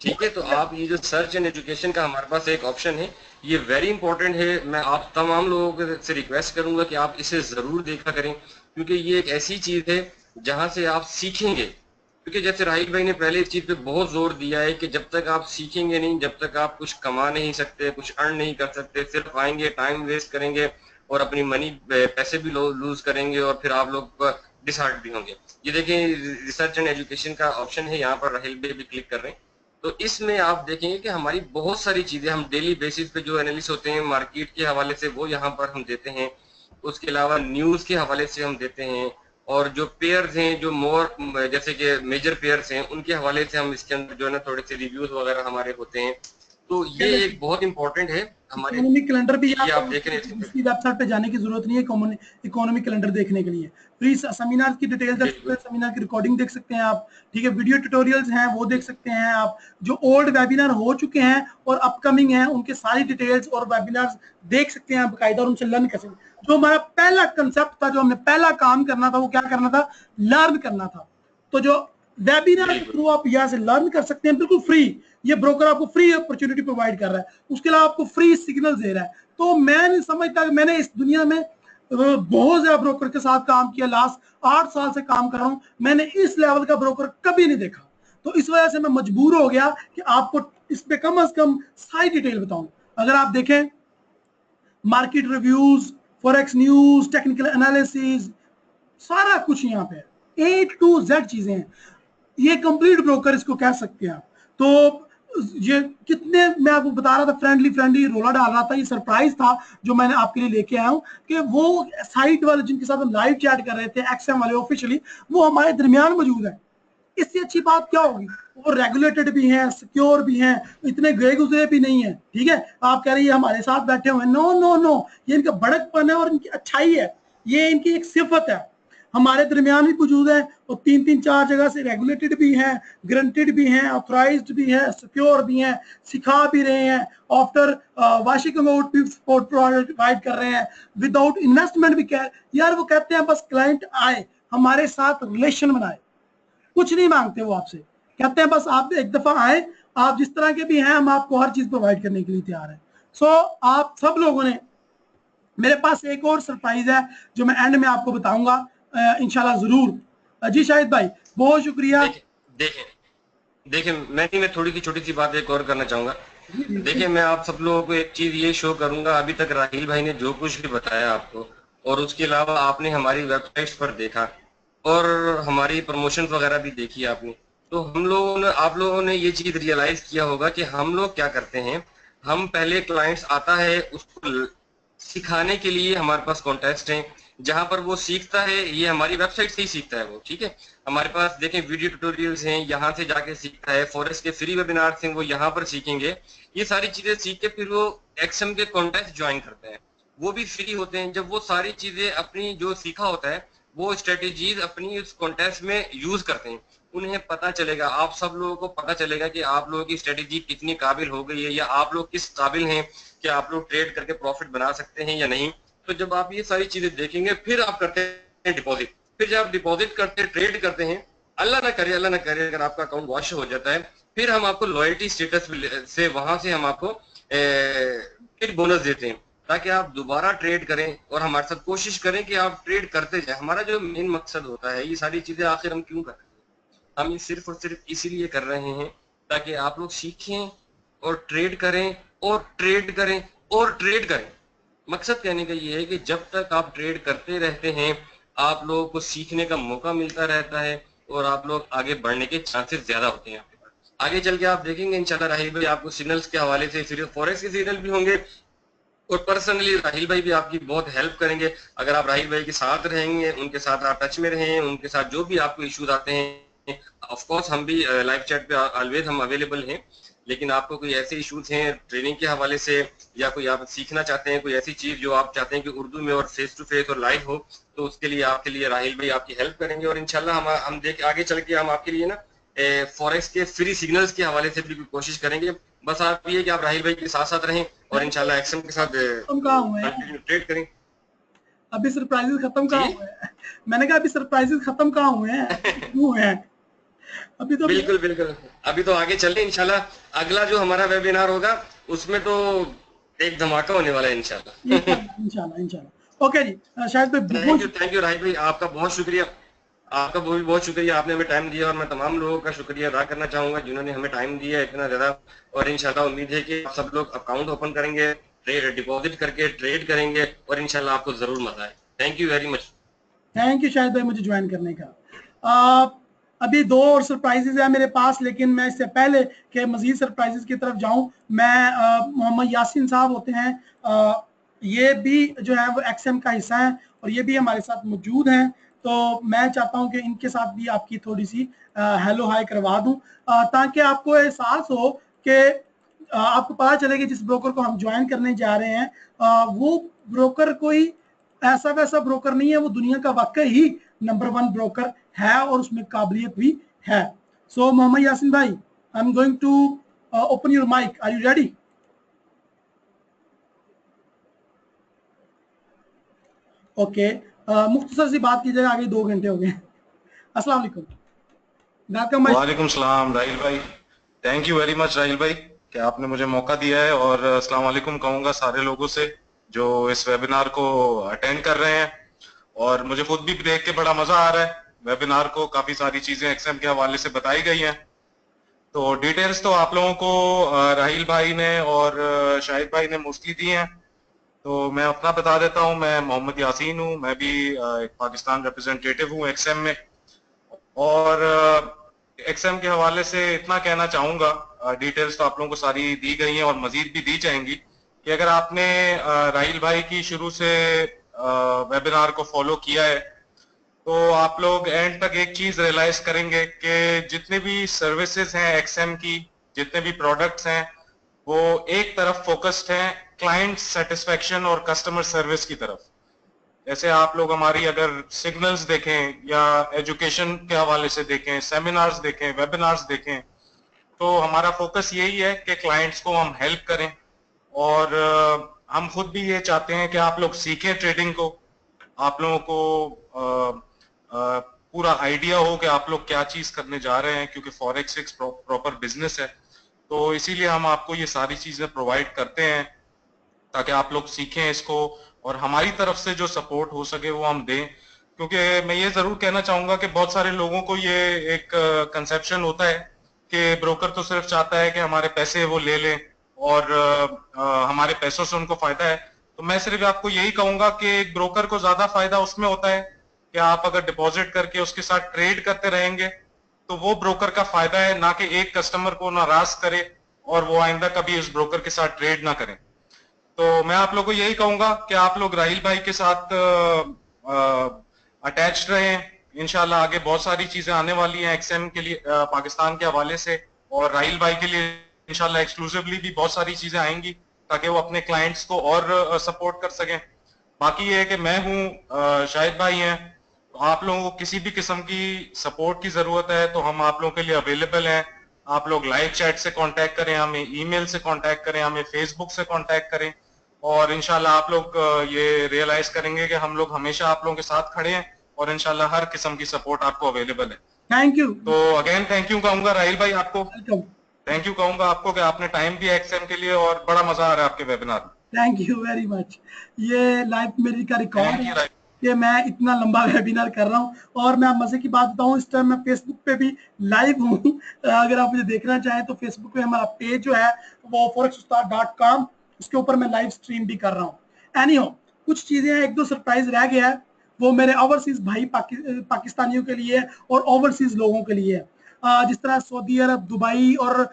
ठीक है। तो आप ये जो सर्च एंड एजुकेशन का हमारे पास एक ऑप्शन है, ये वेरी इंपॉर्टेंट है। मैं आप तमाम लोगों से रिक्वेस्ट करूंगा कि आप इसे जरूर देखा करें, क्योंकि ये एक ऐसी चीज है जहां से आप सीखेंगे। क्योंकि जैसे राहिल भाई ने पहले इस चीज पे बहुत जोर दिया है कि जब तक आप सीखेंगे नहीं, जब तक आप कुछ कमा नहीं सकते, कुछ अर्न नहीं कर सकते, सिर्फ आएंगे टाइम वेस्ट करेंगे और अपनी मनी पैसे भी लूज करेंगे और फिर आप लोग डिसहार्ट भी होंगे। ये देखें, रिसर्च एंड एजुकेशन का ऑप्शन है, यहाँ पर राहिल भाई भी क्लिक कर रहे हैं। तो इसमें आप देखेंगे कि हमारी बहुत सारी चीजें, हम डेली बेसिस पे जो एनालिस्ट होते हैं मार्केट के हवाले से वो यहाँ पर हम देते हैं, उसके अलावा न्यूज के हवाले से हम देते हैं, और जो पेयर्स हैं, जो मोर जैसे कि मेजर पेयर्स हैं, उनके हवाले से हम इसके अंदर जो है ना थोड़े से रिव्यूज वगैरह हमारे होते हैं। तो ये एक बहुत इंपॉर्टेंट है हमारे। इकोनॉमिक कैलेंडर भी ये आप आपको देख रहे हैं किसी वेबसाइट पे जाने की जरूरत नहीं है इकोनॉमिक कैलेंडर देखने के लिए। फ्री सेमिनार की डिटेल देख सकते हैं, सेमिनार की रिकॉर्डिंग देख सकते हैं आप, ठीक है, वीडियो ट्यूटोरियल्स हैं वो देख सकते हैं आप, जो ओल्ड वेबिनार हो चुके हैं और अपकमिंग हैं उनके सारी डिटेल्स और वेबिनार्स देख सकते हैं बाकायदा, और उनसे लर्न कर सकते हैं। जो हमारा पहला कंसेप्ट था, जो हमने पहला काम करना था, वो क्या करना था? लर्न करना था। तो जो वेबिनार के थ्रू आप यहाँ से लर्न कर सकते हैं बिल्कुल फ्री, ये ब्रोकर आपको फ्री अपॉर्चुनिटी प्रोवाइड कर रहा है, उसके अलावा आपको फ्री सिग्नल दे रहा है। तो मैं नहीं समझता कि मैंने इस दुनिया में बहुत ज्यादा ब्रोकर के साथ काम किया, लास्ट 8 साल से काम कर रहा हूं, मैंने इस लेवल का ब्रोकर कभी नहीं देखा। तो इस वजह से मैं मजबूर हो गया कि आपको इस पे कम से कम सारी डिटेल बताऊं। अगर आप देखें market reviews, forex news, technical analysis, सारा कुछ यहाँ पे A to Z चीजें हैं। ये कंप्लीट ब्रोकर इसको कह सकते हैं आप। तो ये कितने, मैं आपको बता रहा था, फ्रेंडली रोला डाल रहा था, ये सरप्राइज था जो मैंने आपके लिए लेके आया हूं कि वो साइट वाले जिनके साथ हम लाइव चैट कर रहे थे, एक्सएम वाले ऑफिशियली, वो हमारे दरमियान मौजूद है। इससे अच्छी बात क्या होगी? वो रेगुलेटेड भी हैं, सिक्योर भी हैं, इतने गए गुजरे भी नहीं है, ठीक है। आप कह रही है हमारे साथ बैठे हुए, नो नो नो, ये इनका बड़कपन है और इनकी अच्छाई है, ये इनकी एक सिफत है। हमारे दरमियान भी मौजूद है और 3-3-4 जगह से रेगुलेटेड भी हैं, ग्रंटेड भी हैं, ऑथराइज्ड भी हैं, सिक्योर भी हैं, सिखा भी रहे हैं, आफ्टर वाशिंग अमाउंट भी सपोर्ट प्रोवाइड कर रहे हैं, विदाउट इन्वेस्टमेंट भी। कह यार, वो कहते हैं बस क्लाइंट आए हमारे साथ रिलेशन बनाए, कुछ नहीं मांगते वो आपसे, कहते हैं बस आप एक दफा आए, आप जिस तरह के भी हैं हम आपको हर चीज प्रोवाइड करने के लिए तैयार है। सो आप सब लोगों ने, मेरे पास एक और सरप्राइज है जो मैं एंड में आपको बताऊंगा इंशाल्लाह जरूर। जी शाहिद भाई, बहुत शुक्रिया। देखें देखें मैं थोड़ी सी छोटी सी बात एक और करना चाहूंगा। देखिए, मैं आप सब लोगों को एक चीज ये शो करूंगा, अभी तक राहिल भाई ने जो कुछ भी बताया आपको, और उसके अलावा आपने हमारी वेबसाइट्स पर देखा और हमारी प्रमोशन वगैरह भी देखी आपने, तो हम लोगों ने, आप लोगों ने ये चीज रियलाइज किया होगा कि हम लोग क्या करते हैं। हम पहले क्लाइंट्स आता है उसको सिखाने के लिए हमारे पास कॉन्टेस्ट हैं जहां पर वो सीखता है, ये हमारी वेबसाइट से ही सीखता है वो, ठीक है। हमारे पास देखें वीडियो ट्यूटोरियल्स हैं, यहाँ से जाके सीखता है, फॉरेस्ट के फ्री वेबिनार हैं वो यहाँ पर सीखेंगे, ये सारी चीजें सीख के फिर वो एक्सएम के कॉन्टेस्ट ज्वाइन करते हैं। वो भी फ्री होते हैं। जब वो सारी चीजें अपनी जो सीखा होता है वो स्ट्रेटेजीज अपनी उस कॉन्टेस्ट में यूज करते हैं, उन्हें पता चलेगा, आप सब लोगों को पता चलेगा कि आप लोगों की स्ट्रेटेजी कितनी काबिल हो गई है, या आप लोग किस काबिल हैं कि आप लोग ट्रेड करके प्रॉफिट बना सकते हैं या नहीं। तो जब आप ये सारी चीजें देखेंगे फिर आप करते हैं डिपॉजिट। फिर जब आप डिपॉजिट करते हैं, ट्रेड करते हैं, अल्लाह ना करे अगर आपका अकाउंट वॉश हो जाता है, फिर हम आपको लॉयल्टी स्टेटस से वहां से हम आपको ट्रेड बोनस देते हैं, ताकि आप दोबारा ट्रेड करें और हमारे साथ कोशिश करें कि आप ट्रेड करते जाएं। हमारा जो मेन मकसद होता है, ये सारी चीजें आखिर हम क्यों कर रहे हैं, हम ये सिर्फ और सिर्फ इसीलिए कर रहे हैं ताकि आप लोग सीखें और ट्रेड करें और ट्रेड करें और ट्रेड करें। मकसद कहने का ये है कि जब तक आप ट्रेड करते रहते हैं, आप लोगों को सीखने का मौका मिलता रहता है और आप लोग आगे बढ़ने के चांसेस ज्यादा होते हैं आपके पास। आगे चल के आप देखेंगे इंशाल्लाह राहिल भाई आपको सिग्नल्स के हवाले से सिर्फ फॉरेक्स के सिग्नल भी होंगे, और पर्सनली राहिल भाई भी आपकी बहुत हेल्प करेंगे। अगर आप राहिल भाई के साथ रहेंगे, उनके साथ आप टच में रहें, उनके साथ जो भी आपको इश्यूज आते हैं, ऑफ कोर्स हम भी लाइव चैट पे ऑलवेज हम अवेलेबल हैं। लेकिन आपको कोई ऐसे इश्यूज हैं ट्रेनिंग के हवाले से, या कोई आप सीखना चाहते हैं, कोई ऐसी चीज जो आप चाहते हैं कि उर्दू में और फेस टू फेस और लाइव हो, तो उसके लिए आपके लिए राहिल भाई आपकी हेल्प करेंगे। और इंशाल्लाह हम देख आगे चल के हम आपके लिए ना फॉरेक्स के फ्री सिग्नल्स के हवाले से भी कोशिश करेंगे। बस आप ये कि आप राहिल भाई के साथ साथ रहें और इंशाल्लाह एक्शन के साथ तुम कहाँ हुए हैं? कंटिन्यू ट्रेड करें। अभी सरप्राइजेस खत्म कहाँ जी हुए हैं? मैंने कहा अभी सरप्राइजेस खत्म कहाँ हुए हैं? हुए हैं अभी तो। बिल्कुल बिल्कुल, अभी तो आगे चले इंशाल्लाह। अगला जो हमारा वेबिनार होगा उसमें तो एक धमाका होने वाला है इंशाल्लाह। इंशाल्लाह इंशाल्लाह इंशाल्लाह। ओके जी, शायद थैंक यू राहिल भाई, आपका बहुत शुक्रिया। आपका बहुत बहुत शुक्रिया, आपने हमें टाइम दिया, और मैं तमाम लोगों का शुक्रिया अदा करना चाहूंगा जिन्होंने हमें टाइम दिया है इतना ज्यादा। और इंशाल्लाह उम्मीद है कि आप सब लोग अकाउंट ओपन करेंगे, ट्रेड डिपॉजिट करके ट्रेड करेंगे, और इंशाल्लाह आपको जरूर मजा आए। Thank you very much. Thank you Shahid भाई मुझे ज्वाइन करने का। अभी 2 और सरप्राइजेज है मेरे पास, लेकिन मैं इससे पहले कि मजीद सरप्राइजेज की तरफ जाऊं, मैं मोहम्मद यासीन साहब होते हैं, ये भी जो है वो एक्सएम का हिस्सा है और ये भी हमारे साथ मौजूद हैं। तो मैं चाहता हूं कि इनके साथ भी आपकी थोड़ी सी हेलो हाय करवा दूं, ताकि आपको एहसास हो कि आपको पता चले कि जिस ब्रोकर को हम ज्वाइन करने जा रहे हैं, वो ब्रोकर कोई ऐसा वैसा ब्रोकर नहीं है, वो दुनिया का वाकई ही नंबर 1 ब्रोकर है और उसमें काबिलियत भी है। सो मोहम्मद यासीन भाई, I am going to open your mic, are you ready? Okay, मुख्तसर सी बात कीजिएगा, आगे 2 घंटे हो गए। अस्सलाम वालेकुम। वालेकुम सलाम राहिल भाई, thank you very much Rahil भाई कि आपने मुझे मौका दिया है। और अस्सलाम वालेकुम कहूँगा सारे लोगों से जो इस वेबिनार को अटेंड कर रहे हैं। और मुझे खुद भी देख के बड़ा मजा आ रहा है वेबिनार को, काफी सारी चीजें एक्सएम के हवाले से बताई गई हैं। तो डिटेल्स तो आप लोगों को राहिल भाई ने और शाहिद भाई ने मोस्टली दी हैं। तो मैं अपना बता देता हूँ, मैं मोहम्मद यासीन हूँ, मैं भी एक पाकिस्तान रिप्रेजेंटेटिव हूँ एक्सएम में। और एक्सएम के हवाले से इतना कहना चाहूंगा, डिटेल्स तो आप लोगों को सारी दी गई हैं और मजीद भी दी जाएंगी, कि अगर आपने राहिल भाई की शुरू से वेबिनार को फॉलो किया है तो आप लोग एंड तक एक चीज रियलाइज करेंगे कि जितने भी सर्विसेज हैं एक्सएम की, जितने भी प्रोडक्ट्स हैं, वो एक तरफ फोकस्ड हैं क्लाइंट सेटिस्फेक्शन और कस्टमर सर्विस की तरफ। जैसे आप लोग हमारी अगर सिग्नल्स देखें या एजुकेशन के हवाले से देखें, सेमिनार्स देखें, वेबिनार्स देखें, तो हमारा फोकस यही है कि क्लाइंट्स को हम हेल्प करें। और हम खुद भी ये चाहते हैं कि आप लोग सीखें ट्रेडिंग को, आप लोगों को पूरा आइडिया हो कि आप लोग क्या चीज करने जा रहे हैं, क्योंकि फॉरेक्स एक प्रॉपर बिजनेस है। तो इसीलिए हम आपको ये सारी चीजें प्रोवाइड करते हैं ताकि आप लोग सीखें इसको, और हमारी तरफ से जो सपोर्ट हो सके वो हम दें। क्योंकि मैं ये जरूर कहना चाहूंगा कि बहुत सारे लोगों को ये एक कंसेप्शन होता है कि ब्रोकर तो सिर्फ चाहता है कि हमारे पैसे वो ले लें और हमारे पैसों से उनको फायदा है। तो मैं सिर्फ आपको यही कहूंगा कि एक ब्रोकर को ज्यादा फायदा उसमें होता है कि आप अगर डिपॉजिट करके उसके साथ ट्रेड करते रहेंगे तो वो ब्रोकर का फायदा है, ना कि एक कस्टमर को नाराज करे और वो आइंदा कभी उस ब्रोकर के साथ ट्रेड ना करें। तो मैं आप लोगों को यही कहूंगा कि आप लोग राहिल भाई के साथ अटैच्ड रहें। इंशाल्लाह आगे बहुत सारी चीजें आने वाली हैं एक्सएम के लिए पाकिस्तान के हवाले से, और राहिल भाई के लिए इंशाल्लाह एक्सक्लूसिवली भी बहुत सारी चीजें आएंगी ताकि वो अपने क्लाइंट्स को और सपोर्ट कर सकें। बाकी ये है कि मैं हूँ, शाहिद भाई हैं, तो आप लोगों को किसी भी किस्म की सपोर्ट की जरूरत है तो हम आप लोगों के लिए अवेलेबल हैं। आप लोग लाइव चैट से कांटेक्ट करें, हमें ईमेल से कांटेक्ट करें, हमें फेसबुक से कांटेक्ट करें, और इंशाल्लाह आप लोग ये रियलाइज करेंगे कि हम लोग हमेशा आप लोगों के साथ खड़े हैं और इंशाल्लाह हर किस्म की सपोर्ट आपको अवेलेबल है। Thank you. तो अगेन थैंक यू कहूंगा राहिल भाई आपको, वेलकम। थैंक यू कहूंगा आपको कि आपने टाइम दिया एक्सएम के लिए, और बड़ा मजा आ रहा है आपके वेबिनार में। Thank you very much. ये लाइव मेरी का रिकॉर्ड है कि मैं इतना लंबा वेबिनार कर रहा हूं। और मैं मजे की बात बताऊं, इस टाइम मैं फेसबुक पे भी लाइव हूं। अगर आप मुझे देखना चाहें तो फेसबुक पे हमारा पेज जो है वो forexustad.com, उसके ऊपर मैं लाइव स्ट्रीम भी कर रहा हूं। एनीहो, कुछ चीजें एक दो सरप्राइज रह गया है, वो मेरे ओवरसीज भाई पाकिस्तानियों के लिए और ओवरसीज लोगों के लिए। जिस तरह सऊदी अरब, दुबई और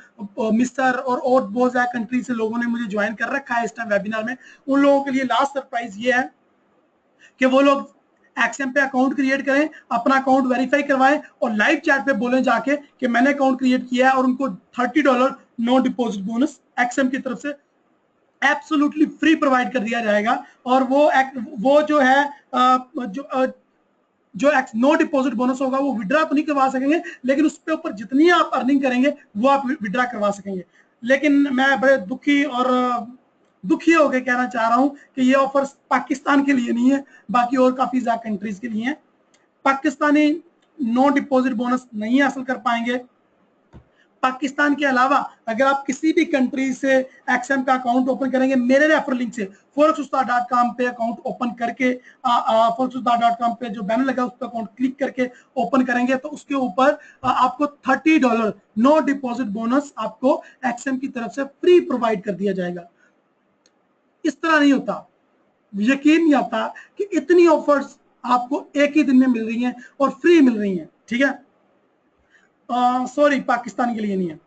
मिस्र और बहुत सारे कंट्री से लोगों ने मुझे ज्वाइन कर रखा है इस टाइम वेबिनार में। उन लोगों के लिए लास्ट सरप्राइज ये है कि वो लोग एक्सएम पे अकाउंट क्रिएट करें, अपना अकाउंट वेरीफाई करवाएं और लाइव चैट पे बोलें जाके कि मैंने अकाउंट क्रिएट किया है, और उनको $30 नो डिपॉजिट बोनस एक्सएम की तरफ से एब्सोल्युटली फ्री प्रोवाइड कर दिया जाएगा। और वो जो है जो नो डिपॉजिट बोनस होगा वो विड्रा तो नहीं करवा सकेंगे, लेकिन उसके ऊपर जितनी आप अर्निंग करेंगे वो आप विड्रा करवा सकेंगे। लेकिन मैं बड़े दुखी होकर कहना चाह रहा हूं कि ये ऑफर पाकिस्तान के लिए नहीं है, बाकी और काफी ज्यादा कंट्रीज के लिए है। पाकिस्तानी नो डिपॉजिट बोनस नहीं हासिल कर पाएंगे। पाकिस्तान के अलावा अगर आप किसी भी कंट्री से एक्सएम का अकाउंट ओपन करेंगे मेरे रेफर लिंक से forexustad.com पे अकाउंट ओपन करके forexustad.com पे जो बैनर लगा उस पर अकाउंट क्लिक करके ओपन करेंगे तो उसके ऊपर आपको $30 नो डिपॉजिट बोनस आपको एक्सएम की तरफ से फ्री प्रोवाइड कर दिया जाएगा। इस तरह नहीं होता, यकीन नहीं आता कि इतनी ऑफर्स आपको एक ही दिन में मिल रही हैं और फ्री मिल रही हैं। ठीक है, सॉरी पाकिस्तान के लिए नहीं है।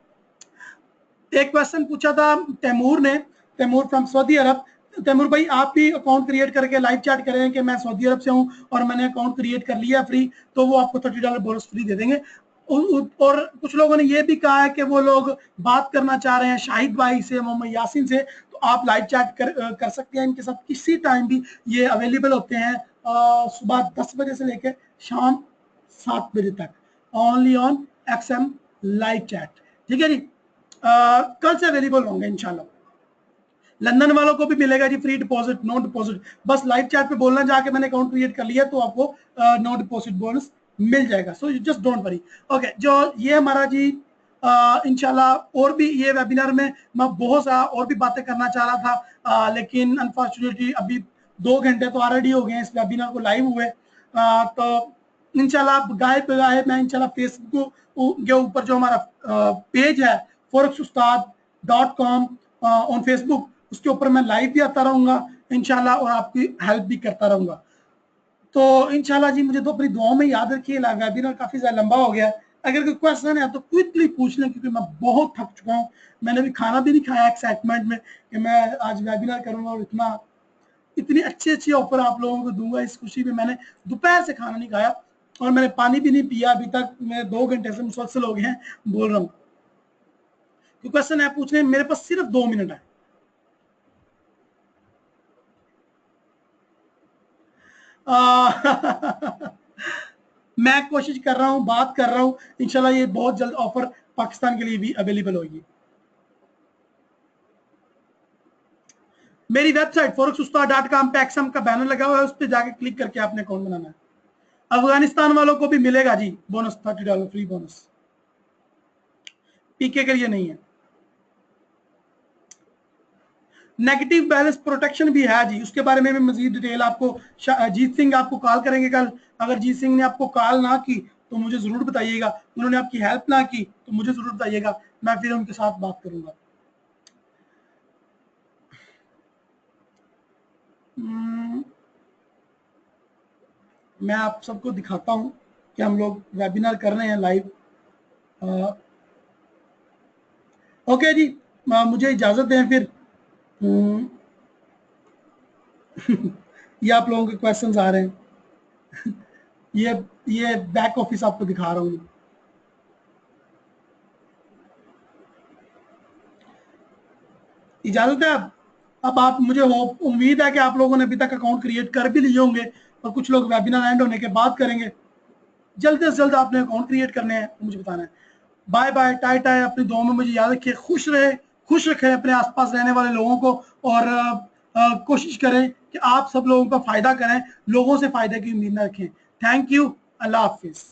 एक क्वेश्चन पूछा था तैमूर ने, तैमूर फ्रॉम सऊदी अरब। तैमूर भाई आप भी अकाउंट क्रिएट करके लाइव चैट करें कि मैं सऊदी अरब से हूं और मैंने अकाउंट क्रिएट कर लिया फ्री, तो वो आपको $30 बोनस फ्री दे देंगे। और कुछ लोगों ने ये भी कहा है कि वो लोग बात करना चाह रहे हैं शाहिद भाई से, मोहम्मद यासीन से, तो आप लाइव चैट कर सकते हैं इनके साथ किसी टाइम भी। ये अवेलेबल होते हैं सुबह 10 बजे से लेकर शाम 7 बजे तक, only on XM live chat. ठीक है जी, कल से अवेलेबल होंगे इंशाल्लाह। लंदन वालों को भी मिलेगा जी फ्री डिपॉजिट, नो डिपॉजिट, बस लाइव चैट पे बोलना जाके मैंने अकाउंट क्रिएट कर लिया तो आपको नो डिपॉजिट बोनस मिल जाएगा। So just don't worry. Okay, जो ये हमारा जी इंशाल्लाह और भी ये वेबिनार में मैं बहुत सारा और भी बातें करना चाह रहा था, लेकिन अनफॉर्चुनेटली अभी 2 घंटे तो ऑलरेडी हो गए हैं इस वेबिनार को लाइव हुए। तो इंशाल्लाह गाय पे गाय मैं इंशाल्लाह फेसबुक के ऊपर जो हमारा पेज है forexustad.com ऑन फेसबुक, उसके ऊपर मैं लाइव भी आता रहूंगा इंशाल्लाह और आपकी हेल्प भी करता रहूंगा। तो इंशाल्लाह जी मुझे तो अपनी दुआओं में याद रखिए। वेबिनार काफी ज्यादा लंबा हो गया, अगर कोई क्वेश्चन है तो क्विकली पूछ लें क्योंकि मैं बहुत थक चुका हूँ। मैंने भी खाना भी नहीं खाया एक्साइटमेंट में कि मैं आज वेबिनार करूंगा और इतनी अच्छी ऑफर आप लोगों को दूंगा। इस खुशी में मैंने दोपहर से खाना नहीं खाया और मैंने पानी भी नहीं पिया अभी तक। मैं 2 घंटे से मुसलसल हो गए हैं बोल रहा हूँ। तो क्वेश्चन है पूछने, मेरे पास सिर्फ 2 मिनट है। मैं कोशिश कर रहा हूं, बात कर रहा हूं, इंशाल्लाह ये बहुत जल्द ऑफर पाकिस्तान के लिए भी अवेलेबल होगी। मेरी वेबसाइट forexustad.com पे एक्सएम का बैनर लगा हुआ है, उस पर जाके क्लिक करके आपने अकाउंट बनाना है। अफगानिस्तान वालों को भी मिलेगा जी बोनस, $30 फ्री बोनस, पीके के लिए नहीं है। नेगेटिव बैलेंस प्रोटेक्शन भी है जी, उसके बारे में भी मजीद डिटेल आपको जीत सिंह आपको कॉल करेंगे कल। अगर जीत सिंह ने आपको कॉल ना की तो मुझे जरूर बताइएगा, उन्होंने आपकी हेल्प ना की तो मुझे जरूर बताइएगा, मैं फिर उनके साथ बात करूंगा। मैं आप सबको दिखाता हूं कि हम लोग वेबिनार कर रहे हैं लाइव। ओके जी, मुझे इजाजत दें फिर। ये आप लोगों के क्वेश्चंस आ रहे हैं। ये बैक ऑफिस आपको दिखा रहा हूं। इजाजत है आप? अब आप मुझे उम्मीद है कि आप लोगों ने अभी तक अकाउंट क्रिएट कर भी लिए होंगे और कुछ लोग वेबिनार एंड होने के बाद करेंगे। जल्द से जल्द आपने अकाउंट क्रिएट करने हैं, मुझे बताना है। बाय बाय, टाई टाई, अपनी दुआ में मुझे याद रखिए, खुश रहे, खुश रखें अपने आसपास रहने वाले लोगों को, और कोशिश करें कि आप सब लोगों का फायदा करें, लोगों से फायदे की उम्मीद न रखें। Thank you, Allah Hafiz.